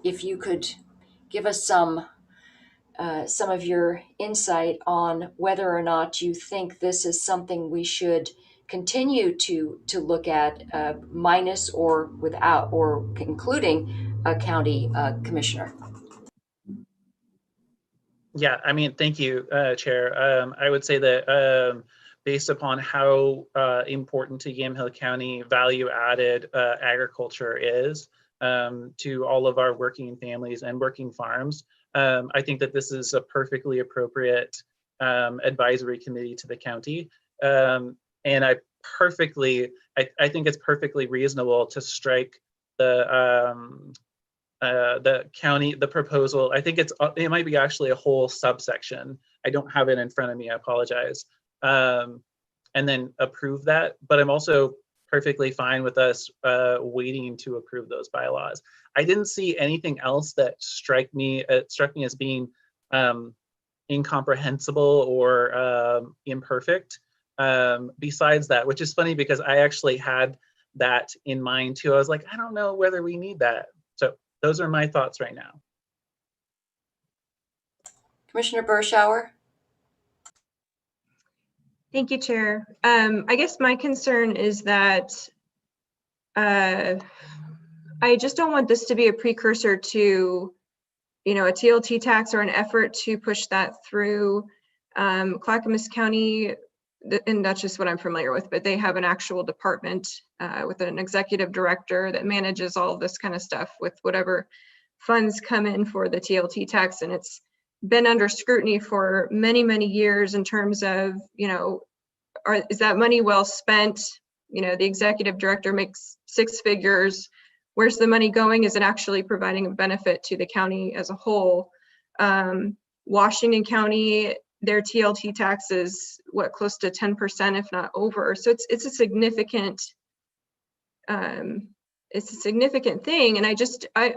if you could give us some of your insight on whether or not you think this is something we should continue to look at, minus or without, or including a county commissioner. Yeah, I mean, thank you, Chair. I would say that based upon how important to Yamhill County value-added agriculture is to all of our working families and working farms, I think that this is a perfectly appropriate advisory committee to the county. And I think it's perfectly reasonable to strike the county, the proposal. I think it might be actually a whole subsection. I don't have it in front of me, I apologize. And then approve that, but I'm also perfectly fine with us waiting to approve those bylaws. I didn't see anything else that struck me as being incomprehensible or imperfect besides that, which is funny because I actually had that in mind too. I was like, I don't know whether we need that. So those are my thoughts right now. Commissioner Bershauer? Thank you, Chair. I guess my concern is that I just don't want this to be a precursor to, a TLT tax or an effort to push that through. Clackamas County, and that's just what I'm familiar with, but they have an actual department with an executive director that manages all of this kind of stuff with whatever funds come in for the TLT tax. And it's been under scrutiny for many, many years in terms of, is that money well spent? The executive director makes 6 figures. Where's the money going? Is it actually providing a benefit to the county as a whole? Washington County, their TLT tax is close to 10%, if not over. So it's a significant thing. And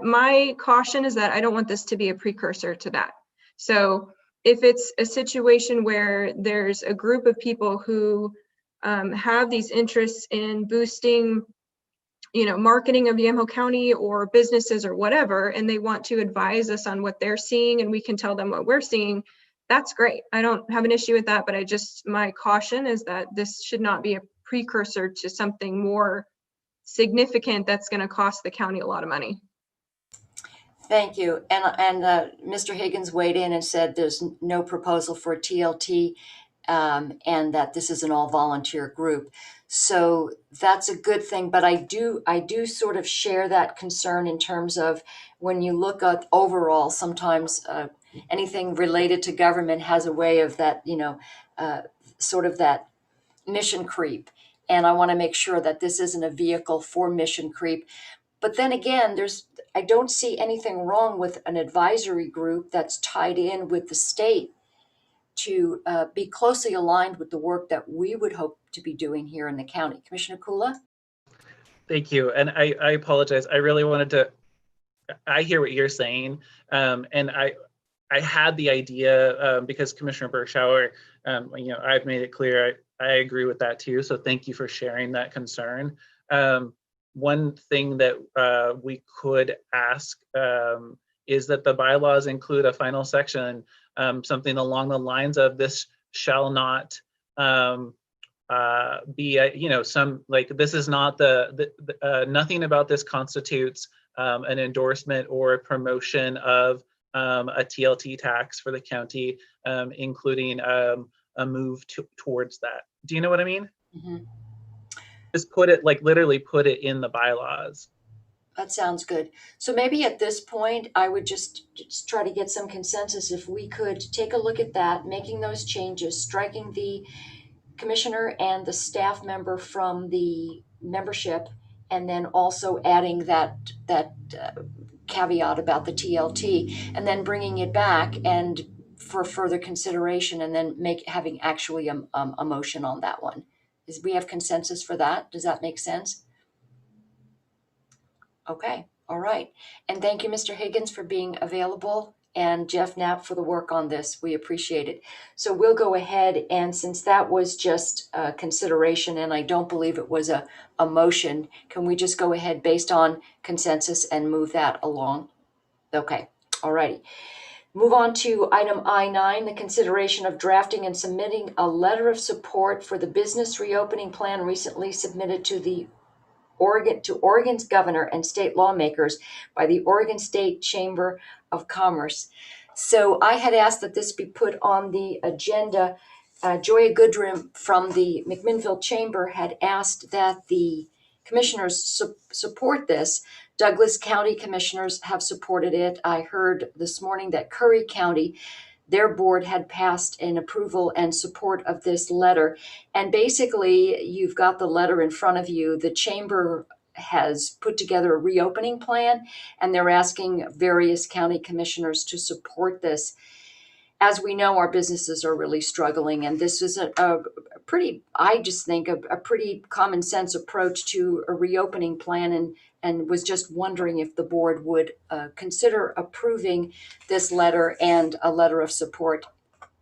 my caution is that I don't want this to be a precursor to that. So if it's a situation where there's a group of people who have these interests in boosting, marketing of Yamhill County or businesses or whatever, and they want to advise us on what they're seeing and we can tell them what we're seeing, that's great. I don't have an issue with that, but my caution is that this should not be a precursor to something more significant that's going to cost the county a lot of money. Thank you. And Mr. Higgins weighed in and said there's no proposal for a TLT and that this is an all volunteer group. So that's a good thing. But I do sort of share that concern in terms of when you look at overall, sometimes anything related to government has a way of that, sort of that mission creep. And I want to make sure that this isn't a vehicle for mission creep. But then again, I don't see anything wrong with an advisory group that's tied in with the state to be closely aligned with the work that we would hope to be doing here in the county. Commissioner Kula? Thank you. And I apologize. I really wanted to, I hear what you're saying. And I had the idea because Commissioner Bershauer, I've made it clear, I agree with that too. So thank you for sharing that concern. One thing that we could ask is that the bylaws include a final section, something along the lines of this shall not be, this is not nothing about this constitutes an endorsement or a promotion of a TLT tax for the county, including a move towards that. Do you know what I mean? Mm-hmm. Just put it, literally put it in the bylaws. That sounds good. So maybe at this point, I would just try to get some consensus. If we could take a look at that, making those changes, striking the commissioner and the staff member from the membership, and then also adding that caveat about the TLT, and then bringing it back and for further consideration, and then having actually a motion on that one. We have consensus for that? Does that make sense? Okay, all right. And thank you, Mr. Higgins, for being available, and Jeff Knapp for the work on this. We appreciate it. So we'll go ahead, and since that was just consideration, and I don't believe it was a motion, can we just go ahead based on consensus and move that along? Okay, all righty. Move on to item I-9, the consideration of drafting and submitting a letter of support for the business reopening plan recently submitted to Oregon's governor and state lawmakers by the Oregon State Chamber of Commerce. So I had asked that this be put on the agenda. Joya Goodrum from the McMinnville Chamber had asked that the commissioners support this. Douglas County commissioners have supported it. I heard this morning that Curry County, their board had passed an approval and support of this letter. And basically, you've got the letter in front of you. The chamber has put together a reopening plan, and they're asking various county commissioners to support this. As we know, our businesses are really struggling, and this is a pretty, I just think, a pretty common sense approach to a reopening plan, and was just wondering if the board would consider approving this letter and a letter of support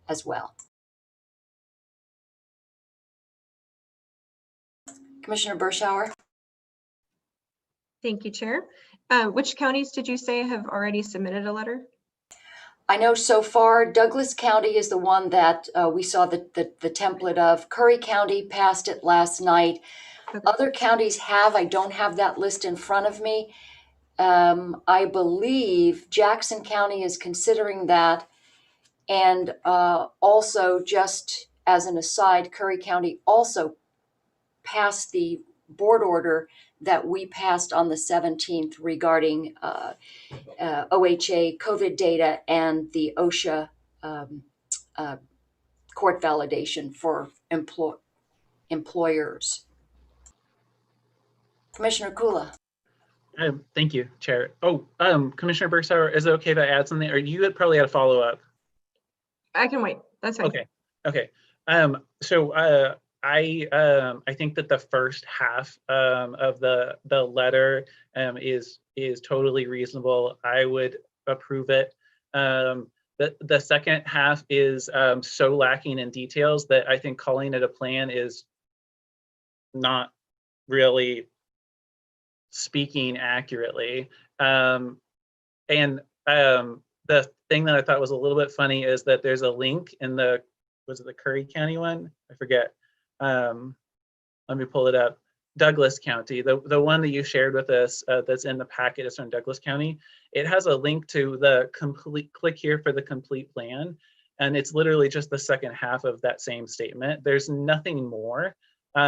as well. Commissioner Bershauer? Thank you, Chair. Which counties did you say have already submitted a letter? I know so far Douglas County is the one that we saw the template of. Curry County passed it last night. Okay. Other counties have. I don't have that list in front of me. I believe Jackson County is considering that. And also, just as an aside, Curry County also passed the board order that we passed on the 17th regarding OHA COVID data and the OSHA court validation for employers. Commissioner Kula. Thank you, Chair. Oh, Commissioner Bershauer, is it okay if I add something, or you had probably had a follow up? I can wait. That's fine. Okay. So I think that the first half of the letter is totally reasonable. I would approve it. The second half is so lacking in details that I think calling it a plan is not really speaking accurately. The thing that I thought was a little bit funny is that there's a link in was it the Curry County one? I forget. Let me pull it up. Douglas County, the one that you shared with us that's in the packet is from Douglas County. It has a link to the complete, click here for the complete plan. And it's literally just the second half of that same statement. There's nothing more,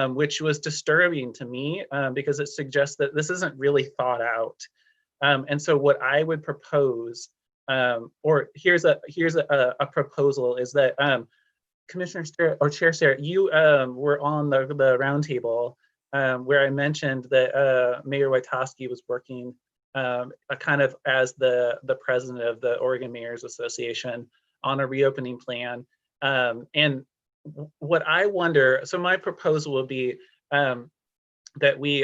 which was disturbing to me because it suggests that this isn't really thought out. And so what I would propose, or here's a proposal, is that Commissioner or Chair Sarah, you were on the roundtable where I mentioned that Mayor Wojtowski was working kind of as the president of the Oregon Mayors Association on a reopening plan. And what I wonder, so my proposal would be that we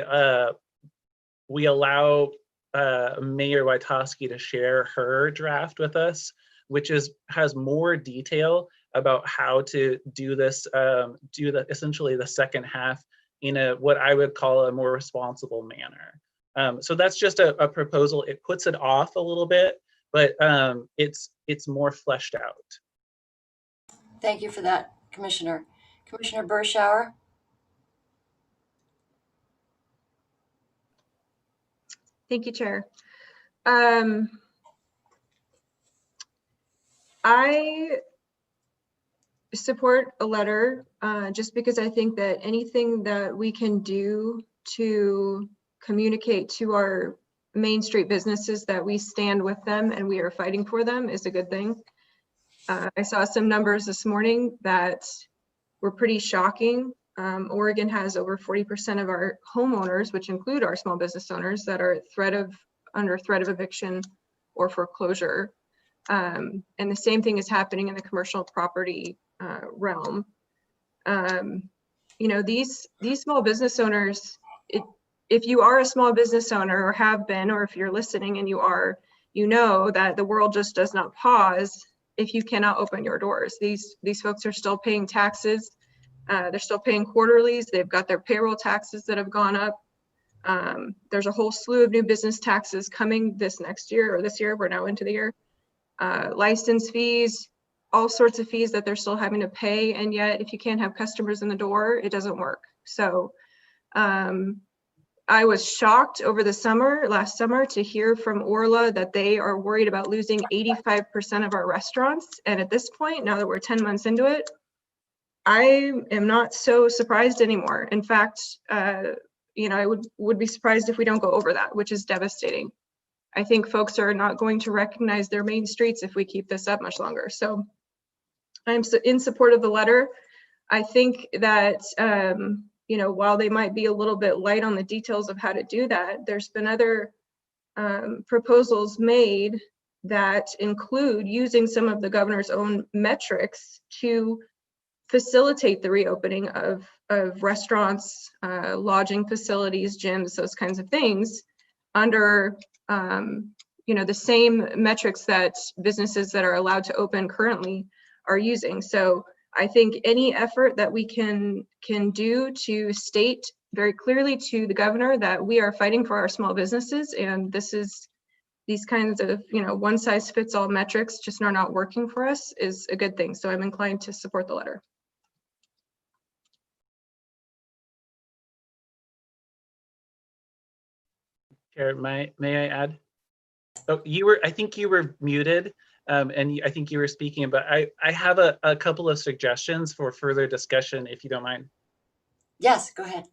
allow Mayor Wojtowski to share her draft with us, which has more detail about how to do this, essentially the second half in what I would call a more responsible manner. So that's just a proposal. It puts it off a little bit, but it's more fleshed out. Thank you for that, Commissioner. Commissioner Bershauer? Thank you, Chair. I support a letter just because I think that anything that we can do to communicate to our Main Street businesses that we stand with them and we are fighting for them is a good thing. I saw some numbers this morning that were pretty shocking. Oregon has over 40% of our homeowners, which include our small business owners, that are at threat of under threat of eviction or foreclosure. And the same thing is happening in the commercial property realm. You know, these small business owners, if you are a small business owner or have been, or if you're listening and you are, you know that the world just does not pause if you cannot open your doors. These folks are still paying taxes. They're still paying quarterlies. They've got their payroll taxes that have gone up. There's a whole slew of new business taxes coming this next year or this year. We're now into the year. License fees, all sorts of fees that they're still having to pay. And yet, if you can't have customers in the door, it doesn't work. So I was shocked over the last summer, to hear from Orla that they are worried about losing 85% of our restaurants. And at this point, now that we're 10 months into it, I am not so surprised anymore. In fact, you know, I would be surprised if we don't go over that, which is devastating. I think folks are not going to recognize their main streets if we keep this up much longer. So I'm in support of the letter. I think that, you know, while they might be a little bit light on the details of how to do that, there's been other proposals made that include using some of the governor's own metrics to facilitate the reopening of restaurants, lodging facilities, gyms, those kinds of things under, you know, the same metrics that businesses that are allowed to open currently are using. So I think any effort that we can do to state very clearly to the governor that we are fighting for our small businesses, and these kinds of, you know, one size fits all metrics just are not working for us, is a good thing. So I'm inclined to support the letter. Chair, may I add? Oh, I think you were muted, and I think you were speaking, but I have a couple of suggestions for further discussion, if you don't mind. Yes, go ahead.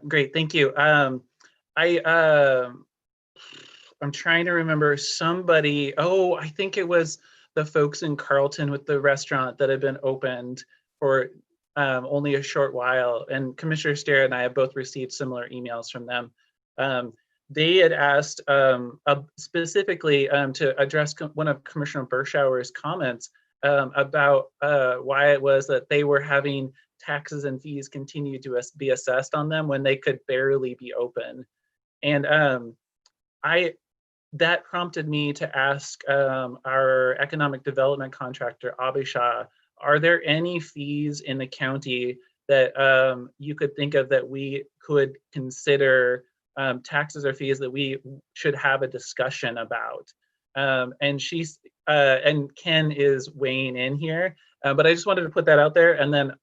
Great, thank you. I'm trying to remember somebody. Oh, I think it was the folks in Carlton with the restaurant that had been opened for only a short while, and Commissioner Stare and I have both received similar emails from them. They had asked specifically to address one of Commissioner Bershauer's comments about why it was that they were having taxes and fees continue to be assessed on them when they could barely be open. And that prompted me to ask our economic development contractor, Abhisha, are there any fees in the county that you could think of that we could consider, taxes or fees that we should have a discussion about? And Ken is weighing in here, but I just wanted to put that out there. And then,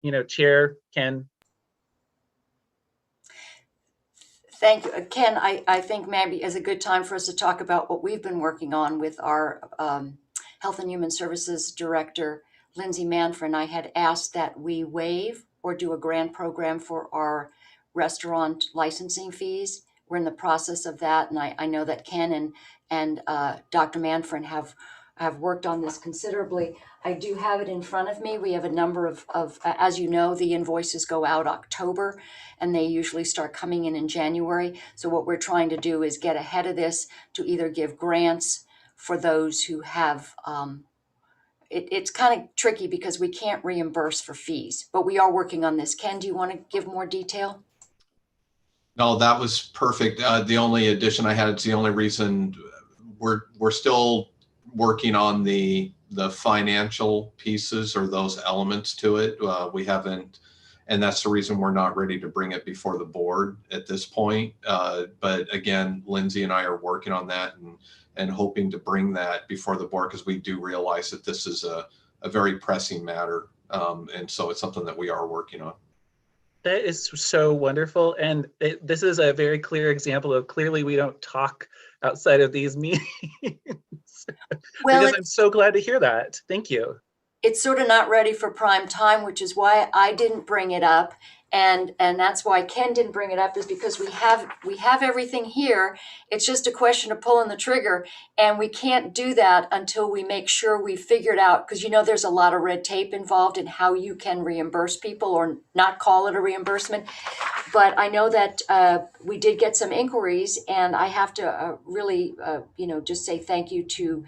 you know, Chair Ken. Thank you. Ken, I think maybe is a good time for us to talk about what we've been working on with our Health and Human Services Director, Lindsay Manfred. I had asked that we waive or do a grant program for our restaurant licensing fees. We're in the process of that, and I know that Ken and Dr. Manfred have worked on this considerably. I do have it in front of me. We have a number of as you know, the invoices go out October, and they usually start coming in January. So what we're trying to do is get ahead of this to either give grants for those who have, it's kind of tricky because we can't reimburse for fees, but we are working on this. Ken, do you want to give more detail? No, that was perfect. The only addition I had, it's the only reason we're still working on the financial pieces or those elements to it. We haven't, and that's the reason we're not ready to bring it before the board at this point. But again, Lindsay and I are working on that and hoping to bring that before the board, because we do realize that this is a very pressing matter. And so it's something that we are working on. That is so wonderful. And this is a very clear example of clearly we don't talk outside of these meetings. Well, because I'm so glad to hear that. Thank you. It's sort of not ready for prime time, which is why I didn't bring it up. And that's why Ken didn't bring it up, is because we have everything here. It's just a question of pulling the trigger, and we can't do that until we make sure we figured out, because there's a lot of red tape involved in how you can reimburse people or not call it a reimbursement. But I know that we did get some inquiries, and I have to really just say thank you to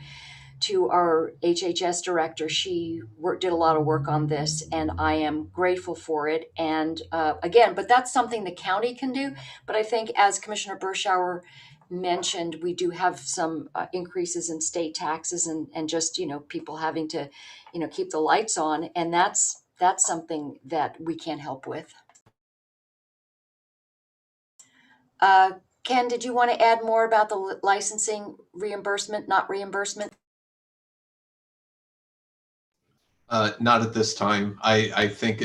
our HHS director. She did a lot of work on this, and I am grateful for it. And again, but that's something the county can do. But I think, as Commissioner Bershauer mentioned, we do have some increases in state taxes and just, people having to, keep the lights on. And that's something that we can't help with. Ken, did you want to add more about the licensing reimbursement, not reimbursement? Not at this time. I think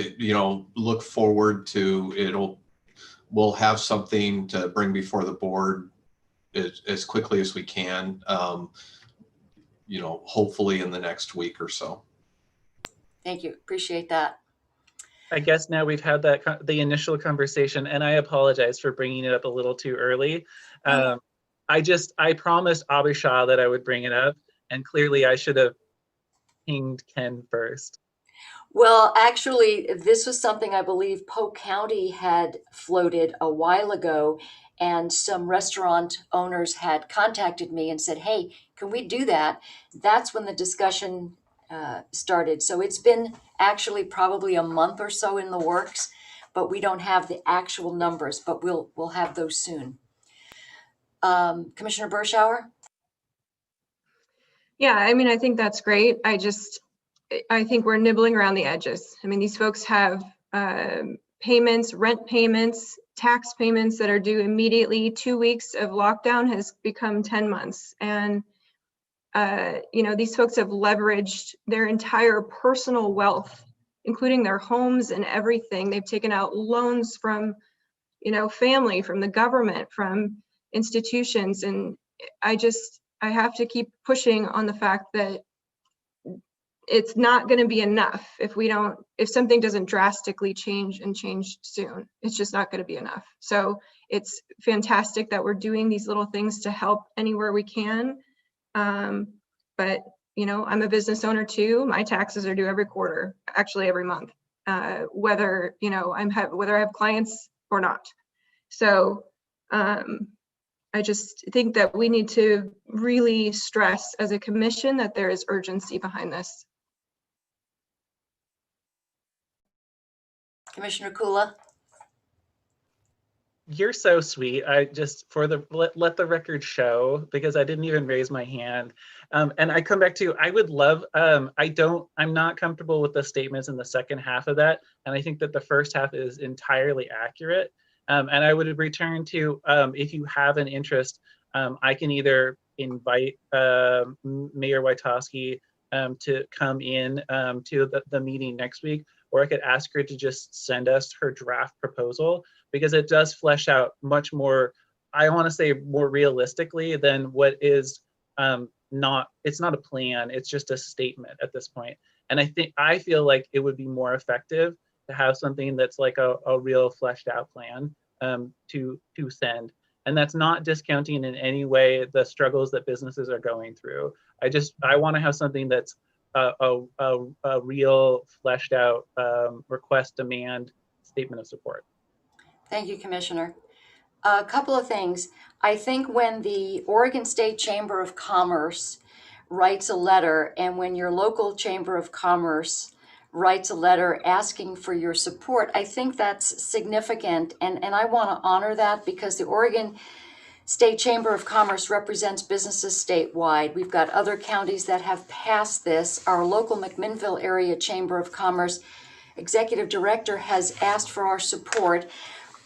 look forward to we'll have something to bring before the board as quickly as we can. Hopefully in the next week or so. Thank you. Appreciate that. I guess now we've had the initial conversation, and I apologize for bringing it up a little too early. I promised Abhishek that I would bring it up, and clearly I should have pinged Ken first. Well, actually, this was something I believe Polk County had floated a while ago, and some restaurant owners had contacted me and said, hey, can we do that? That's when the discussion started. So it's been actually probably a month or so in the works, but we don't have the actual numbers, but we'll have those soon. Commissioner Bershauer? Yeah, I think that's great. I think we're nibbling around the edges. These folks have payments, rent payments, tax payments that are due immediately. 2 weeks of lockdown has become 10 months. And, these folks have leveraged their entire personal wealth, including their homes and everything. They've taken out loans from, family, from the government, from institutions. And I have to keep pushing on the fact that it's not going to be enough if something doesn't drastically change soon. It's just not going to be enough. So it's fantastic that we're doing these little things to help anywhere we can. But I'm a business owner too. My taxes are due every quarter, actually every month, whether I have clients or not. So I just think that we need to really stress as a commission that there is urgency behind this. Commissioner Kula? You're so sweet. I just, let the record show, because I didn't even raise my hand. And I come back to, I would love, I'm not comfortable with the statements in the second half of that. And I think that the first half is entirely accurate. And I would return to, if you have an interest, I can either invite Mayor Wojtowski to come in to the meeting next week, or I could ask her to just send us her draft proposal, because it does flesh out much more, I want to say more realistically than what is it's not a plan, it's just a statement at this point. And I feel like it would be more effective to have something that's like a real fleshed out plan to send. And that's not discounting in any way the struggles that businesses are going through. I want to have something that's a real fleshed out request, demand, statement of support. Thank you, Commissioner. A couple of things. I think when the Oregon State Chamber of Commerce writes a letter, and when your local Chamber of Commerce writes a letter asking for your support, I think that's significant. And I want to honor that, because the Oregon State Chamber of Commerce represents businesses statewide. We've got other counties that have passed this. Our local McMinnville Area Chamber of Commerce Executive Director has asked for our support.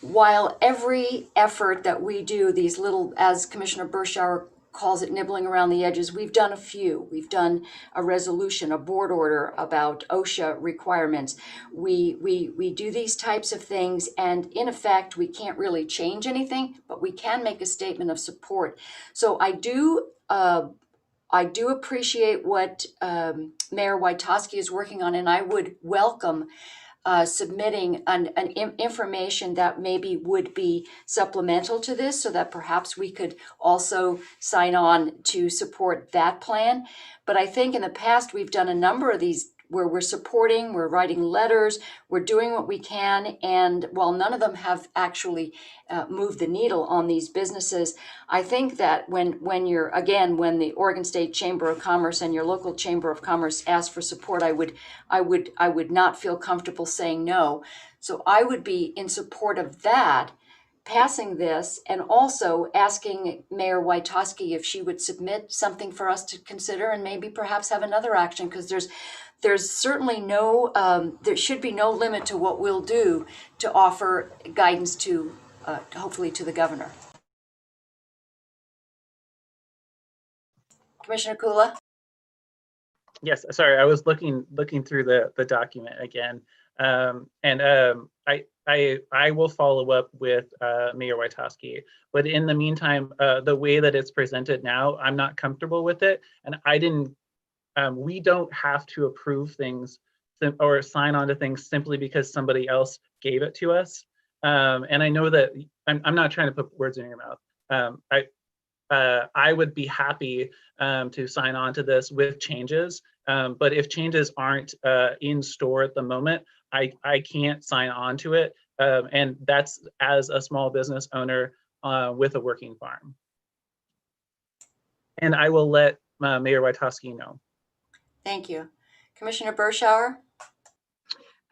While every effort that we do, these little, as Commissioner Bershauer calls it, nibbling around the edges, we've done a few. We've done a resolution, a board order about OSHA requirements. We do these types of things, and in effect, we can't really change anything, but we can make a statement of support. So I do appreciate what Mayor Wojtowski is working on, and I would welcome submitting information that maybe would be supplemental to this, so that perhaps we could also sign on to support that plan. But I think in the past, we've done a number of these where we're supporting, we're writing letters, we're doing what we can. And while none of them have actually moved the needle on these businesses, I think that when the Oregon State Chamber of Commerce and your local Chamber of Commerce ask for support, I would not feel comfortable saying no. So I would be in support of that, passing this, and also asking Mayor Wojtowski if she would submit something for us to consider, and maybe perhaps have another action, because there's certainly there should be no limit to what we'll do to offer guidance to hopefully to the governor. Commissioner Kula? Yes, sorry, I was looking through the document again. I will follow up with Mayor Wojtowski, but in the meantime, the way that it's presented now, I'm not comfortable with it, and we don't have to approve things or sign on to things simply because somebody else gave it to us. And I know that I'm not trying to put words in your mouth. I would be happy to sign on to this with changes, but if changes aren't in store at the moment, I can't sign on to it, and that's as a small business owner with a working farm. And I will let Mayor Wojtowski know. Thank you. Commissioner Bershauer?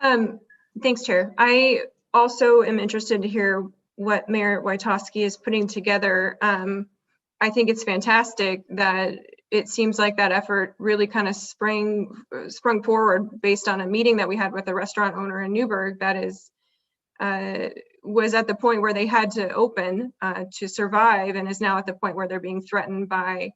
Thanks, Chair. I also am interested to hear what Mayor Wojtowski is putting together. I think it's fantastic that it seems like that effort really kind of sprung forward based on a meeting that we had with a restaurant owner in Newburgh that was at the point where they had to open to survive, and is now at the point where they're being threatened by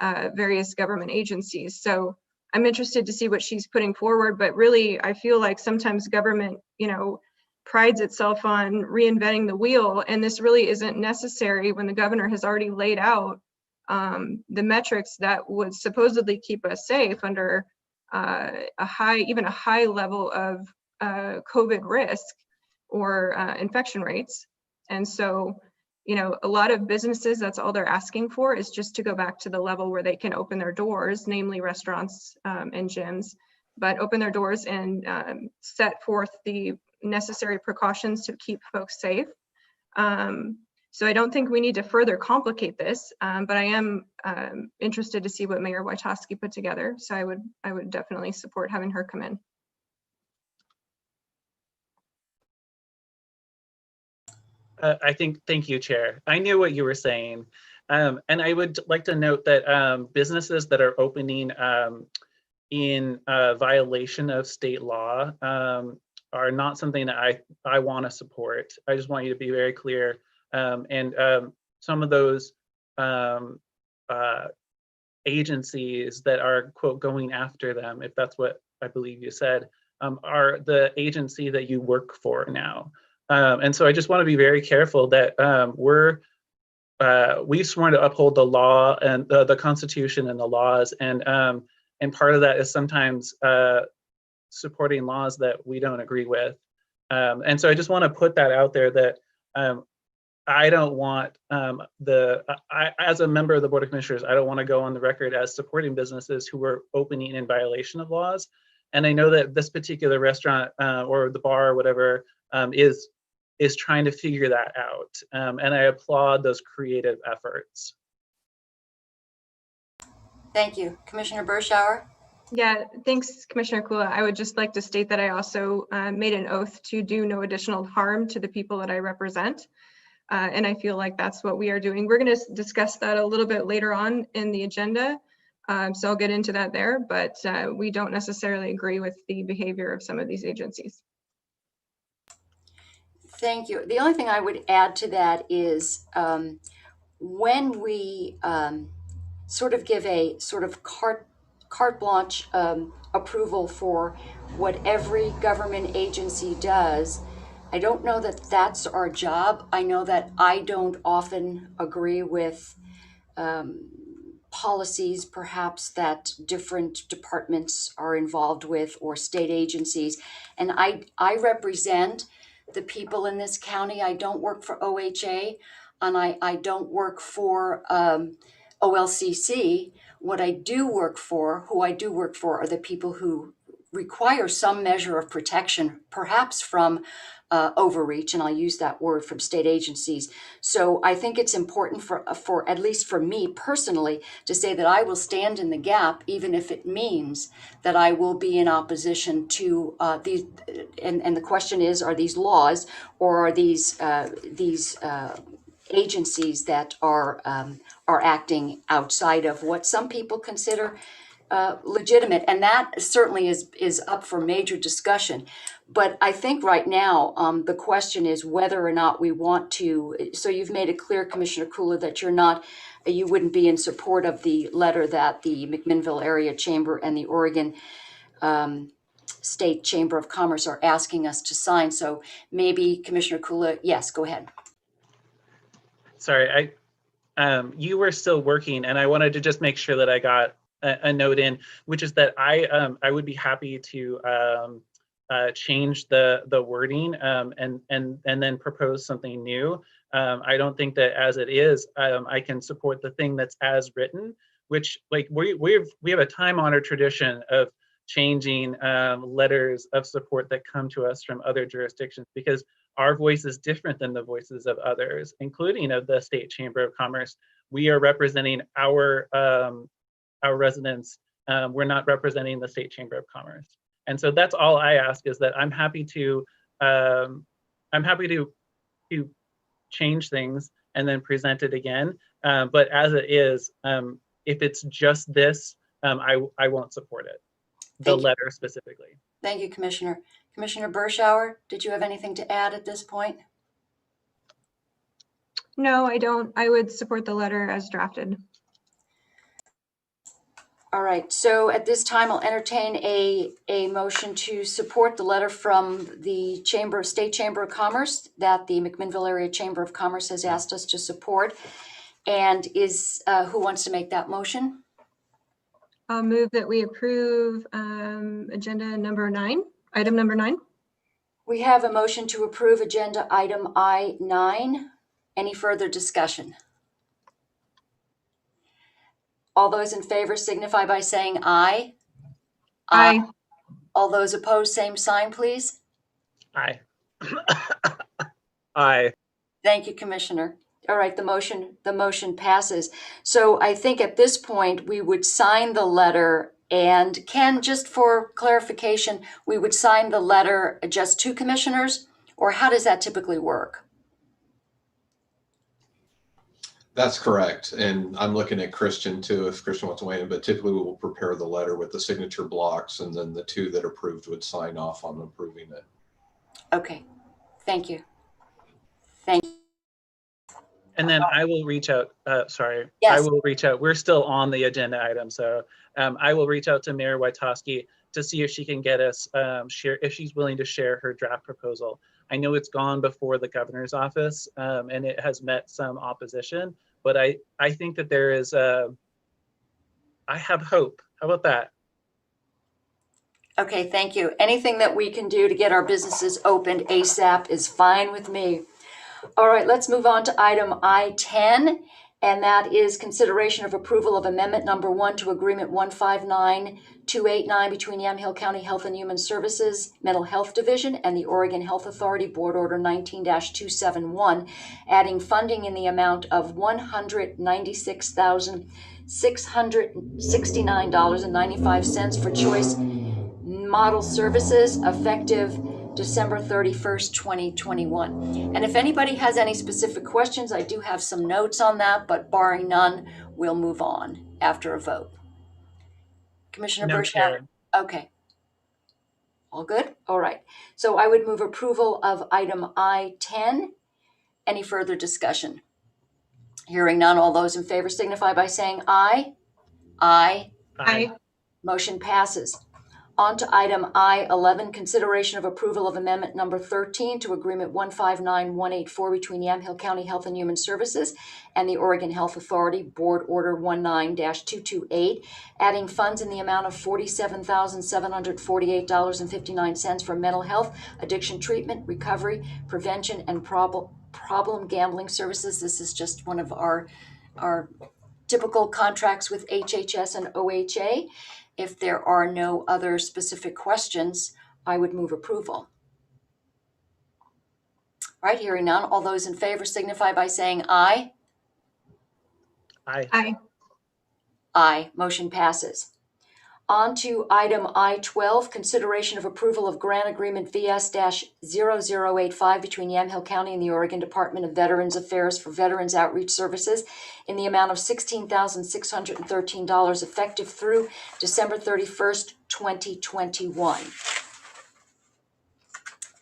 various government agencies. So I'm interested to see what she's putting forward, but really I feel like sometimes government, prides itself on reinventing the wheel, and this really isn't necessary when the governor has already laid out the metrics that would supposedly keep us safe under even a high level of COVID risk or infection rates. And so, a lot of businesses, that's all they're asking for, is just to go back to the level where they can open their doors, namely restaurants and gyms, but open their doors and set forth the necessary precautions to keep folks safe. So I don't think we need to further complicate this, but I am interested to see what Mayor Wojtowski put together. So I would definitely support having her come in. Thank you, Chair. I knew what you were saying. And I would like to note that businesses that are opening in violation of state law are not something that I want to support. I just want you to be very clear. And some of those agencies that are, quote, going after them, if that's what I believe you said, are the agency that you work for now. And so I just want to be very careful that we've sworn to uphold the law and the Constitution and the laws, and part of that is sometimes supporting laws that we don't agree with. And so I just want to put that out there that I don't want as a member of the Board of Commissioners, I don't want to go on the record as supporting businesses who are opening in violation of laws. And I know that this particular restaurant or the bar or whatever is trying to figure that out. And I applaud those creative efforts. Thank you. Commissioner Bershauer? Yeah, thanks, Commissioner Kula. I would just like to state that I also made an oath to do no additional harm to the people that I represent. And I feel like that's what we are doing. We're going to discuss that a little bit later on in the agenda. So I'll get into that there, but we don't necessarily agree with the behavior of some of these agencies. Thank you. The only thing I would add to that is when we sort of give a sort of carte blanche approval for what every government agency does, I don't know that that's our job. I know that I don't often agree with policies perhaps that different departments are involved with or state agencies. And I represent the people in this county. I don't work for OHA and I don't work for OLCC. What I do work for, who I do work for, are the people who require some measure of protection, perhaps from overreach, and I'll use that word, from state agencies. So I think it's important for at least for me personally to say that I will stand in the gap, even if it means that I will be in opposition to these. And the question is, are these laws or are these agencies that are acting outside of what some people consider legitimate? And that certainly is up for major discussion. But I think right now, the question is whether or not we want to, so you've made it clear, Commissioner Kula, that you wouldn't be in support of the letter that the McMinnville Area Chamber and the Oregon State Chamber of Commerce are asking us to sign. So maybe Commissioner Kula, yes, go ahead. Sorry, you were still working, and I wanted to just make sure that I got a note in, which is that I would be happy to change the wording and then propose something new. I don't think that as it is, I can support the thing that's as written, which, like, we have a time-honored tradition of changing letters of support that come to us from other jurisdictions, because our voice is different than the voices of others, including of the State Chamber of Commerce. We are representing our residents. We're not representing the State Chamber of Commerce. And so that's all I ask, is that I'm happy to change things and then present it again. But as it is, if it's just this, I won't support it. The letter specifically. Thank you, Commissioner. Commissioner Berschauer, did you have anything to add at this point? No, I don't. I would support the letter as drafted. All right, so at this time, I'll entertain a motion to support the letter from the State Chamber of Commerce that the McMinnville Area Chamber of Commerce has asked us to support. And who wants to make that motion? I'll move that we approve agenda number 9, item number 9. We have a motion to approve agenda item I-9. Any further discussion? All those in favor signify by saying aye. Aye. All those opposed, same sign, please. Aye. Aye. Thank you, Commissioner. All right, the motion passes. So I think at this point, we would sign the letter, and Ken, just for clarification, we would sign the letter just to commissioners, or how does that typically work? That's correct. And I'm looking at Christian too, if Christian wants to weigh in, but typically we will prepare the letter with the signature blocks, and then the two that approved would sign off on approving it. Okay, thank you. Thank you. And then I will reach out, sorry, Yes. I will reach out. We're still on the agenda item. So I will reach out to Mayor Witoski to see if she can get us, if she's willing to share her draft proposal. I know it's gone before the governor's office and it has met some opposition, but I think that there is, I have hope. How about that? Okay, thank you. Anything that we can do to get our businesses opened ASAP is fine with me. All right, let's move on to item I-10, and that is consideration of approval of amendment number 1 to agreement 159289 between Yamhill County Health and Human Services Mental Health Division and the Oregon Health Authority Board Order 19-271, adding funding in the amount of $196,669.95 for choice model services effective December 31st, 2021. And if anybody has any specific questions, I do have some notes on that, but barring none, we'll move on after a vote. Commissioner No, Berschauer? Chair. Okay. All good? All right. So I would move approval of item I-10. Any further discussion? Hearing none, all those in favor signify by saying aye. Aye. Aye. Motion passes. On to item I-11, consideration of approval of amendment number 13 to agreement 159184 between Yamhill County Health and Human Services and the Oregon Health Authority, Board Order 19-228, adding funds in the amount of $47,748.59 for mental health, addiction treatment, recovery, prevention, and problem gambling services. This is just one of our typical contracts with HHS and OHA. If there are no other specific questions, I would move approval. All right, hearing none. All those in favor signify by saying aye. Aye. Aye. Aye. Motion passes. On to item I-12, consideration of approval of grant agreement VS-0085 between Yamhill County and the Oregon Department of Veterans Affairs for Veterans Outreach Services in the amount of $16,613 effective through December 31st, 2021.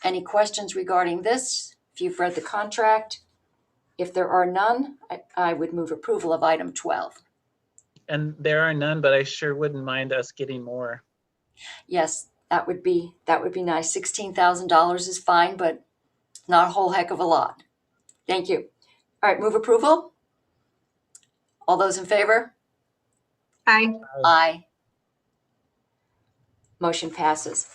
Any questions regarding this? If you've read the contract, if there are none, I would move approval of item 12. And there are none, but I sure wouldn't mind us getting more. Yes, that would be nice. $16,000 is fine, but not a whole heck of a lot. Thank you. All right, move approval. All those in favor? Aye. Aye. Motion passes.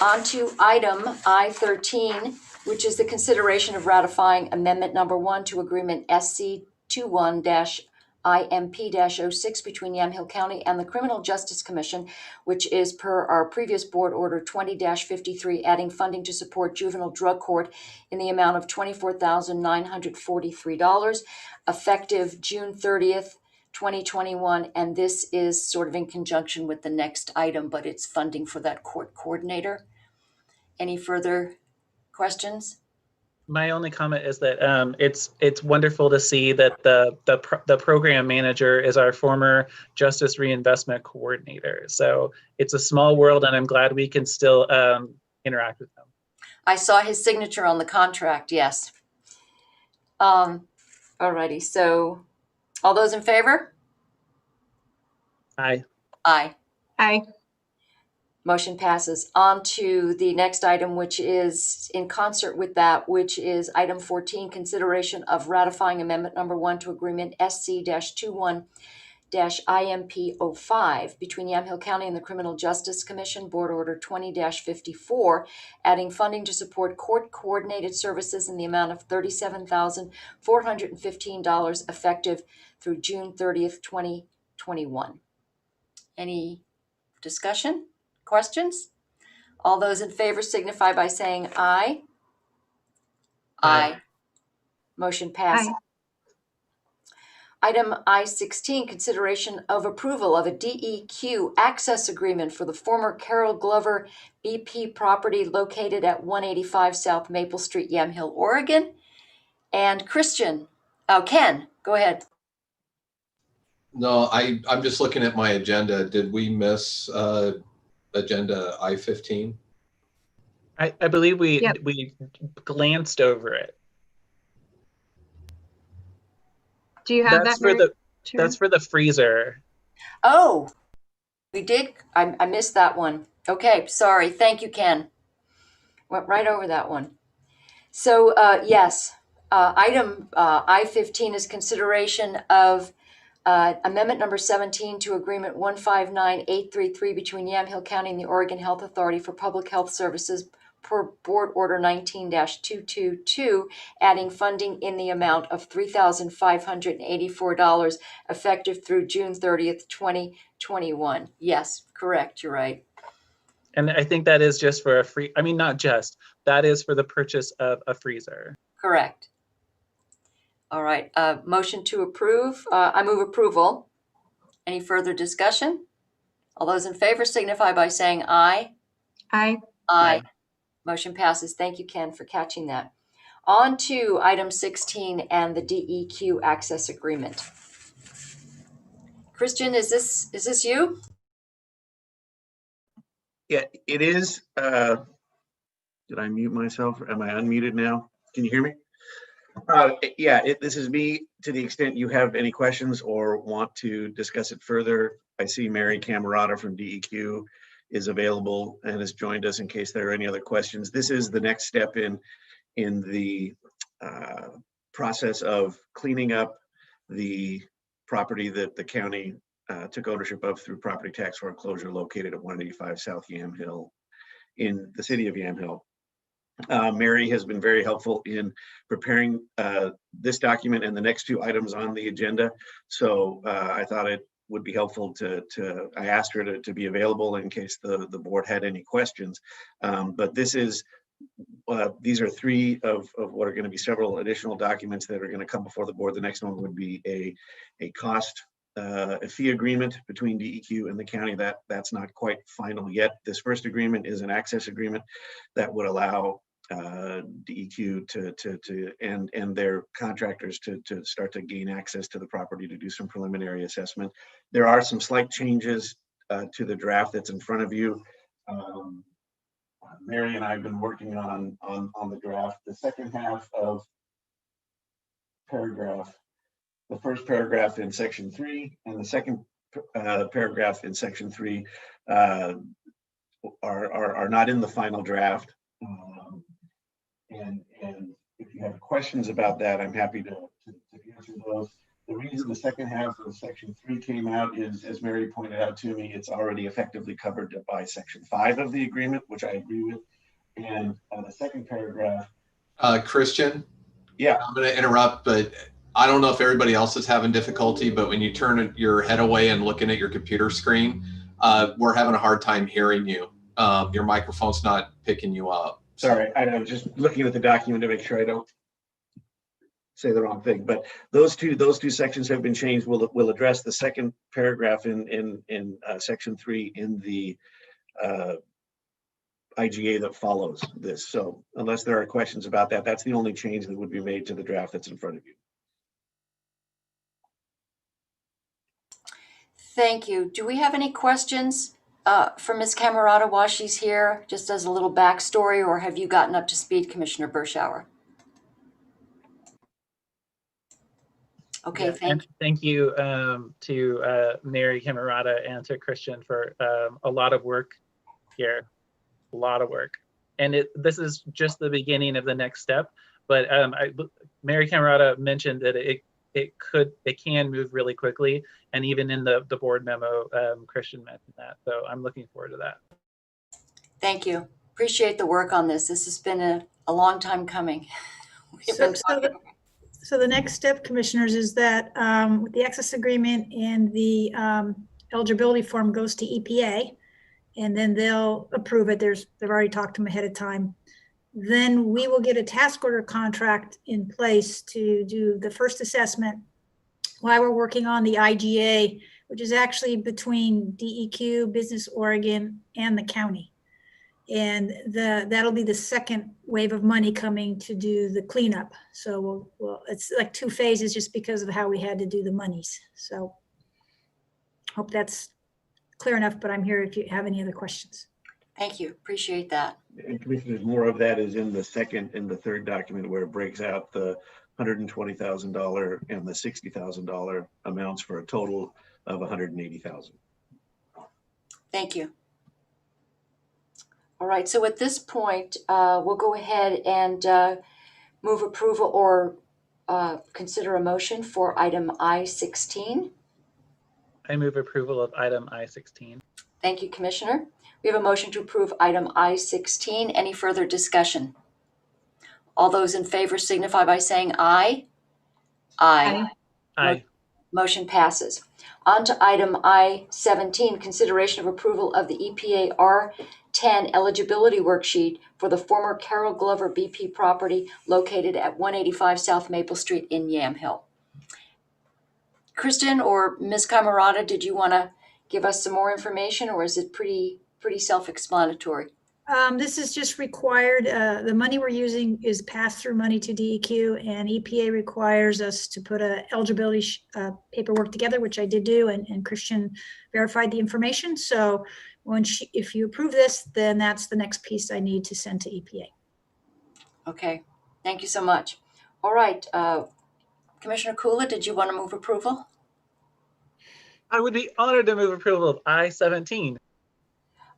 On to item I-13, which is the consideration of ratifying amendment number 1 to agreement SC21-IMP-06 between Yamhill County and the Criminal Justice Commission, which is per our previous board order 20-53, adding funding to support juvenile drug court in the amount of $24,943, effective June 30th, 2021. And this is sort of in conjunction with the next item, but it's funding for that court coordinator. Any further questions? My only comment is that it's wonderful to see that the program manager is our former Justice Reinvestment Coordinator. So it's a small world, and I'm glad we can still interact with them. I saw his signature on the contract, yes. Alrighty, so all those in favor? Aye. Aye. Aye. Motion passes. On to the next item, which is in concert with that, which is item 14, consideration of ratifying amendment number 1 to agreement SC-21-IMP-05 between Yamhill County and the Criminal Justice Commission, Board Order 20-54, adding funding to support court coordinated services in the amount of $37,415 effective through June 30th, 2021. Any discussion? Questions? All those in favor signify by saying aye. Aye. Motion passes. Aye. Item I-16, consideration of approval of a DEQ access agreement for the former Carol Glover BP property located at 185 South Maple Street, Yamhill, Oregon. And Ken, go ahead. No, I'm just looking at my agenda. Did we miss agenda I-15? I believe we Yep. we glanced over it. Do you have That's that? for the Chair? that's for the freezer. Oh, we did. I missed that one. Okay, sorry. Thank you, Ken. Went right over that one. So yes, item I-15 is consideration of amendment number 17 to agreement 159833 between Yamhill County and the Oregon Health Authority for Public Health Services per Board Order 19-222, adding funding in the amount of $3,584 effective through June 30th, 2021. Yes, correct. You're right. And I think that is just for not just, that is for the purchase of a freezer. Correct. All right, motion to approve. I move approval. Any further discussion? All those in favor signify by saying aye. Aye. Aye. Motion passes. Thank you, Ken, for catching that. On to item 16 and the DEQ access agreement. Christian, is this you? Yeah, it is. Did I mute myself? Am I unmuted now? Can you hear me? Yeah, this is me. to the extent you have any questions or want to discuss it further, I see Mary Camerata from DEQ is available and has joined us in case there are any other questions. This is the next step in the process of cleaning up the property that the county took ownership of through property tax foreclosure located at 185 South Yamhill in the city of Yamhill. Mary has been very helpful in preparing this document and the next two items on the agenda. So I thought it would be helpful I asked her to be available in case the board had any questions. But this is, these are three of what are going to be several additional documents that are going to come before the board. The next one would be a fee agreement between DEQ and the county. That's not quite final yet. This first agreement is an access agreement that would allow DEQ and their contractors to start to gain access to the property to do some preliminary assessment. There are some slight changes to the draft that's in front of you. Mary and I have been working on the draft. The second half of the first paragraph in section 3 and the second paragraph in section 3 are not in the final draft. And if you have questions about that, I'm happy to answer those. The reason the second half of section 3 came out is, as Mary pointed out to me, it's already effectively covered by section 5 of the agreement, which I agree with. And the second paragraph. Christian? Yeah. I'm going to interrupt, but I don't know if everybody else is having difficulty, but when you turn your head away and looking at your computer screen, we're having a hard time hearing you. Your microphone's not picking you up. Sorry, I was just looking at the document to make sure I don't say the wrong thing. But those two sections have been changed. We'll address the second paragraph in section 3 in the IGA that follows this. So unless there are questions about that, that's the only change that would be made to the draft that's in front of you. Thank you. Do we have any questions for Ms. Camerata while she's here, just as a little backstory, or have you gotten up to speed, Commissioner Bershauer? Okay, Yeah, thank you to Mary Camerata and to Christian for a lot of work here, a lot of work. And this is just the beginning of the next step. But Mary Camerata mentioned that it can move really quickly, and even in the board memo, Christian mentioned that. So I'm looking forward to that. Thank you. Appreciate the work on this. This has been a long time coming. So the next step, commissioners, is that with the access agreement and the eligibility form goes to EPA, and then they'll approve it. They've already talked to them ahead of time. Then we will get a task order contract in place to do the first assessment while we're working on the IGA, which is actually between DEQ, Business Oregon, and the county. And that'll be the second wave of money coming to do the cleanup. So it's like 2 phases just because of how we had to do the monies. So hope that's clear enough, but I'm here if you have any other questions. Thank you. Appreciate that. And Commissioners, more of that is in the second and the third document where it breaks out the $120,000 and the $60,000 amounts for a total of $180,000. Thank you. All right, so at this point, we'll go ahead and move approval or consider a motion for item I-16. I move approval of item I-16. Thank you, Commissioner. We have a motion to approve item I-16. Any further discussion? All those in favor signify by saying aye. Aye. Aye. Motion passes. On to item I-17, consideration of approval of the EPA R10 eligibility worksheet for the former Carol Glover BP property located at 185 South Maple Street in Yamhill. Kristen or Ms. Camerata, did you want to give us some more information, or is it pretty self-explanatory? This is just required. The money we're using is pass-through money to DEQ, and EPA requires us to put a eligibility paperwork together, which I did do, and Christian verified the information. So if you approve this, then that's the next piece I need to send to EPA. Okay, thank you so much. All right, Commissioner Kula, did you want to move approval? I would be honored to move approval of I-17.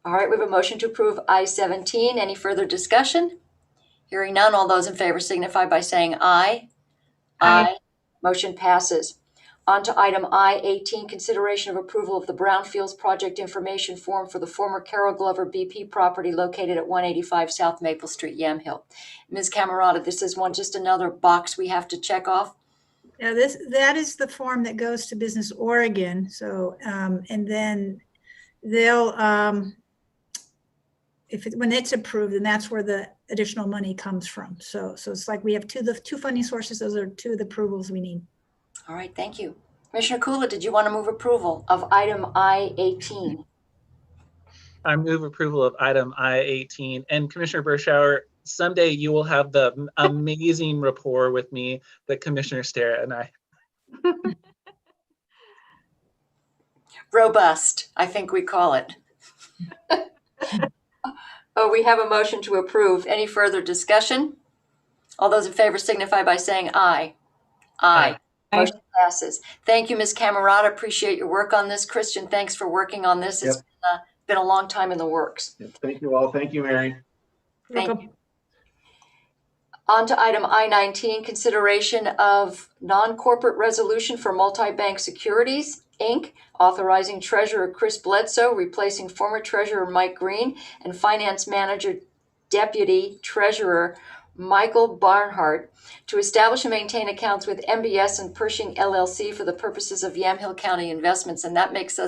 All right, we have a motion to approve I-17. Any further discussion? Hearing none, all those in favor signify by saying aye. Aye. Motion passes. On to item I-18, consideration of approval of the Brownfields Project Information Form for the former Carol Glover BP property located at 185 South Maple Street, Yamhill. Ms. Camerata, this is just another box we have to check off. Now that is the form that goes to Business Oregon. So, and then they'll, when it's approved, then that's where the additional money comes from. So it's like we have the two funding sources. Those are two of the approvals we need. All right, thank you. Commissioner Kula, did you want to move approval of item I-18? I move approval of item I-18. And Commissioner Bershauer, someday you will have the amazing rapport with me that Commissioner Stara and I. Robust, I think we call it. Oh, we have a motion to approve. Any further discussion? All those in favor signify by saying aye. Aye. Motion passes. Thank you, Ms. Camerata. Appreciate your work on this. Christian, thanks for working on this. It's been a long time in the works. Thank you all. Thank you, Mary. Thank you. On to item I-19, consideration of non-corporate resolution for Multi-Bank Securities, Inc., authorizing Treasurer Chris Bledsoe, replacing former Treasurer Mike Green, and Finance Manager Deputy Treasurer Michael Barnhart to establish and maintain accounts with MBS and Pershing LLC for the purposes of Yamhill County investments. And that makes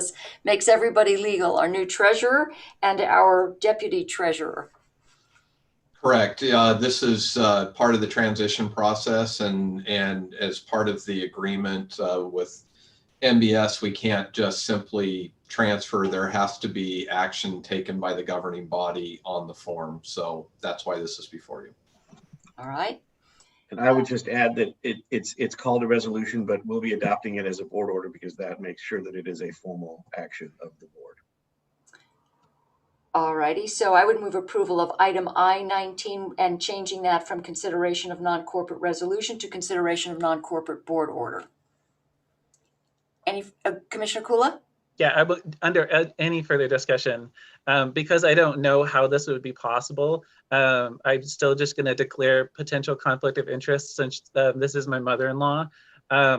everybody legal, our new treasurer and our deputy treasurer. Correct. This is part of the transition process, and as part of the agreement with MBS, we can't just simply transfer. There has to be action taken by the governing body on the form. So that's why this is before you. All right. And I would just add that it's called a resolution, but we'll be adopting it as a board order because that makes sure that it is a formal action of the board. All righty. So I would move approval of item I-19 and changing that from consideration of non-corporate resolution to consideration of non-corporate board order. Any Commissioner Kula? Yeah, under any further discussion, because I don't know how this would be possible, I'm still just going to declare potential conflict of interest since this is my mother-in-law. I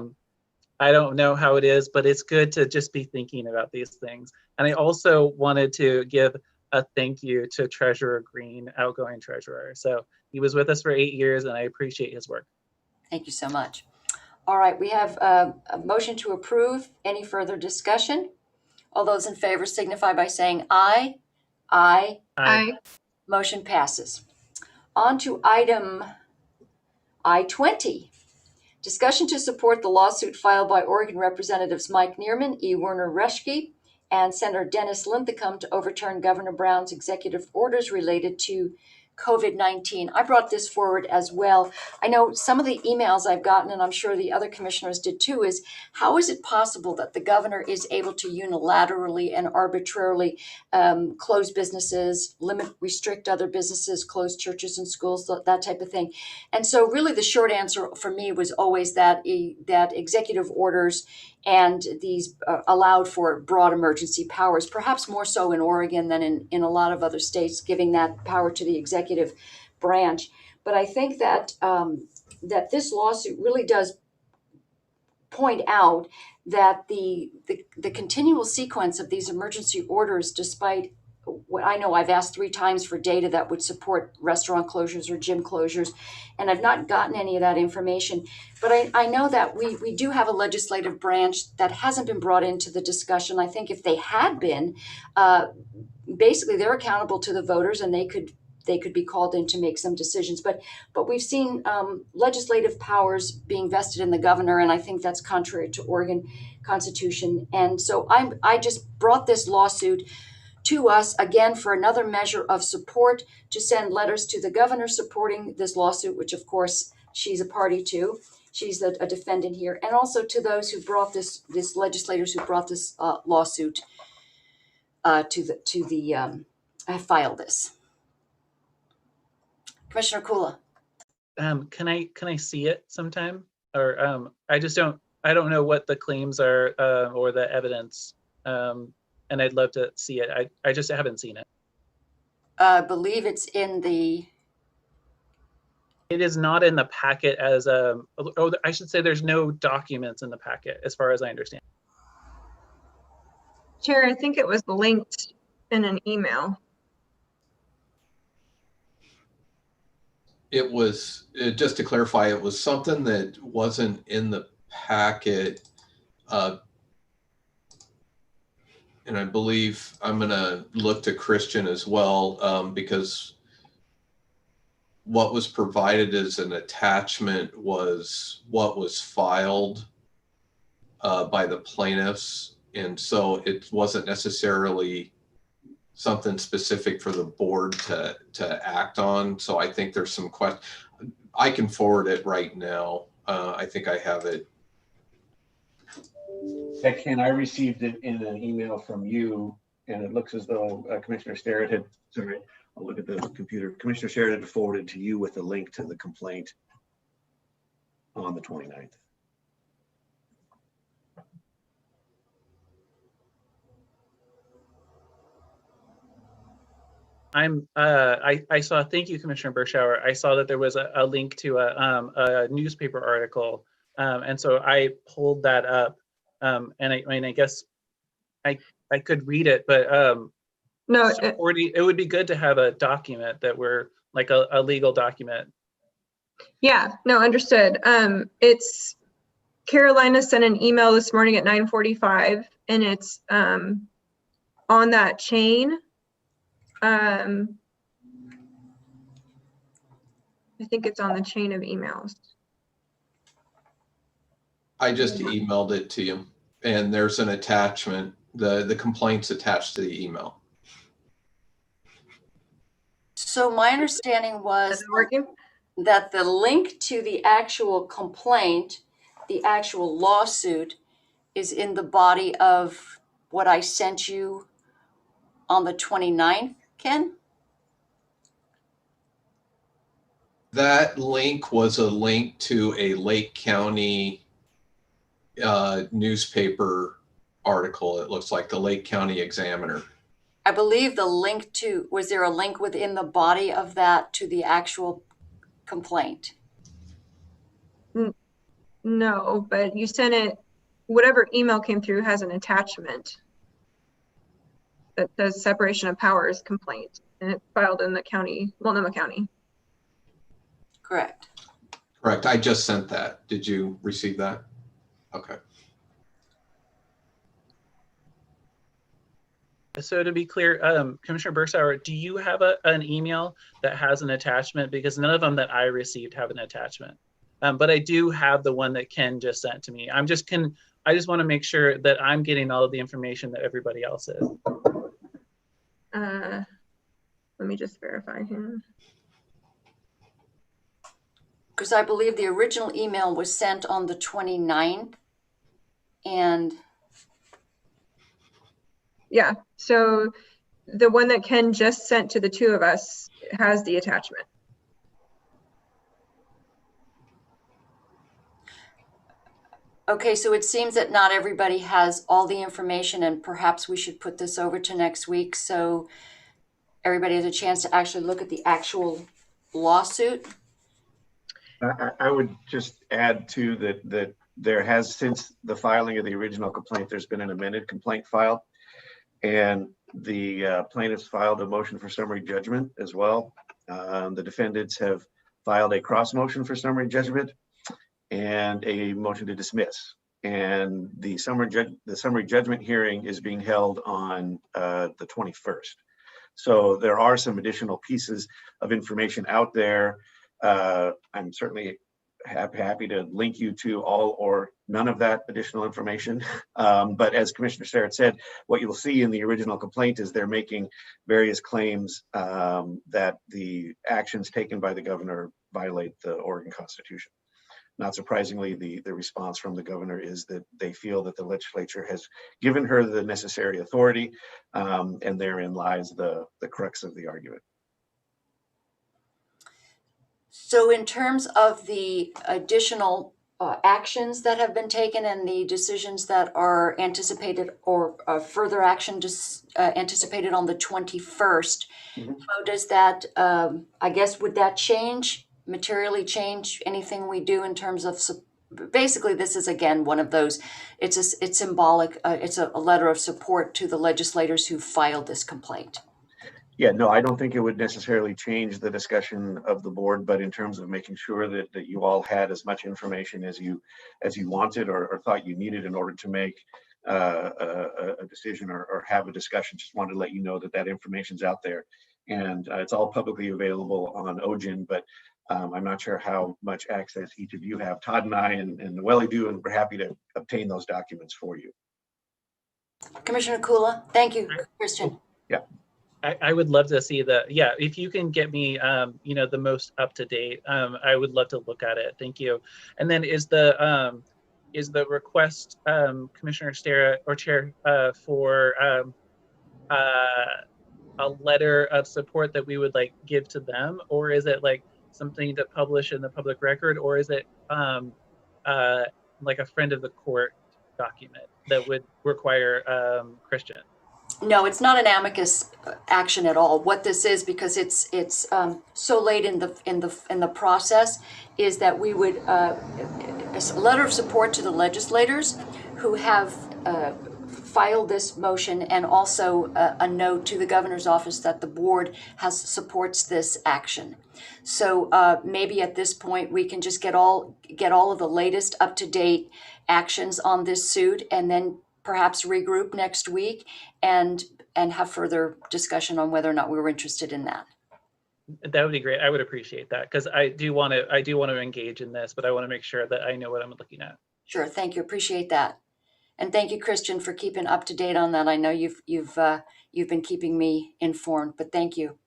don't know how it is, but it's good to just be thinking about these things. And I also wanted to give a thank you to Treasurer Green, outgoing treasurer. So he was with us for 8 years, and I appreciate his work. Thank you so much. All right, we have a motion to approve. Any further discussion? All those in favor signify by saying aye. Aye. Aye. Motion passes. On to item I-20. Discussion to support the lawsuit filed by Oregon Representatives Mike Neerman, E. Werner Reschke, and Senator Dennis Linthicum to overturn Governor Brown's executive orders related to COVID-19. I brought this forward as well. I know some of the emails I've gotten, and I'm sure the other commissioners did too, is how is it possible that the governor is able to unilaterally and arbitrarily close businesses, restrict other businesses, close churches and schools, that type of thing. And so really the short answer for me was always that executive orders and these allowed for broad emergency powers, perhaps more so in Oregon than in a lot of other states, giving that power to the executive branch. But I think that that this lawsuit really does point out that the continual sequence of these emergency orders, despite what I know, I've asked 3 times for data that would support restaurant closures or gym closures, and I've not gotten any of that information. But I know that we do have a legislative branch that hasn't been brought into the discussion. I think if they had been, basically they're accountable to the voters, and they could be called in to make some decisions. But we've seen legislative powers being vested in the governor, and I think that's contrary to Oregon Constitution. And so I just brought this lawsuit to us again for another measure of support, to send letters to the governor supporting this lawsuit, which of course she's a party to. She's a defendant here, and also to those who brought this legislators who brought this lawsuit I filed this. Commissioner Kula. Can I see it sometime? or I don't know what the claims are or the evidence. And I'd love to see it. I just haven't seen it. I believe it's in the, It is not in the packet as I should say there's no documents in the packet as far as I understand. Chair, I think it was linked in an email. It was, just to clarify, it was something that wasn't in the packet. And I believe I'm going to look to Christian as well, because what was provided as an attachment was what was filed by the plaintiffs. And so it wasn't necessarily something specific for the board to act on. So I think there's some questions. I can forward it right now. I think I have it. Ken, I received it in an email from you, and it looks as though Commissioner Starrett had, sorry, I'll look at the computer. Commissioner Starrett had forwarded to you with a link to the complaint on the 29th. I saw, thank you, Commissioner Bershauer. I saw that there was a link to a newspaper article. And so I pulled that up. And I guess I could read it, but No, it would be good to have a document that we're like a legal document. yeah, no, understood. It's Carolina sent an email this morning at 9:45, and it's on that chain. I think it's on the chain of emails. I just emailed it to you, and there's an attachment. The complaint's attached to the email. so my understanding Is was it working? that the link to the actual complaint, the actual lawsuit, is in the body of what I sent you on the 29th, Ken? That link was a link to a Lake County newspaper article. It looks like the Lake County Examiner. I believe the link to, was there a link within the body of that to the actual complaint? No, but you sent it, whatever email came through has an attachment that says separation of powers complaint, and it's filed in the county, Multnomah County. Correct. Correct. I just sent that. Did you receive that? Okay. So to be clear, Commissioner Bershauer, do you have an email that has an attachment? Because none of them that I received have an attachment. But I do have the one that Ken just sent to me. I just want to make sure that I'm getting all of the information that everybody else is. Let me just verify here. Because I believe the original email was sent on the 29th, and Yeah, so the one that Ken just sent to the two of us has the attachment. okay, so it seems that not everybody has all the information, and perhaps we should put this over to next week so everybody has a chance to actually look at the actual lawsuit. I would just add to that there has, since the filing of the original complaint, there's been an amended complaint filed, and the plaintiffs filed a motion for summary judgment as well. The defendants have filed a cross motion for summary judgment and a motion to dismiss. And the summary judgment hearing is being held on the 21st. So there are some additional pieces of information out there. I'm certainly happy to link you to all or none of that additional information. But as Commissioner Starrett said, what you'll see in the original complaint is they're making various claims that the actions taken by the governor violate the Oregon Constitution. Not surprisingly, the response from the governor is that they feel that the legislature has given her the necessary authority, and therein lies the crux of the argument. So in terms of the additional actions that have been taken and the decisions that are anticipated or further action anticipated on the 21st. Mhm. How does that, I guess, would that materially change anything we do in terms of, basically this is again one of those, it's symbolic, it's a letter of support to the legislators who filed this complaint. Yeah, no, I don't think it would necessarily change the discussion of the board, but in terms of making sure that you all had as much information as you wanted or thought you needed in order to make a decision or have a discussion, just wanted to let you know that information's out there. And it's all publicly available on OGIN, but I'm not sure how much access each of you have. Todd and I and Noelle do, and we're happy to obtain those documents for you. Commissioner Kula, thank you, Christian. Yeah. I would love to see if you can get me, the most up to date, I would love to look at it. Thank you. And then is the request, Commissioner Stara or Chair, for a letter of support that we would like give to them, or is it like something to publish in the public record, or is it like a friend of the court document that would require Christian? No, it's not an amicus action at all. What this is, because it's so late in the process, is that we would a letter of support to the legislators who have filed this motion, and also a note to the governor's office that the board supports this action. So maybe at this point we can just get all of the latest up-to-date actions on this suit, and then perhaps regroup next week and have further discussion on whether or not we were interested in that. That would be great. I would appreciate that, because I do want to engage in this, but I want to make sure that I know what I'm looking at. Sure, thank you. Appreciate that, and thank you, Christian, for keeping up to date on that. I know you've been keeping me informed, but thank you.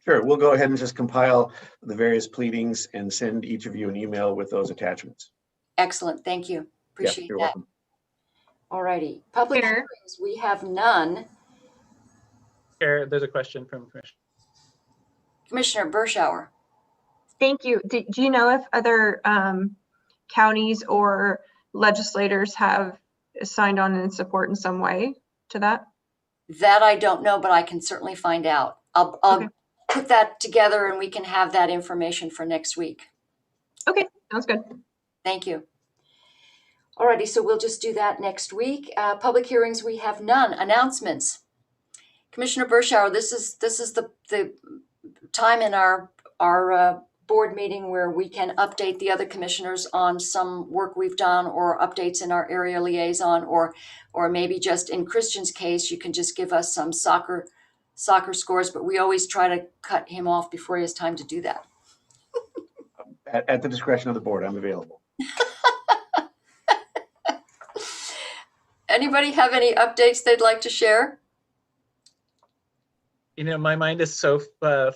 Sure, we'll go ahead and just compile the various pleadings and send each of you an email with those attachments. Excellent, thank you. Appreciate you're that. welcome. All righty, public Chair. hearings, we have none. Chair, there's a question from Commissioner Bershauer. Thank you. Do you know if other counties or legislators have signed on in support in some way to that? That I don't know, but I can certainly find out. I'll Okay. put that together and we can have that information for next week. Okay, sounds good. Thank you. Alrighty, so we'll just do that next week. Public hearings, we have none. Announcements. Commissioner Bershauer, this is the time in our board meeting where we can update the other commissioners on some work we've done, or updates in our area liaison, or maybe just in Christian's case, you can just give us some soccer scores, but we always try to cut him off before he has time to do that. At the discretion of the board, I'm available. Anybody have any updates they'd like to share? My mind is so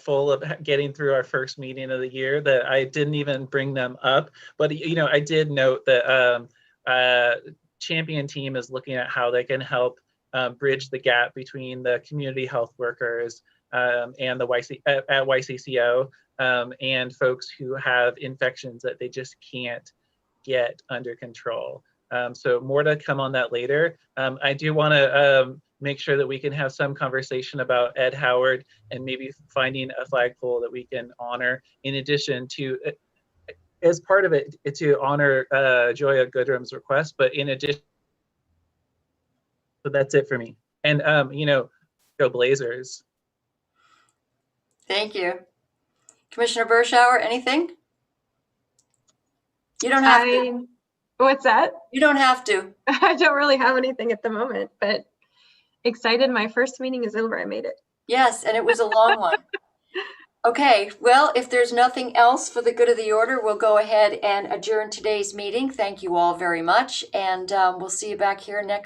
full of getting through our first meeting of the year that I didn't even bring them up. But, I did note that Champion Team is looking at how they can help bridge the gap between the community health workers and the at YCCO and folks who have infections that they just can't get under control. So more to come on that later. I do want to make sure that we can have some conversation about Ed Howard and maybe finding a flagpole that we can honor, in addition to, as part of it, to honor Joya Goodrum's request, but in addition, so that's it for me. And, go Blazers. Thank you. Commissioner Bershauer, anything? You don't have to. What's that? You don't have to. I don't really have anything at the moment, but excited. My first meeting is over. I made it. Yes, and it was a long one. Okay, well, if there's nothing else for the good of the order, we'll go ahead and adjourn today's meeting. Thank you all very much, and we'll see you back here next